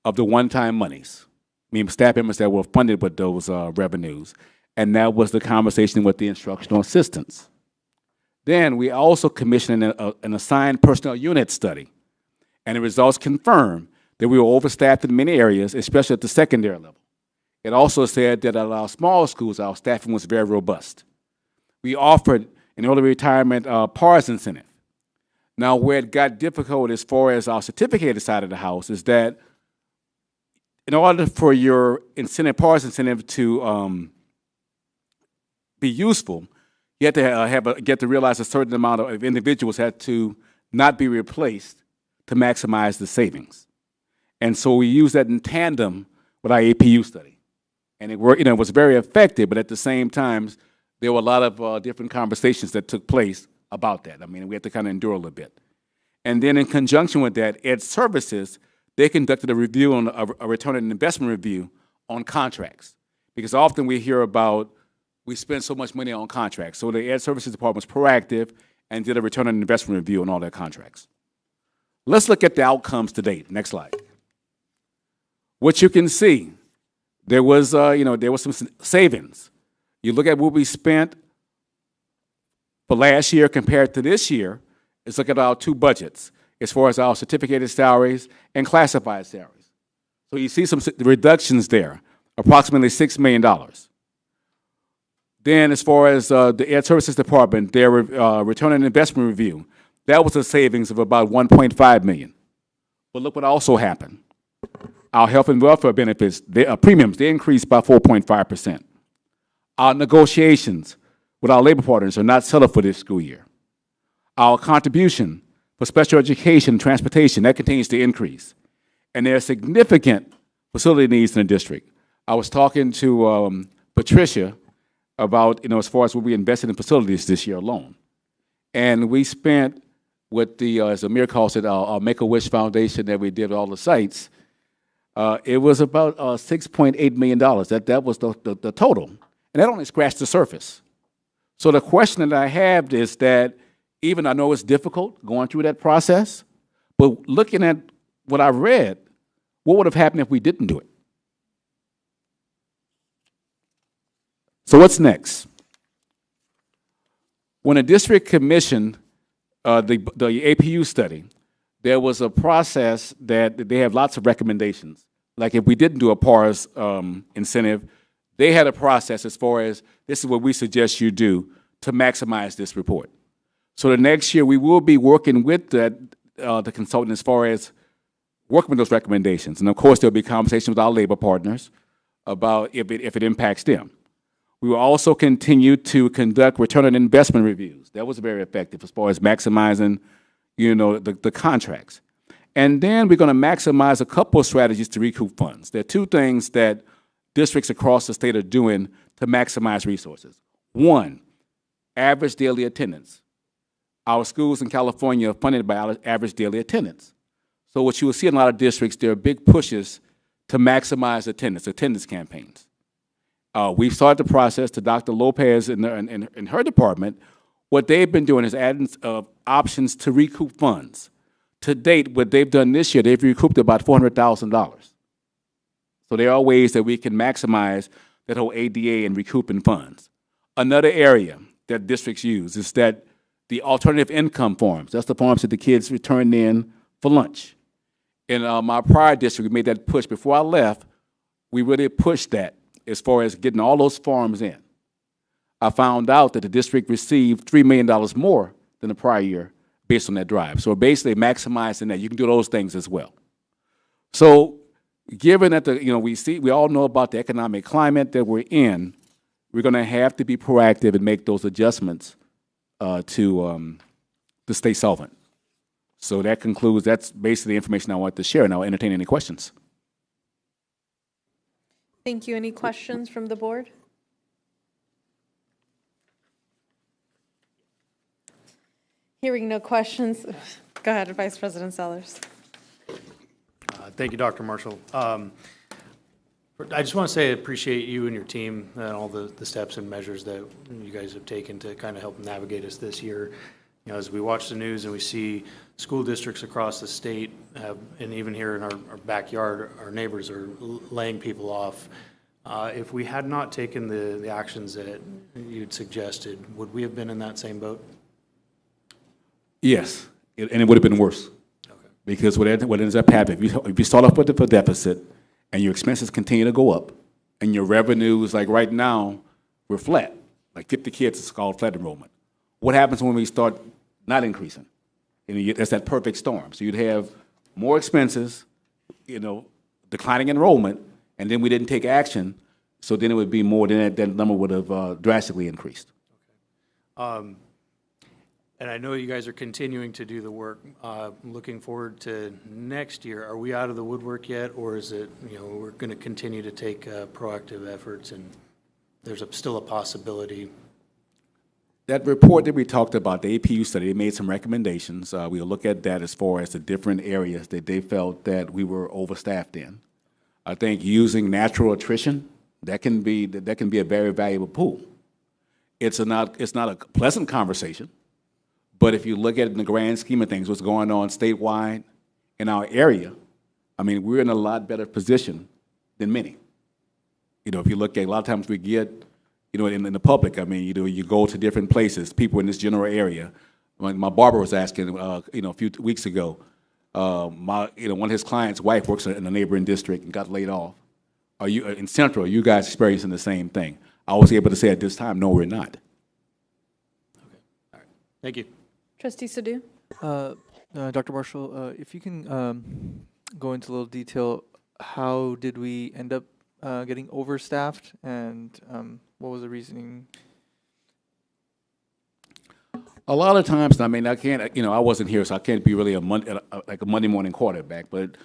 of the one-time monies, meaning staff members that were funded with those revenues. And that was the conversation with the instructional assistants. Then we also commissioned an assigned personnel unit study. And the results confirmed that we were overstaffed in many areas, especially at the secondary level. It also said that at our small schools, our staffing was very robust. We offered an early retirement PARS incentive. Now, where it got difficult as far as our certificated side of the house is that in order for your incentive, PARS incentive to be useful, you had to get to realize a certain amount of individuals had to not be replaced to maximize the savings. And so we used that in tandem with our APU study. And it worked, it was very effective, but at the same time, there were a lot of different conversations that took place about that. I mean, we had to kind of endure a little bit. And then in conjunction with that, Ed Services, they conducted a review on a return on investment review on contracts. Because often we hear about we spend so much money on contracts. So the Ed Services Department was proactive and did a return on investment review on all their contracts. Let's look at the outcomes to date. Next slide. What you can see, there was some savings. You look at what we spent for last year compared to this year. Let's look at our two budgets as far as our certificated salaries and classified salaries. So you see some reductions there, approximately $6 million. Then as far as the Ed Services Department, their return on investment review, that was a savings of about $1.5 million. But look what also happened. Our health and welfare benefits, premiums, they increased by 4.5%. Our negotiations with our labor partners are not settled for this school year. Our contribution for special education and transportation, that continues to increase. And there are significant facility needs in the district. I was talking to Patricia about, as far as what we invested in facilities this year alone. And we spent with the, as Amir calls it, our Make-A-Wish Foundation that we did all the sites. It was about $6.8 million. That was the total. And that only scratched the surface. So the question that I have is that even I know it's difficult going through that process, but looking at what I read, what would have happened if we didn't do it? So what's next? When a district commissioned the APU study, there was a process that they have lots of recommendations. Like if we didn't do a PARS incentive, they had a process as far as this is what we suggest you do to maximize this report. So the next year we will be working with the consultant as far as working with those recommendations. And of course there'll be conversations with our labor partners about if it impacts them. We will also continue to conduct return on investment reviews. That was very effective as far as maximizing, the contracts. And then we're going to maximize a couple of strategies to recoup funds. There are two things that districts across the state are doing to maximize resources. One, average daily attendance. Our schools in California are funded by average daily attendance. So what you will see in a lot of districts, there are big pushes to maximize attendance campaigns. We've started the process to Dr. Lopez in her department. What they've been doing is adding options to recoup funds. To date, what they've done this year, they've recouped about $400,000. So there are ways that we can maximize that whole ADA and recouping funds. Another area that districts use is that the alternative income forms. That's the forms that the kids returned in for lunch. In my prior district, we made that push. Before I left, we really pushed that as far as getting all those forms in. I found out that the district received $3 million more than the prior year based on that drive. So basically maximizing that. You can do those things as well. So given that we all know about the economic climate that we're in, we're going to have to be proactive and make those adjustments to stay solvent. So that's basically the information I want to share, and I'll entertain any questions. Thank you. Any questions from the board? Hearing no questions, go ahead, Vice President Sellers. Thank you, Dr. Marshall. I just want to say I appreciate you and your team and all the steps and measures that you guys have taken to kind of help navigate us this year. As we watch the news and we see school districts across the state and even here in our backyard, our neighbors are laying people off. If we had not taken the actions that you'd suggested, would we have been in that same boat? Yes, and it would have been worse. Okay. Because what ends up happening, if you start off with a deficit and your expenses continue to go up and your revenues, like right now, we're flat. Like 50 kids, it's called flat enrollment. what happens when we start not increasing? That's that perfect storm. So you'd have more expenses, declining enrollment, and then we didn't take action, so then it would be more than that number would have drastically increased. And I know you guys are continuing to do the work. Looking forward to next year. Are we out of the woodwork yet, or is it, we're going to continue to take proactive efforts and there's still a possibility? That report that we talked about, the APU study, they made some recommendations. We'll look at that as far as the different areas that they felt that we were overstaffed in. I think using natural attrition, that can be a very valuable pool. It's not a pleasant conversation. But if you look at it in the grand scheme of things, what's going on statewide in our area, I mean, we're in a lot better position than many. If you look at, a lot of times we get, in the public, I mean, you go to different places, people in this general area. My barber was asking, a few weeks ago, one of his clients' wife works in a neighboring district and got laid off. Are you in Central? Are you guys experiencing the same thing? I was able to say at this time, no, we're not. Okay. All right. Thank you. Trustee Sadhu? Dr. Marshall, if you can go into a little detail, how did we end up getting overstaffed, and what was the reasoning? A lot of times, I mean, I can't, I wasn't here, so I can't be really like a Monday morning quarterback, but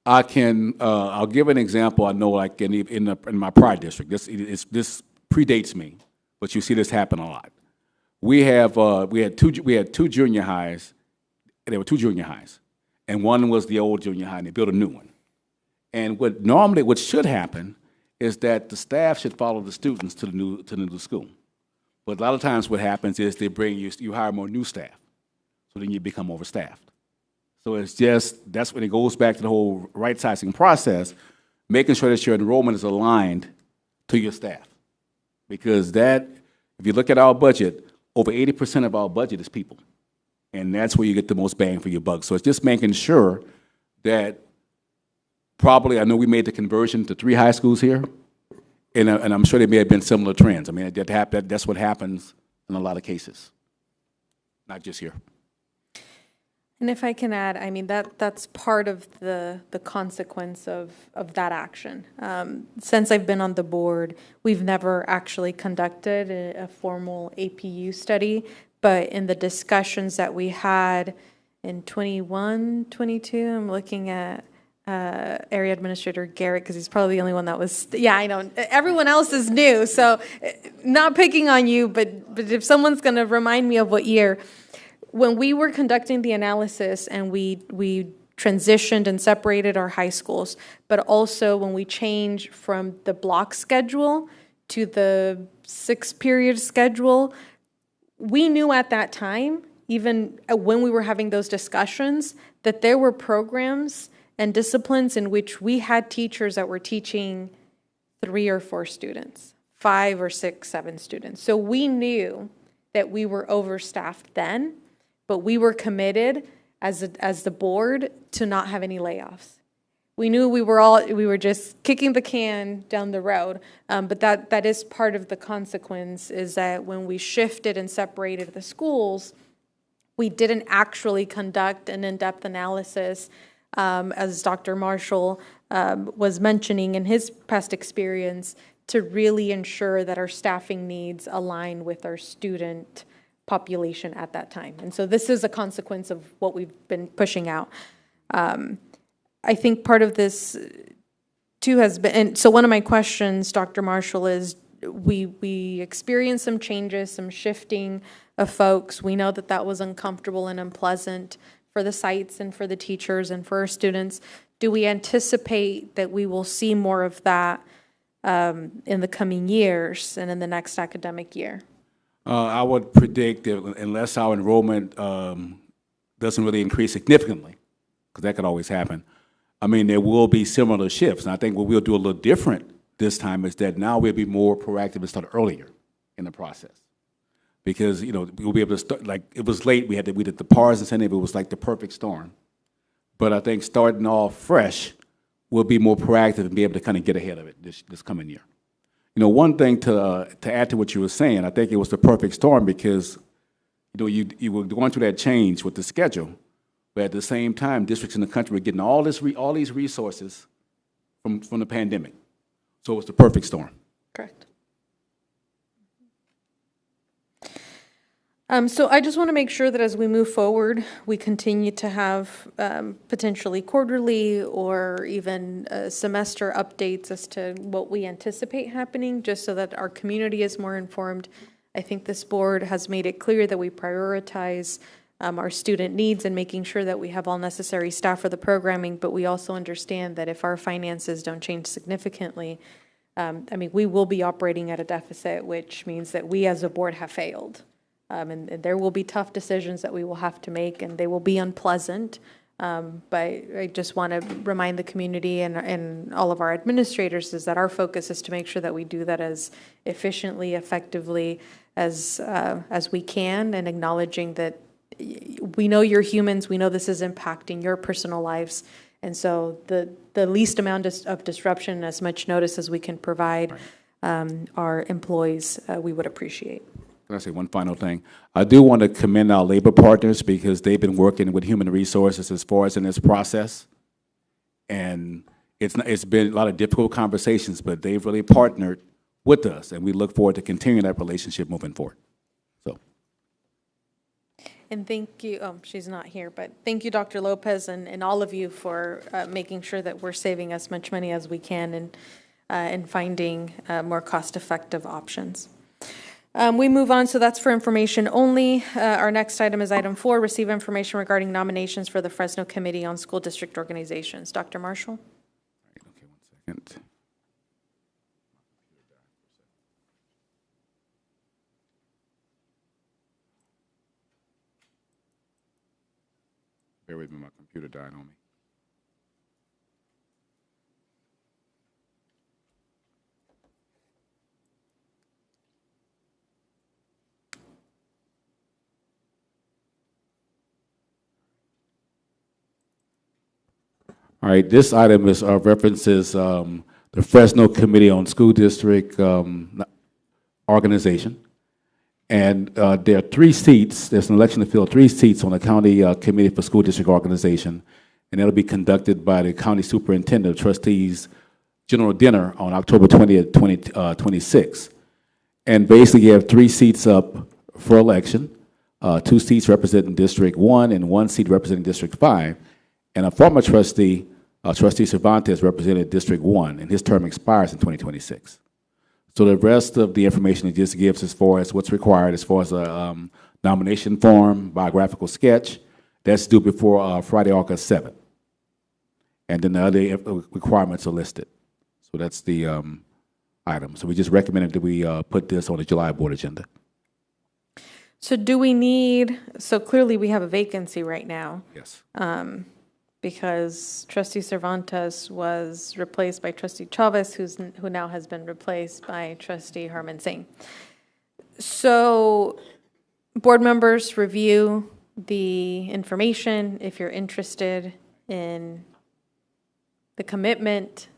I can, I'll give an example. I know, like in my prior district, this predates me, but you see this happen a lot. We had two junior highs. There were two junior highs, and one was the old junior high, and they built a new one. And what should happen is that the staff should follow the students to the new school. But a lot of times, what happens is they bring you hire more new staff, so then you become overstaffed. So that's when it goes back to the whole right sizing process, making sure that your enrollment is aligned to your staff, because if you look at our budget, over 80% of our budget is people, and that's where you get the most bang for your buck. So it's just making sure that I know we made the conversion to 3 high schools here, and I'm sure there may have been similar trends. I mean, that's what happens in a lot of cases, not just here. And if I can add, I mean, that's part of the consequence of that action. Since I've been on the board, we've never actually conducted a formal APU study, but in the discussions that we had in 21, 22, I'm looking at Area Administrator Garrett, because he's probably the only one that was, I know, everyone else is new, so not picking on you, but if someone's going to remind me of what year, when we were conducting the analysis and we transitioned and separated our high schools, but also when we changed from the block schedule to the 6-period schedule, we knew at that time, even when we were having those discussions, that there were programs and disciplines in which we had teachers that were teaching 3 or 4 students, 5 or 6, 7 students. So we knew that we were overstaffed then, but we were committed as the board to not have any layoffs. We knew we were just kicking the can down the road, but that is part of the consequence, is that when we shifted and separated the schools, we didn't actually conduct an in-depth analysis, as Dr. Marshall was mentioning in his past experience, to really ensure that our staffing needs align with our student population at that time. And so this is a consequence of what we've been pushing out. I think part of this too has been, and so one of my questions, Dr. Marshall, is we experienced some changes, some shifting of folks. We know that was uncomfortable and unpleasant for the sites and for the teachers and for our students. Do we anticipate that we will see more of that in the coming years and in the next academic year? I would predict that unless our enrollment doesn't really increase significantly, because that could always happen, I mean, there will be similar shifts. And I think what we'll do a little different this time is that now we'll be more proactive and start earlier in the process. Because, we'll be able to start, like, it was late, we did the PARS incentive, it was like the perfect storm. But I think starting off fresh, we'll be more proactive and be able to kind of get ahead of it this coming year. One thing to add to what you were saying, I think it was the perfect storm because, you were going through that change with the schedule, but at the same time, districts in the country were getting all these resources from the pandemic. So it was the perfect storm. Correct. So I just want to make sure that as we move forward, we continue to have potentially quarterly or even semester updates as to what we anticipate happening, just so that our community is more informed. I think this board has made it clear that we prioritize our student needs and making sure that we have all necessary staff for the programming, but we also understand that if our finances don't change significantly, we will be operating at a deficit, which means that we as a board have failed. And there will be tough decisions that we will have to make, and they will be unpleasant. But I just want to remind the community and all of our administrators is that our focus is to make sure that we do that as efficiently, effectively as we can, and acknowledging that we know you're humans, we know this is impacting your personal lives, and so the least amount of disruption, as much notice as we can provide our employees, we would appreciate. Can I say one final thing? I do want to commend our labor partners because they've been working with human resources as far as in this process. And it's been a lot of difficult conversations, but they've really partnered with us, and we look forward to continuing that relationship moving forward. So. And thank you, she's not here, but thank you, Dr. Lopez, and all of you for making sure that we're saving as much money as we can and finding more cost-effective options. We move on, so that's for information only. Our next item is item 4, receive information regarding nominations for the Fresno Committee on School District Organizations. Dr. Marshall? Okay, 1 second. Bear with me, my computer died on me. All right, this item is references the Fresno Committee on School District Organization. And there are 3 seats, there's an election to fill 3 seats on the County Committee for School District Organization, and that'll be conducted by the County Superintendent of Trustees General Dinner on October 20th, 2026. And basically you have 3 seats up for election, 2 seats representing District 1 and 1 seat representing District 5. And a former trustee, Trustee Cervantes, represented District 1, and his term expires in 2026. So the rest of the information it just gives as far as what's required as far as a nomination form, biographical sketch, that's due before Friday, August 7th. And then the other requirements are listed. So that's the item. So we just recommended that we put this on the July board agenda. So do we need, so clearly we have a vacancy right now. Yes. Because Trustee Cervantes was replaced by Trustee Chavez, who now has been replaced by Trustee Harmon Singh. So board members, review the information if you're interested in the commitment.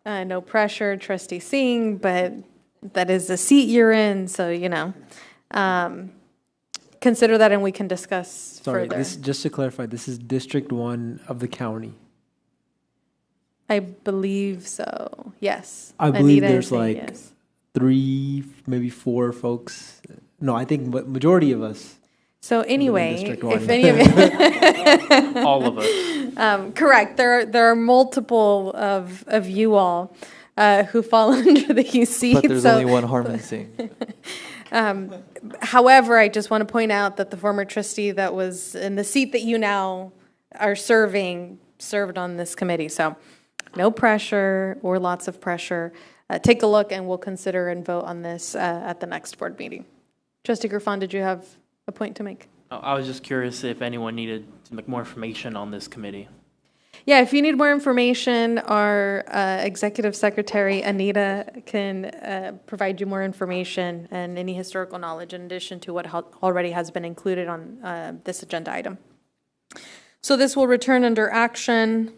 No pressure, Trustee Singh, but that is the seat you're in, so you know. Consider that and we can discuss further. This, just to clarify, this is District 1 of the county. I believe so, yes. I believe Anita there's is saying like yes. 3, maybe 4 folks. No, I think majority of us. So anyway, District 1. if any of it. All of us. Correct, there are multiple of you all who fall under the seat. But there's only one Harmon Singh. However, I just want to point out that the former trustee that was in the seat that you now are serving served on this committee. So no pressure or lots of pressure. Take a look and we'll consider and vote on this at the next board meeting. Trustee Griffon, did you have a point to make? I was just curious if anyone needed to make more information on this committee. Yeah, if you need more information, our Executive Secretary, Anita, can provide you more information and any historical knowledge in addition to what already has been included on this agenda item. So this will return under action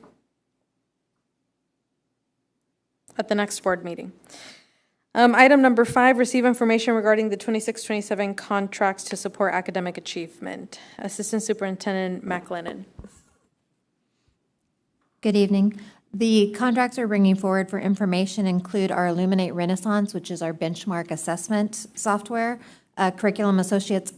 at the next board meeting. Item number 5, receive information regarding the 26-27 contracts to support academic achievement. Assistant Superintendent McLennan. Good evening. The contracts we're bringing forward for information include our Illuminate Renaissance, which is our benchmark assessment software. Curriculum Associates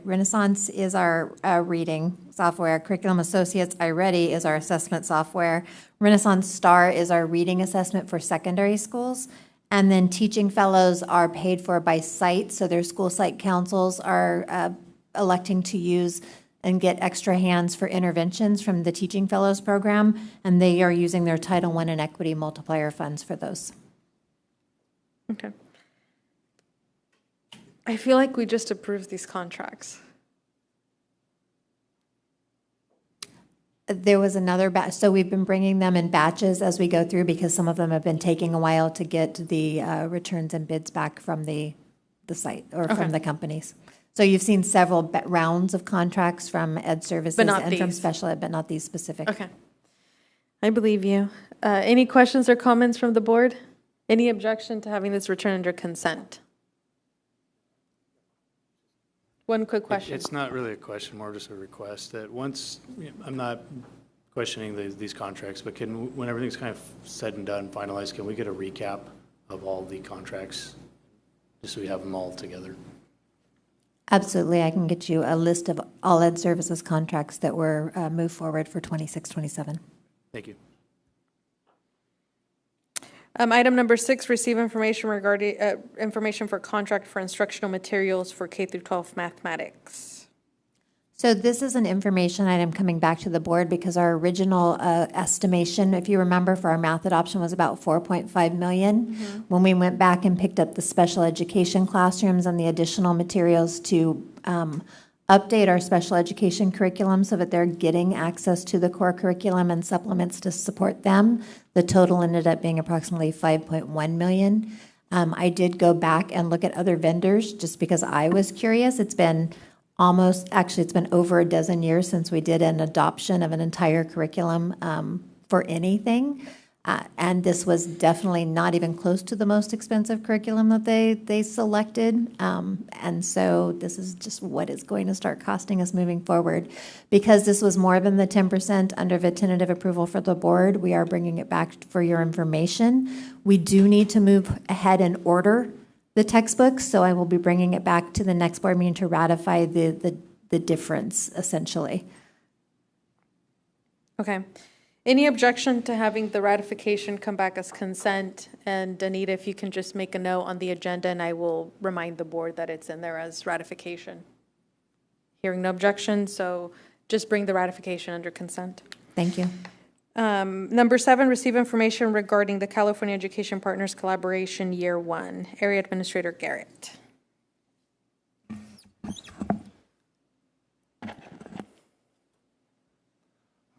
Renaissance is our reading software. Curriculum Associates iReady is our assessment software. Renaissance Star is our reading assessment for secondary schools. And then teaching fellows are paid for by site, so their school site councils are electing to use and get extra hands for interventions from the Teaching Fellows program, and they are using their Title I and Equity Multiplier funds for those. Okay. I feel like we just approved these contracts. There was another batch, so we've been bringing them in batches as we go through because some of them have been taking a while to get the returns and bids back from the site or from the companies. So you've seen several rounds of contracts from Ed Services and from Special Ed, but not these specific. Okay. I believe you. Any questions or comments from the board? Any objection to having this return under consent? One quick question. It's not really a question, more just a request that once, I'm not questioning these contracts, but when everything's kind of said and done, finalized, can we get a recap of all the contracts? Just so we have them all together. Absolutely. I can get you a list of all Ed Services contracts that were moved forward for 26-27. Thank you. Item number 6, receive information regarding information for contract for instructional materials for K-12 mathematics. So this is an information item coming back to the board because our original estimation, if you remember, for our math adoption was about $4.5 million. Mm-hmm. When we went back and picked up the special education classrooms and the additional materials to update our special education curriculum so that they're getting access to the core curriculum and supplements to support them, the total ended up being approximately $5.1 million. I did go back and look at other vendors just because I was curious. It's been it's been over a dozen years since we did an adoption of an entire curriculum for anything. And this was definitely not even close to the most expensive curriculum that they selected. And so this is just what it's going to start costing us moving forward. Because this was more than the 10% under the tentative approval for the board, we are bringing it back for your information. We do need to move ahead and order the textbooks, so I will be bringing it back to the next board meeting to ratify the difference, essentially. Okay. Any objection to having the ratification come back as consent? And Anita, if you can just make a note on the agenda, and I will remind the board that it's in there as ratification. Hearing no objection, so just bring the ratification under consent. Thank you. Number 7, receive information regarding the California Education Partners Collaboration Year 1. Area Administrator Garrett.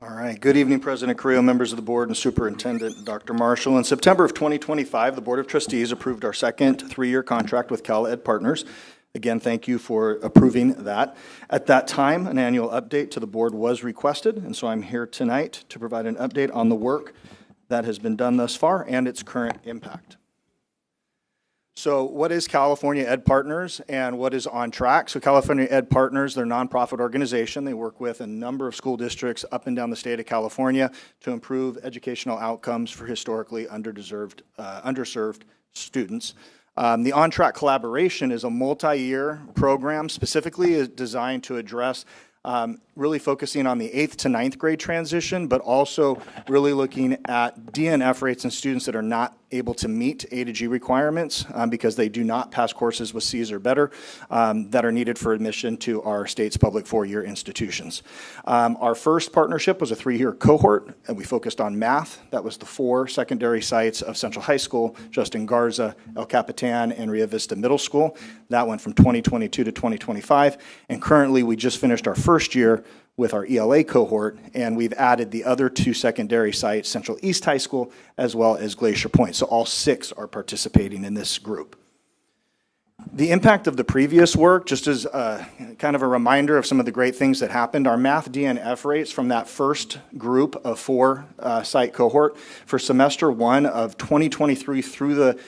All right. Good evening, President Carrillo, members of the board, and Superintendent Dr. Marshall. In September of 2025, the Board of Trustees approved our second 3-year contract with Cal Ed Partners. Again, thank you for approving that. At that time, an annual update to the board was requested, and so I'm here tonight to provide an update on the work that has been done thus far and its current impact. So what is California Ed Partners and what is on track? So California Ed Partners, they're a nonprofit organization. They work with a number of school districts up and down the state of California to improve educational outcomes for historically underserved students. The on-track collaboration is a multi-year program specifically designed to address really focusing on the 8th to 9th grade transition, but also really looking at DNF rates and students that are not able to meet A to G requirements because they do not pass courses with C's or better that are needed for admission to our state's public 4-year institutions. Our first partnership was a 3-year cohort, and we focused on math. That was the 4 secondary sites of Central High School, Justin Garza, El Capitan, and Rio Vista Middle School. That went from 2022 to 2025, and currently we just finished our first year with our ELA cohort, and we've added the other 2 secondary sites, Central East High School, as well as Glacier Point. So all 6 are participating in this group. The impact of the previous work, just as kind of a reminder of some of the great things that happened, our math DNF rates from that first group of 4 site cohort for semester 1 of 2023 through the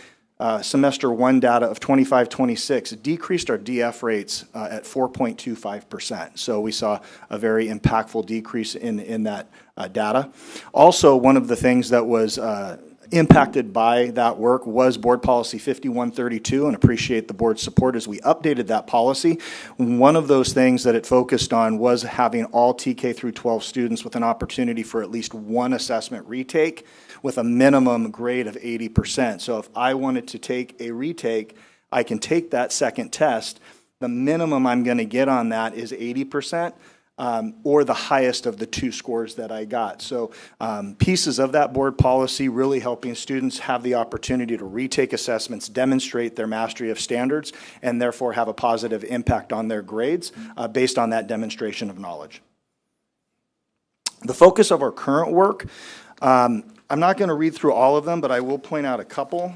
semester one data of 25-26 decreased our DF rates at 4.25%. So we saw a very impactful decrease in that data. Also, one of the things that was impacted by that work was Board Policy 5132, and appreciate the board's support as we updated that policy. One of those things that it focused on was having all TK through 12 students with an opportunity for at least one assessment retake with a minimum grade of 80%. So if I wanted to take a retake, I can take that second test. The minimum I'm going to get on that is 80%. Or the highest of the two scores that I got. So pieces of that board policy really helping students have the opportunity to retake assessments, demonstrate their mastery of standards, and therefore have a positive impact on their grades based on that demonstration of knowledge. The focus of our current work, I'm not going to read through all of them, but I will point out a couple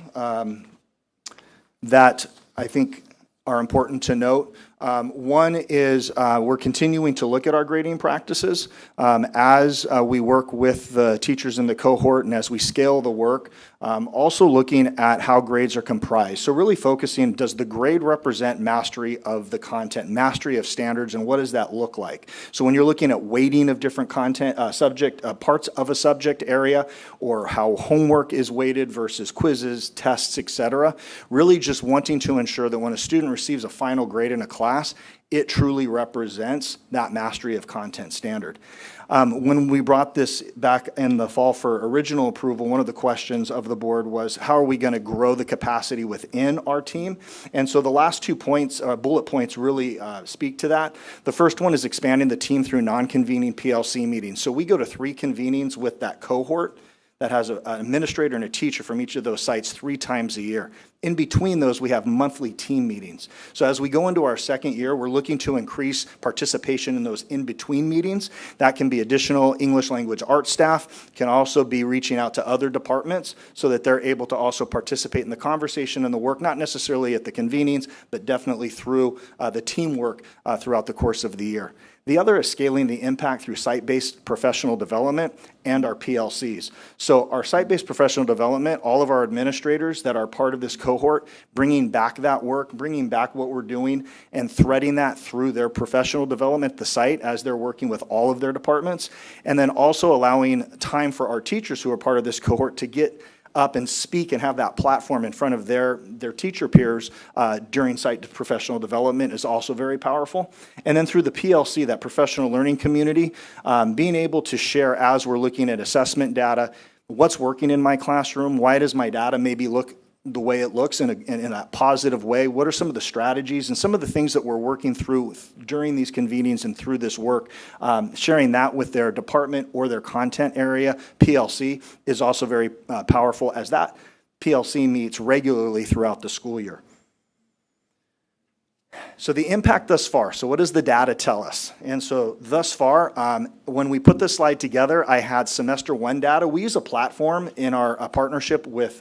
that I think are important to note. One is we're continuing to look at our grading practices as we work with the teachers in the cohort and as we scale the work. Also looking at how grades are comprised. So really focusing, does the grade represent mastery of the content, mastery of standards, and what does that look like? So when you're looking at weighting of different content, parts of a subject area, or how homework is weighted versus quizzes, tests, etc., really just wanting to ensure that when a student receives a final grade in a class, it truly represents that mastery of content standard. When we brought this back in the fall for original approval, one of the questions of the board was, how are we going to grow the capacity within our team? And so the last 2 points, bullet points really speak to that. The first one is expanding the team through non-convening PLC meetings. So we go to 3 convenings with that cohort that has an administrator and a teacher from each of those sites 3 times a year. In between those, we have monthly team meetings. So as we go into our second year, we're looking to increase participation in those in-between meetings. That can be additional English language arts staff, can also be reaching out to other departments so that they're able to also participate in the conversation and the work, not necessarily at the convenings, but definitely through the teamwork throughout the course of the year. The other is scaling the impact through site-based professional development and our PLCs. So our site-based professional development, all of our administrators that are part of this cohort, bringing back that work, bringing back what we're doing, and threading that through their professional development at the site as they're working with all of their departments, and then also allowing time for our teachers who are part of this cohort to get up and speak and have that platform in front of their teacher peers during site professional development is also very powerful. And then through the PLC, that professional learning community, being able to share as we're looking at assessment data, what's working in my classroom, why does my data maybe look the way it looks in a positive way, what are some of the strategies and some of the things that we're working through during these convenings and through this work, sharing that with their department or their content area, PLC, is also very powerful as that PLC meets regularly throughout the school year. So the impact thus far, so what does the data tell us? And so thus far, when we put this slide together, I had semester one data. We use a platform in our partnership with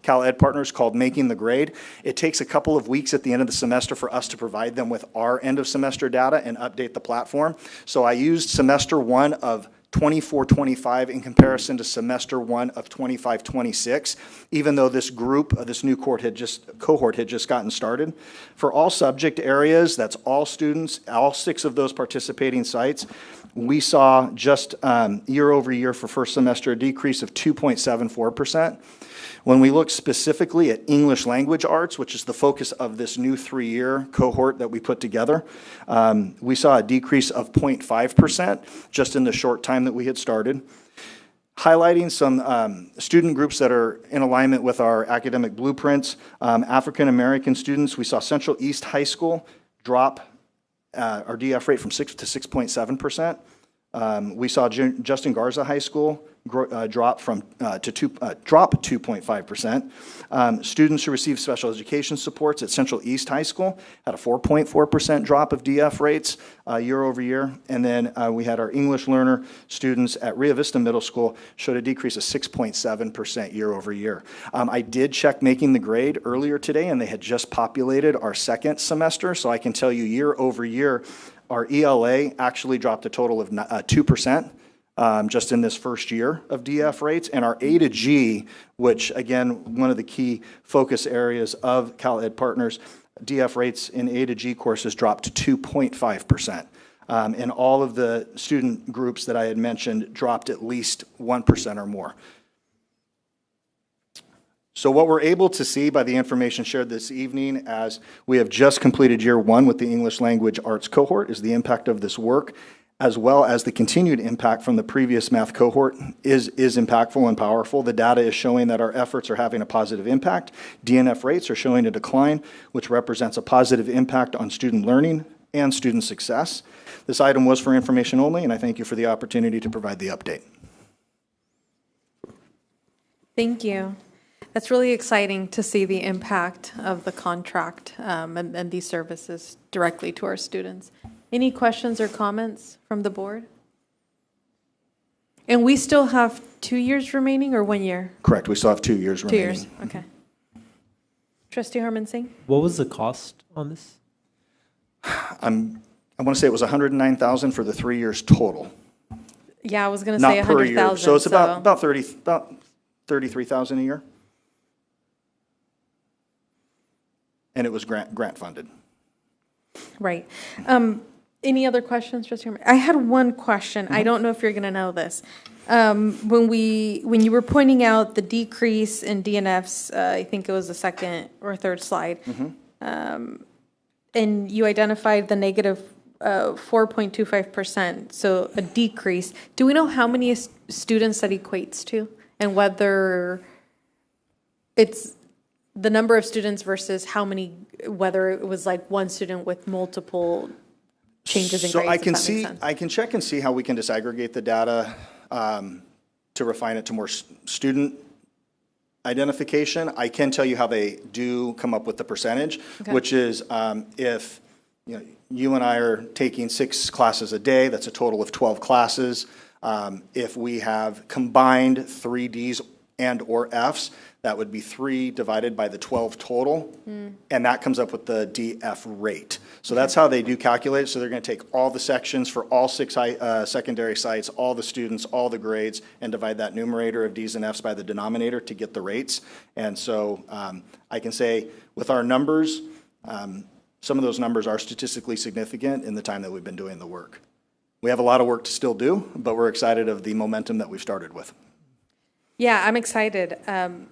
Cal Ed Partners called Making the Grade. It takes a couple of weeks at the end of the semester for us to provide them with our end of semester data and update the platform. So I used semester one of 24-25 in comparison to semester one of 25-26, even though this group, this new cohort had just gotten started. For all subject areas, that's all students, all 6 of those participating sites, we saw just year over year for first semester a decrease of 2.74%. When we look specifically at English language arts, which is the focus of this new 3-year cohort that we put together, we saw a decrease of 0.5% just in the short time that we had started. Highlighting some student groups that are in alignment with our academic blueprints, African American students, we saw Central East High School drop our DF rate from 6 to 6.7%. We saw Justin Garza High School drop 2.5%. Students who receive special education supports at Central East High School had a 4.4% drop of DF rates year over year. And then we had our English learner students at Rio Vista Middle School showed a decrease of 6.7% year over year. I did check Making the Grade earlier today, and they had just populated our second semester. So I can tell you year over year, our ELA actually dropped a total of 2%. just in this first year of DF rates. And our A to G, which again, one of the key focus areas of Cal Ed Partners, DF rates in A to G courses dropped to 2.5%. And all of the student groups that I had mentioned dropped at least 1% or more. So what we're able to see by the information shared this evening, as we have just completed year one with the English Language Arts cohort, is the impact of this work, as well as the continued impact from the previous math cohort is impactful and powerful. The data is showing that our efforts are having a positive impact. DNF rates are showing a decline, which represents a positive impact on student learning and student success. This item was for information only, and I thank you for the opportunity to provide the update. Thank you. That's really exciting to see the impact of the contract and these services directly to our students. Any questions or comments from the board? And we still have 2 years remaining or 1 year? Correct. We still have 2 years remaining. 2 years, okay. Trustee Harmon Singh? What was the cost on this? I want to say it was $109,000 for the 3 years total. Yeah, I was going to say Not per year. 100,000. So it's about 33,000 a year. And it was grant funded. Right. Any other questions, Trustee Harmon? I had one question. I don't know if you're going to know this. When you were pointing out the decrease in DNFs, I think it was the second or third slide, and you identified the negative 4.25%, so a decrease. Do we know how many students that equates to, and whether it's the number of students versus how many, whether it was like one student with multiple changes in grades? So I can check and see how we can disaggregate the data to refine it to more student identification. I can tell you how they do come up with the percentage, which is if you and I are taking 6 classes a day, that's a total of 12 classes. If we have combined 3 Ds and or Fs, that would be 3 divided by the 12 total, and that comes up with the DF rate. So that's how they do calculate it. So they're going to take all the sections for all 6 secondary sites, all the students, all the grades, and divide that numerator of Ds and Fs by the denominator to get the rates. And so I can say with our numbers, some of those numbers are statistically significant in the time that we've been doing the work. We have a lot of work to still do, but we're excited of the momentum that we've started with. Yeah, I'm excited.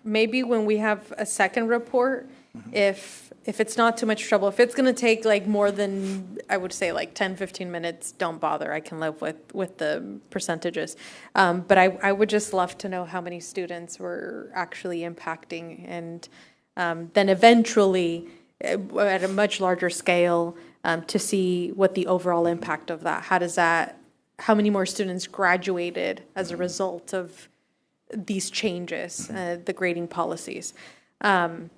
Maybe when we have a second report, if it's not too much trouble, if it's going to take like more than, I would say like 10, 15 minutes, don't bother. I can live with the percentages. But I would just love to know how many students we're actually impacting, and then eventually at a much larger scale to see what the overall impact of that. How many more students graduated as a result of these changes, the grading policies. And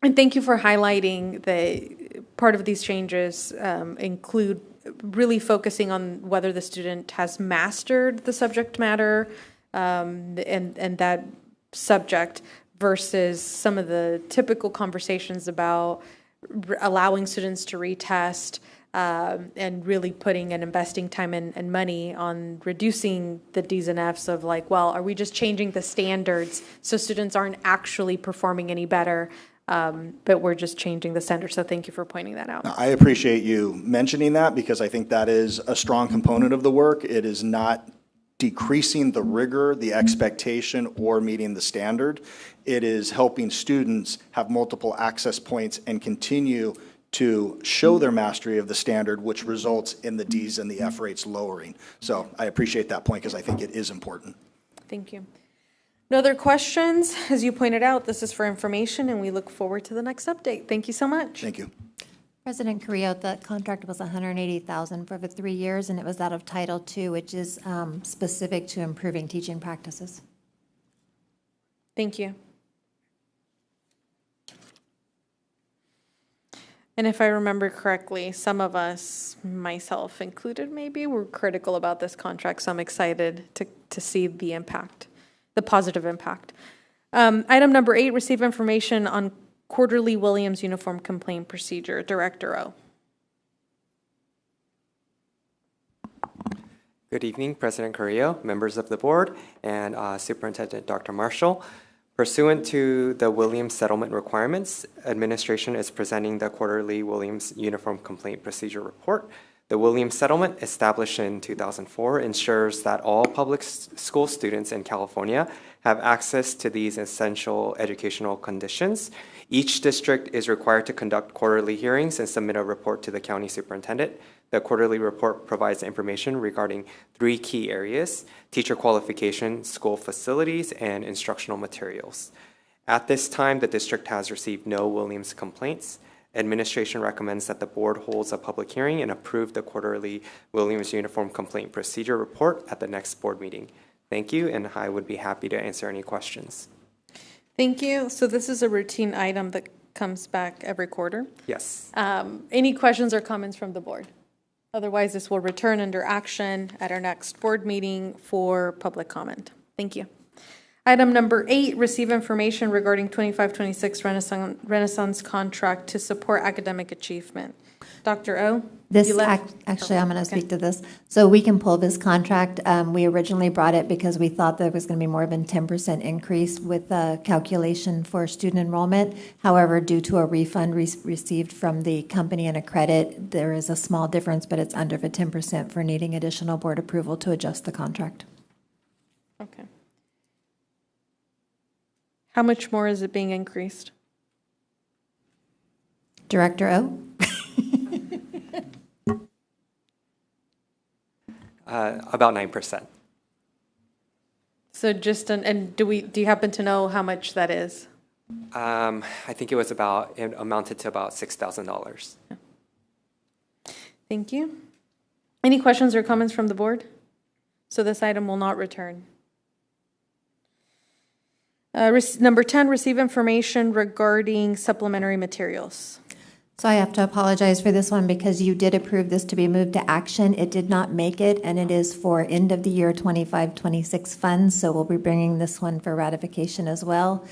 thank you for highlighting that part of these changes include really focusing on whether the student has mastered the subject matter and that subject versus some of the typical conversations about allowing students to retest and really putting and investing time and money on reducing the Ds and Fs of like, well, are we just changing the standards so students aren't actually performing any better, but we're just changing the standards. So thank you for pointing that out. I appreciate you mentioning that because I think that is a strong component of the work. It is not decreasing the rigor, the expectation, or meeting the standard. It is helping students have multiple access points and continue to show their mastery of the standard, which results in the Ds and the F rates lowering. So I appreciate that point because I think it is important. Thank you. No other questions? As you pointed out, this is for information, and we look forward to the next update. Thank you so much. Thank you. President Carrillo, the contract was $180,000 for the 3 years, and it was out of Title II, which is specific to improving teaching practices. Thank you. And if I remember correctly, some of us, myself included maybe, were critical about this contract, so I'm excited to see the impact, the positive impact. Item number 8, receive information on quarterly Williams Uniform Complaint Procedure. Director O. Good evening, President Carrillo, members of the board, and Superintendent Dr. Marshall. Pursuant to the Williams settlement requirements, administration is presenting the quarterly Williams Uniform Complaint Procedure Report. The Williams settlement, established in 2004, ensures that all public school students in California have access to these essential educational conditions. Each district is required to conduct quarterly hearings and submit a report to the county superintendent. The quarterly report provides information regarding 3 key areas: teacher qualification, school facilities, and instructional materials. At this time, the district has received no Williams complaints. Administration recommends that the board holds a public hearing and approve the quarterly Williams Uniform Complaint Procedure Report at the next board meeting. Thank you, and I would be happy to answer any questions. Thank you. So this is a routine item that comes back every quarter. Yes. Any questions or comments from the board? Otherwise, this will return under action at our next board meeting for public comment. Thank you. Item number 8, receive information regarding 25-26 Renaissance contract to support academic achievement. Dr. O? Actually, I'm going to speak to this. So we can pull this contract. We originally brought it because we thought there was going to be more than 10% increase with the calculation for student enrollment. However, due to a refund received from the company and a credit, there is a small difference, but it's under the 10% for needing additional board approval to adjust the contract. Okay. How much more is it being increased? Director O? About 9%. So just, and do you happen to know how much that is? I think it amounted to about $6,000. Thank you. Any questions or comments from the board? So this item will not return. Number 10, receive information regarding supplementary materials. So I have to apologize for this one because you did approve this to be moved to action. It did not make it, and it is for end of the year 25-26 funds, so we'll be bringing this one for ratification as well.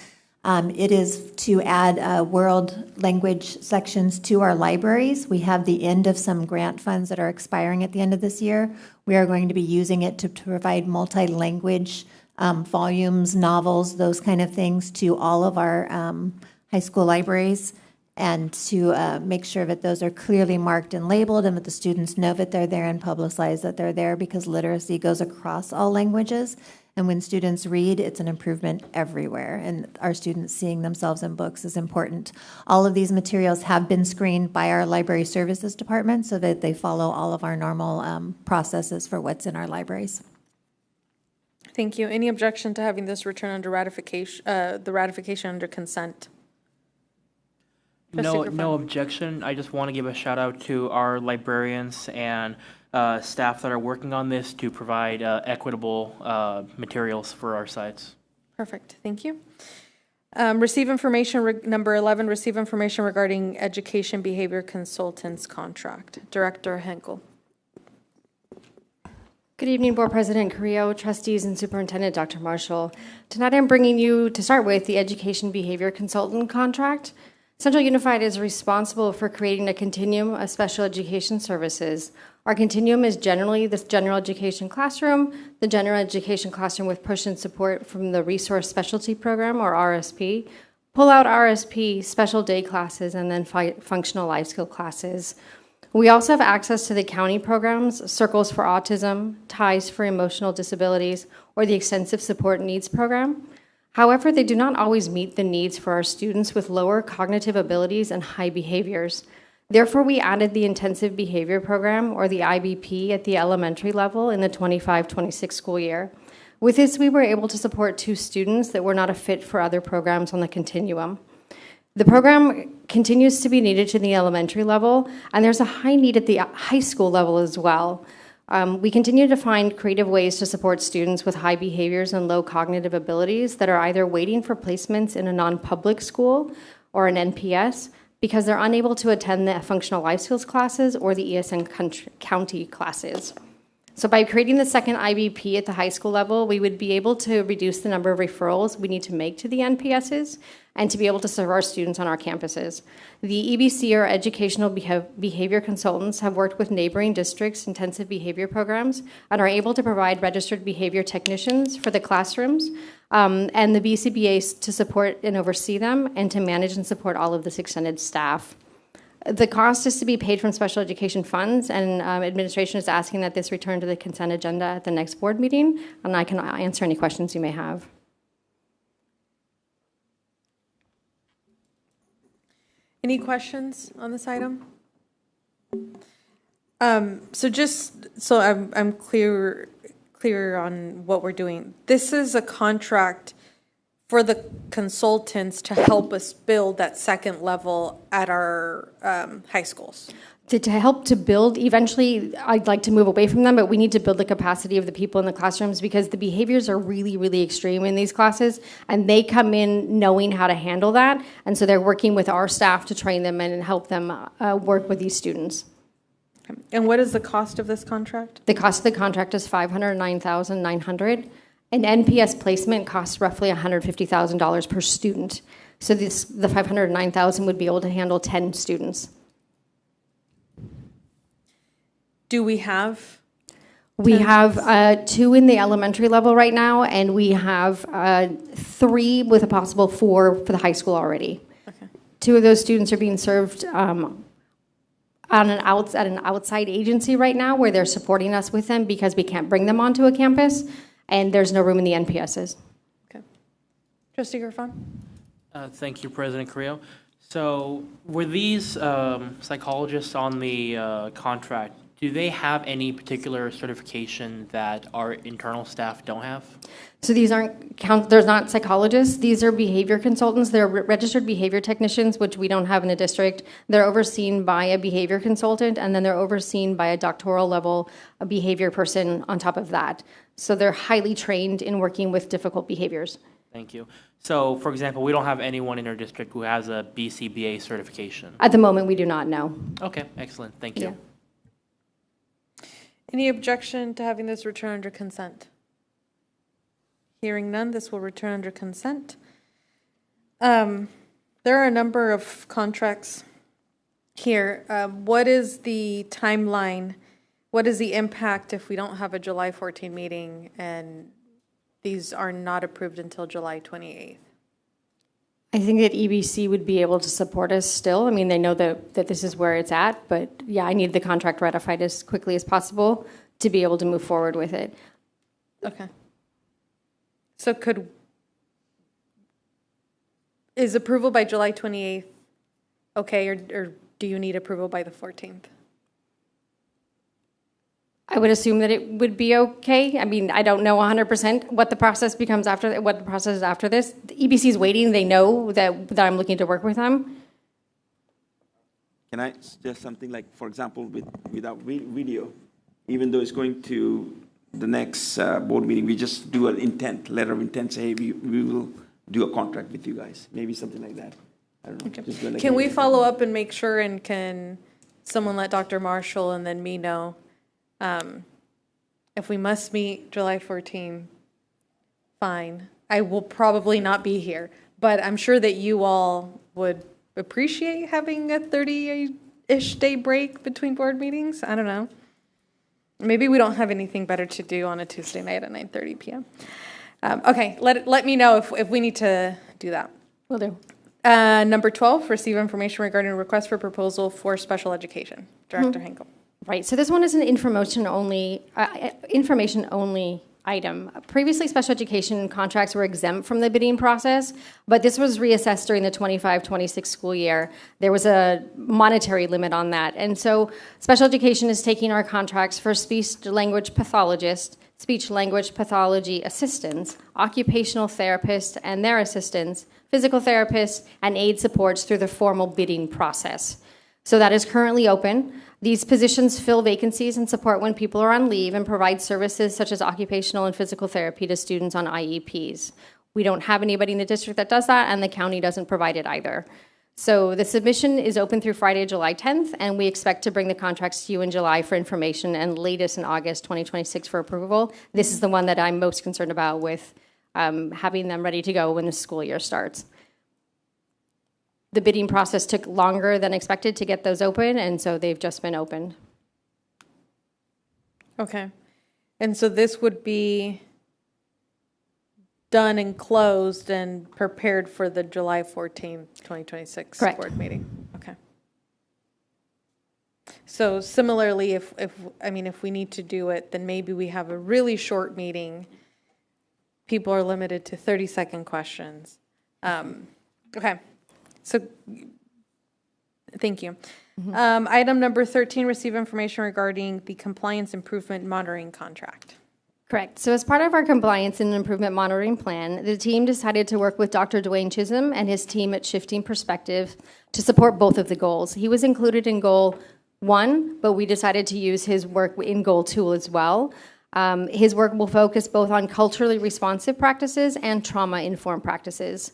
It is to add world language sections to our libraries. We have the end of some grant funds that are expiring at the end of this year. We are going to be using it to provide multi-language volumes, novels, those kind of things to all of our high school libraries, and to make sure that those are clearly marked and labeled and that the students know that they're there and publicize that they're there, because literacy goes across all languages. And when students read, it's an improvement everywhere. And our students seeing themselves in books is important. All of these materials have been screened by our library services department so that they follow all of our normal processes for what's in our libraries. Thank you. Any objection to having this return under ratification, the ratification under consent? No objection. I just want to give a shout out to our librarians and staff that are working on this to provide equitable materials for our sites. Perfect. Thank you. Receive information, number 11, receive information regarding education behavior consultants contract. Director Henkel. Good evening, Board President Carrillo, trustees, and Superintendent Dr. Marshall. Tonight I'm bringing you, to start with, the education behavior consultant contract. Central Unified is responsible for creating a continuum of special education services. Our continuum is generally the general education classroom, the general education classroom with push and support from the Resource Specialty Program, or RSP, pull-out RSP, special day classes, and then functional life skill classes. We also have access to the county programs, Circles for Autism, Ties for Emotional Disabilities, or the Extensive Support Needs Program. However, they do not always meet the needs for our students with lower cognitive abilities and high behaviors. Therefore, we added the Intensive Behavior Program, or the IBP, at the elementary level in the 25-26 school year. With this, we were able to support 2 students that were not a fit for other programs on the continuum. The program continues to be needed to the elementary level, and there's a high need at the high school level as well. We continue to find creative ways to support students with high behaviors and low cognitive abilities that are either waiting for placements in a non-public school or an NPS because they're unable to attend the functional life skills classes or the ESN county classes. So by creating the second IBP at the high school level, we would be able to reduce the number of referrals we need to make to the NPSs and to be able to serve our students on our campuses. The EBC, or Educational Behavior Consultants, have worked with neighboring districts' intensive behavior programs and are able to provide registered behavior technicians for the classrooms and the BCBAs to support and oversee them and to manage and support all of this extended staff. The cost is to be paid from special education funds, and administration is asking that this return to the consent agenda at the next board meeting, and I can answer any questions you may have. Any questions on this item? So just so I'm clear on what we're doing. This is a contract for the consultants to help us build that second level at our high schools. To help to build, eventually I'd like to move away from them, but we need to build the capacity of the people in the classrooms because the behaviors are really, really extreme in these classes, and they come in knowing how to handle that, and so they're working with our staff to train them and help them work with these students. And what is the cost of this contract? The cost of the contract is $509,900. An NPS placement costs roughly $150,000 per student. So the $509,000 would be able to handle 10 students. Do we have? We have 2 in the elementary level right now, and we have 3 with a possible 4 for the high school already. Okay. 2 of those students are being served at an outside agency right now where they're supporting us with them because we can't bring them onto a campus. And there's no room in the NPSs. Okay. Trustee Gerfon? Thank you, President Carrillo. So were these psychologists on the contract, do they have any particular certification that our internal staff don't have? So these they're not psychologists. These are behavior consultants. They're registered behavior technicians, which we don't have in the district. They're overseen by a behavior consultant, and then they're overseen by a doctoral level a behavior person on top of that. So they're highly trained in working with difficult behaviors. Thank you. So, for example, we don't have anyone in our district who has a BCBA certification? At the moment, we do not know. Okay, excellent. Thank you. Yeah. Any objection to having this return under consent? Hearing none, this will return under consent. There are a number of contracts here. What is the timeline? What is the impact if we don't have a July 14 meeting and these are not approved until July 28th? I think that EBC would be able to support us still. I mean, they know that this is where it's at, but yeah, I need the contract ratified as quickly as possible to be able to move forward with it. Okay. So is approval by July 28th okay, or do you need approval by the 14th? I would assume that it would be okay. I mean, I don't know 100% what the process becomes after, what the process is after this. The EBC is waiting. They know that I'm looking to work with them. Can I suggest something like, for example, without video, even though it's going to the next board meeting, we just do an letter of intent, say, hey, we will do a contract with you guys. Maybe something like that. I don't know. Okay. Just like can we follow up and make sure, and can someone let Dr. Marshall and then me know if we must meet July 14, fine. I will probably not be here, but I'm sure that you all would appreciate having a 30-ish day break between board meetings. I don't know. Maybe we don't have anything better to do on a Tuesday night at 9:30 p.m. Okay, let me know if we need to do that. Will do. Number 12, receive information regarding a request for proposal for special education. Director Henkel. Right, so this one is an information only item. Previously, special education contracts were exempt from the bidding process, but this was reassessed during the 25-26 school year. There was a monetary limit on that, and so special education is taking our contracts for speech-language pathologists, speech-language pathology assistants, occupational therapists and their assistants, physical therapists, and aid supports through the formal bidding process. So that is currently open. These positions fill vacancies and support when people are on leave and provide services such as occupational and physical therapy to students on IEPs. We don't have anybody in the district that does that, and the county doesn't provide it either. So the submission is open through Friday, July 10th, and we expect to bring the contracts to you in July for information and latest in August 2026 for approval. This is the one that I'm most concerned about with having them ready to go when the school year starts. The bidding process took longer than expected to get those open, and so they've just been opened. Okay. And so this would be done and closed and prepared for the July 14th, 2026 Correct. board meeting? Okay. So similarly, if we need to do it, then maybe we have a really short meeting. People are limited to 30-second questions. Okay. So, thank you. Item number 13, receive information regarding the compliance improvement monitoring contract. Correct. So as part of our compliance and improvement monitoring plan, the team decided to work with Dr. Dwayne Chisholm and his team at Shifting Perspective to support both of the goals. He was included in goal 1, but we decided to use his work in goal 2 as well. His work will focus both on culturally responsive practices and trauma-informed practices.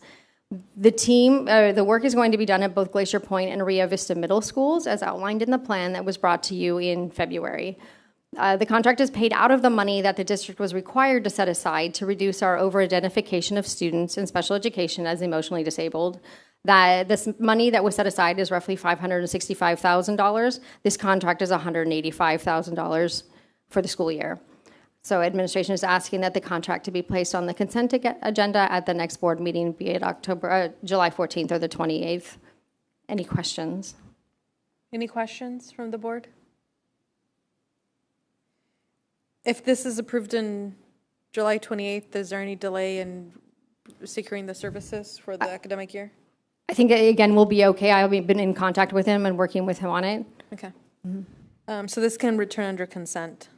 The work is going to be done at both Glacier Point and Rio Vista Middle Schools, as outlined in the plan that was brought to you in February. The contract is paid out of the money that the district was required to set aside to reduce our over-identification of students in special education as emotionally disabled. This money that was set aside is roughly $565,000. This contract is $185,000 for the school year. So administration is asking that the contract to be placed on the consent agenda at the next board meeting, be it July 14th or the 28th. Any questions? Any questions from the board? If this is approved in July 28th, is there any delay in securing the services for the academic year? I think, again, we'll be okay. I've been in contact with him and working with him on it. Okay. So this can return under consent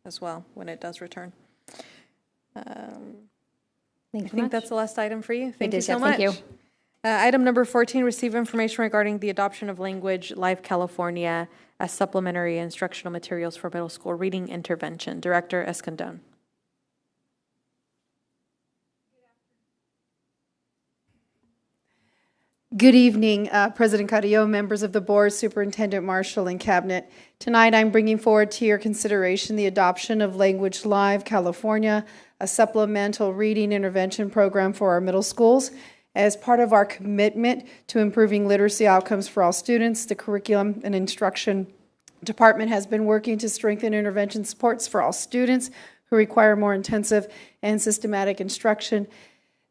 as well when it does return. I think that's the last item for you. Thank you so much. Thank you. Item number 14, receive information regarding the adoption of language Live California as supplementary instructional materials for middle school reading intervention. Director Escondón. Good evening, President Carrillo, members of the board, Superintendent Marshall, and Cabinet. Tonight, I'm bringing forward to your consideration the adoption of Language Live California, a supplemental reading intervention program for our middle schools. As part of our commitment to improving literacy outcomes for all students, the Curriculum and Instruction Department has been working to strengthen intervention supports for all students who require more intensive and systematic instruction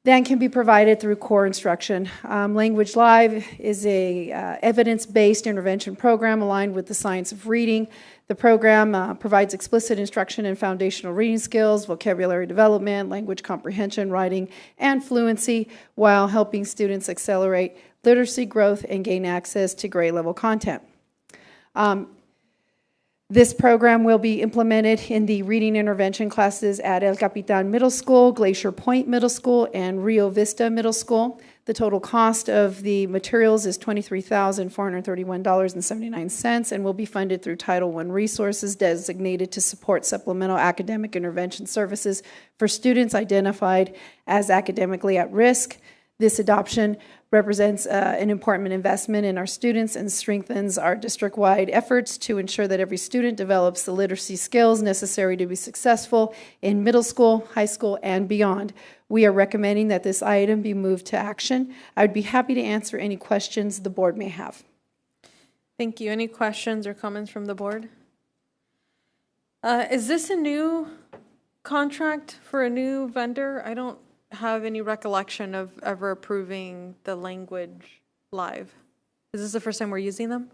than can be provided through core instruction. Language Live is a evidence-based intervention program aligned with the science of reading. The program provides explicit instruction in foundational reading skills, vocabulary development, language comprehension, writing, and fluency, while helping students accelerate literacy growth and gain access to grade-level content. This program will be implemented in the reading intervention classes at El Capitan Middle School, Glacier Point Middle School, and Rio Vista Middle School. The total cost of the materials is $23,431.79 and will be funded through Title I resources designated to support supplemental academic intervention services for students identified as academically at risk. This adoption represents an important investment in our students and strengthens our district-wide efforts to ensure that every student develops the literacy skills necessary to be successful in middle school, high school, and beyond. We are recommending that this item be moved to action. I would be happy to answer any questions the board may have. Thank you. Any questions or comments from the board? Is this a new contract for a new vendor? I don't have any recollection of ever approving the Language Live. Is this the first time we're using them?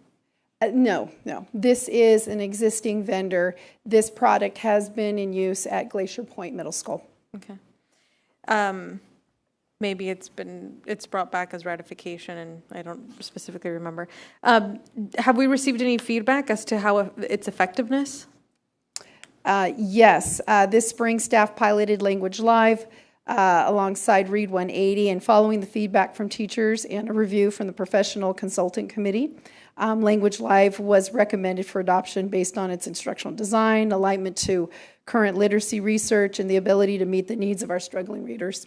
No. This is an existing vendor. This product has been in use at Glacier Point Middle School. Okay. Maybe it's brought back as ratification, and I don't specifically remember. Have we received any feedback as to how its effectiveness? Yes. This spring, staff piloted Language Live alongside Read 180, and following the feedback from teachers and a review from the Professional Consultant Committee, Language Live was recommended for adoption based on its instructional design, alignment to current literacy research, and the ability to meet the needs of our struggling readers.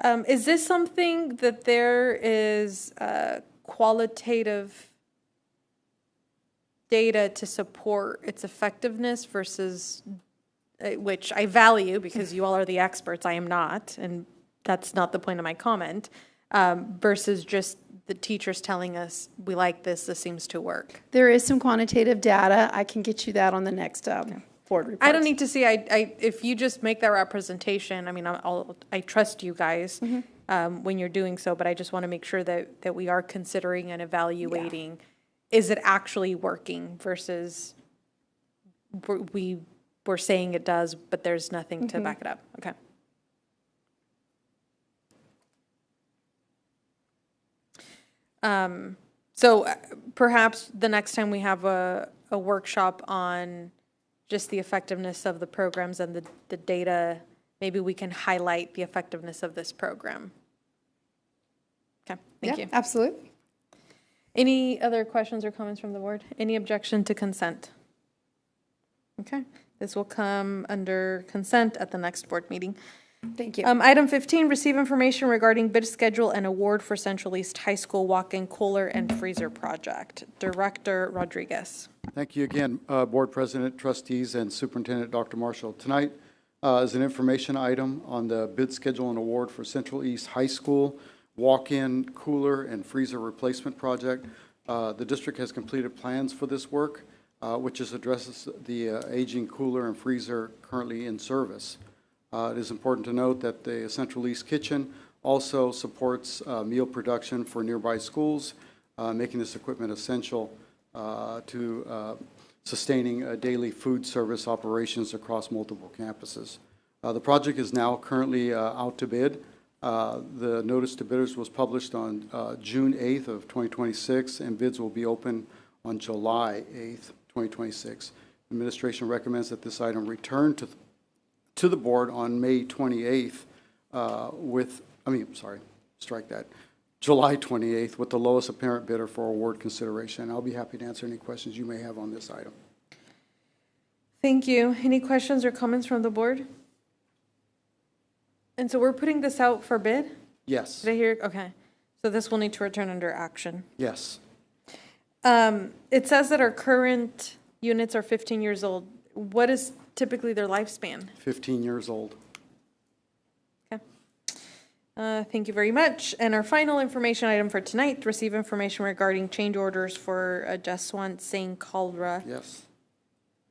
Is this something that there is qualitative data to support its effectiveness versus, which I value because you all are the experts, I am not, and that's not the point of my comment, versus just the teachers telling us, we like this seems to work? There is some quantitative data. I can get you that on the next board report. I don't need to see, if you just make that representation, I mean, I trust you guys when you're doing so, but I just want to make sure that we are considering and evaluating, is it actually working versus we're saying it does, but there's nothing to back it up. Okay. So perhaps the next time we have a workshop on just the effectiveness of the programs and the data, maybe we can highlight the effectiveness of this program. Okay, thank you. Absolutely. Any other questions or comments from the board? Any objection to consent? Okay, this will come under consent at the next board meeting. Thank you. Item 15, receive information regarding bid schedule and award for Central East High School walk-in cooler and freezer project. Director Rodriguez. Thank you again, Board President, Trustees, and Superintendent Dr. Marshall. Tonight is an information item on the bid schedule and award for Central East High School walk-in cooler and freezer replacement project. The district has completed plans for this work, which addresses the aging cooler and freezer currently in service. It is important to note that the Central East Kitchen also supports meal production for nearby schools, making this equipment essential to sustaining daily food service operations across multiple campuses. The project is now currently out to bid. The notice to bidders was published on June 8th of 2026, and bids will be open on July 8th, 2026. Administration recommends that this item return to the board on May 28th July 28th with the lowest apparent bidder for award consideration. I'll be happy to answer any questions you may have on this item. Thank you. Any questions or comments from the board? And so we're putting this out for bid? Yes. Did I hear? Okay. So this will need to return under action. Yes. It says that our current units are 15 years old. What is typically their lifespan? 15 years old. Okay. Thank you very much. And our final information item for tonight, receive information regarding change orders for Jaswant Singh Kalra. Yes.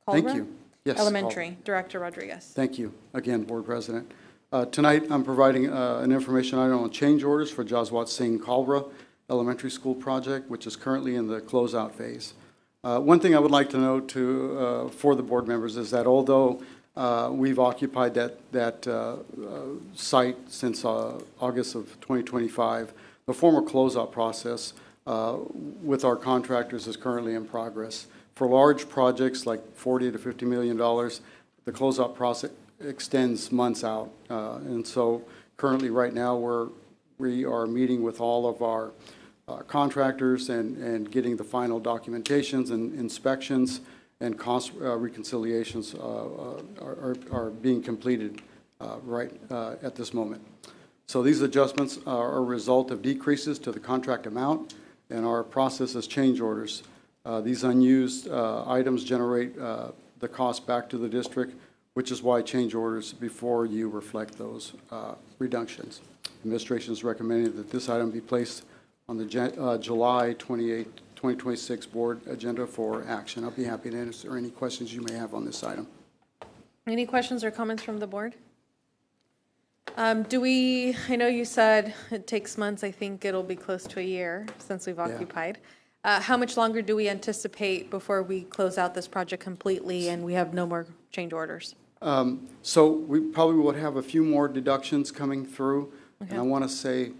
Kalra? Thank you. Yes. Elementary. Kalra. Director Rodriguez. Thank you. Again, Board President. Tonight, I'm providing an information item on change orders for Jaswant Singh Kalra Elementary School project, which is currently in the closeout phase. One thing I would like to note for the board members is that although we've occupied that site since August of 2025, the formal closeout process with our contractors is currently in progress. For large projects like $40 to $50 million, the closeout process extends months out. And so currently right now we are meeting with all of our contractors and getting the final documentations and inspections and cost reconciliations are being completed right at this moment. So these adjustments are a result of decreases to the contract amount and our process as change orders. These unused items generate the cost back to the district, which is why change orders before you reflect those reductions. Administration is recommending that this item be placed on the July 28, 2026 board agenda for action. I'll be happy to answer any questions you may have on this item. Any questions or comments from the board? I know you said it takes months. I think it'll be close to a year since we've occupied. How much longer do we anticipate before we close out this project completely and we have no more change orders? So we probably would have a few more deductions coming through. Okay. And I want to say,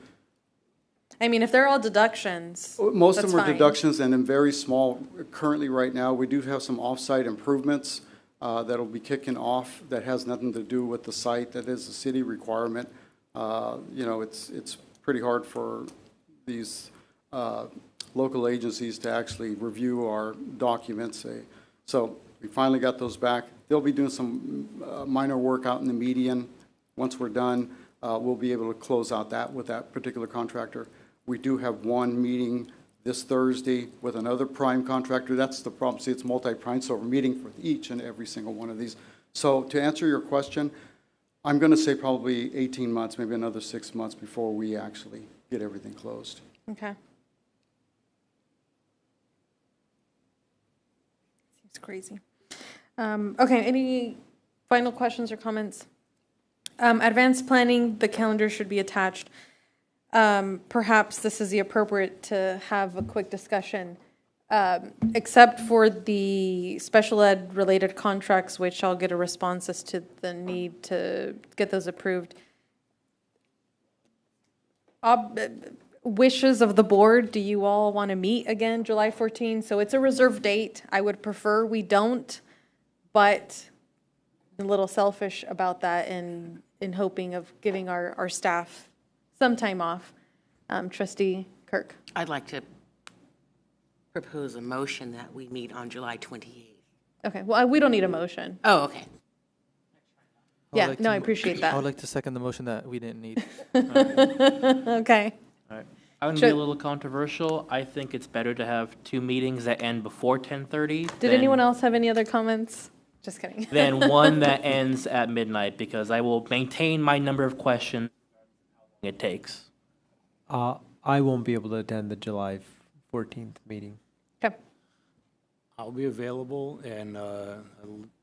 I mean, if they're all deductions, most of them are deductions and then very small. Currently, right now, we do have some off-site improvements that'll be kicking off that has nothing to do with the site. That is a city requirement. It's pretty hard for these local agencies to actually review our documents. So we finally got those back. They'll be doing some minor work out in the median once we're done. we'll be able to close out that with that particular contractor. We do have one meeting this Thursday with another prime contractor. That's the problem. See, it's multi-prime, so we're meeting for each and every single one of these. So to answer your question, I'm going to say probably 18 months, maybe another 6 months before we actually get everything closed. Okay. Seems crazy. Okay, any final questions or comments? Advanced planning, the calendar should be attached. Perhaps this is the appropriate to have a quick discussion, except for the special ed related contracts, which I'll get a response as to the need to get those approved. Wishes of the board, do you all want to meet again July 14? So it's a reserved date. I would prefer we don't, but a little selfish about that in hoping of giving our staff some time off. Trustee Kirk. I'd like to propose a motion that we meet on July 28th. Okay, well, we don't need a motion. Oh, okay. Yeah, no, I appreciate that. I would like to second the motion that we didn't need. Okay. All right. I'm going to be a little controversial. I think it's better to have 2 meetings that end before 10:30. Did anyone else have any other comments? Just kidding. Than one that ends at midnight, because I will maintain my number of questions it takes. I won't be able to attend the July 14th meeting. Okay. I'll be available, and I'll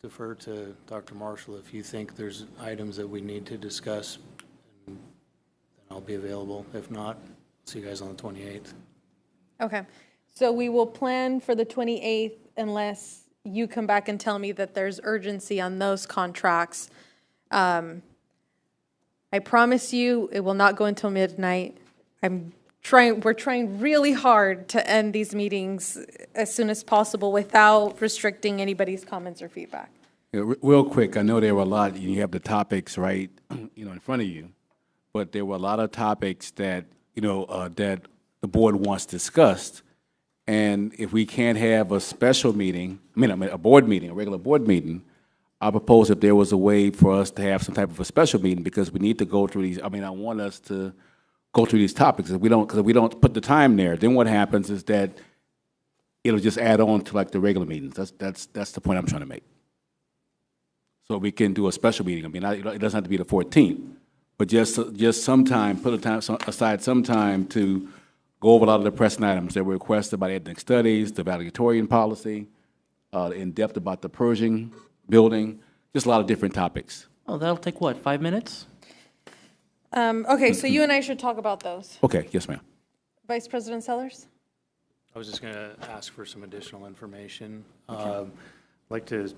defer to Dr. Marshall if you think there's items that we need to discuss, and then I'll be available. If not, see you guys on the 28th. Okay, so we will plan for the 28th unless you come back and tell me that there's urgency on those contracts. I promise you, it will not go until midnight. We're trying really hard to end these meetings as soon as possible without restricting anybody's comments or feedback. Yeah, real quick, I know there were a lot, you have the topics right, in front of you, but there were a lot of topics that, that the board wants discussed. And if we can't have a special meeting, a board meeting, a regular board meeting, I propose if there was a way for us to have some type of a special meeting, because we need to go through these. I want us to go through these topics. Because if we don't put the time there, then what happens is that it'll just add on to like the regular meetings. That's the point I'm trying to make. So we can do a special meeting. It doesn't have to be the 14th, but just sometime, put aside some time to go over a lot of the pressing items that were requested by the ethnic studies, the valedictorian policy, in depth about the Pershing building, just a lot of different topics. Oh, that'll take what, 5 minutes? Okay, so you and I should talk about those. Okay, yes, ma'am. Vice President Sellers? I was just going to ask for some additional information. I'd like to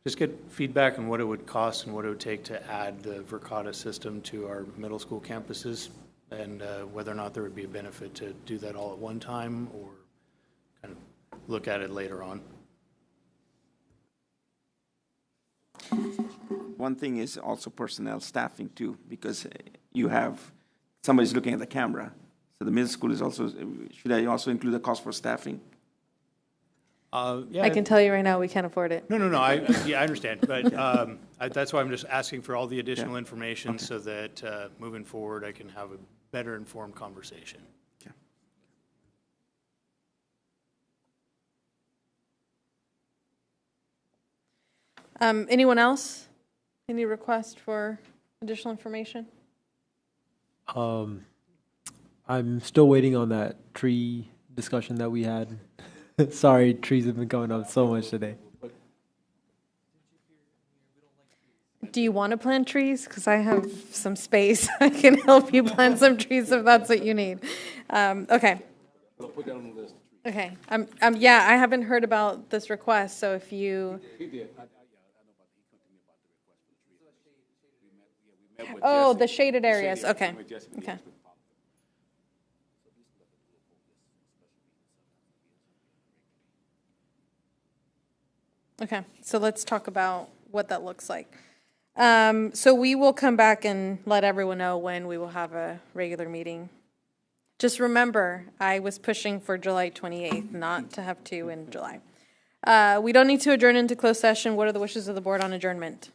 just get feedback on what it would cost and what it would take to add the Verkada system to our middle school campuses, and whether or not there would be a benefit to do that all at one time or kind of look at it later on. One thing is also personnel staffing too, because you have, somebody's looking at the camera. So the middle school is also, should I also include the cost for staffing? Yeah, I can tell you right now, we can't afford it. No, I understand, but that's why I'm just asking for all the additional information so that moving forward, I can have a better informed conversation. Anyone else? Any request for additional information? I'm still waiting on that tree discussion that we had. Sorry, trees have been coming up so much today. Do you want to plant trees? Because I have some space. I can help you plant some trees if that's what you need. Okay. Okay. Yeah, I haven't heard about this request, so if you... Oh, the shaded areas. Okay. Okay. Okay, so let's talk about what that looks like. So we will come back and let everyone know when we will have a regular meeting. Just remember, I was pushing for July 28th, not to have 2 in July. We don't need to adjourn into closed session. What are the wishes of the board on adjournment?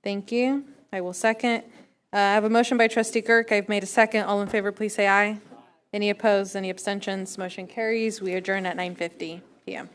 Thank you. I will second. I have a motion by trustee Girk. I've made a second. All in favor, please say aye. Any opposed, any abstentions? Motion carries. We adjourn at 9:50 p.m.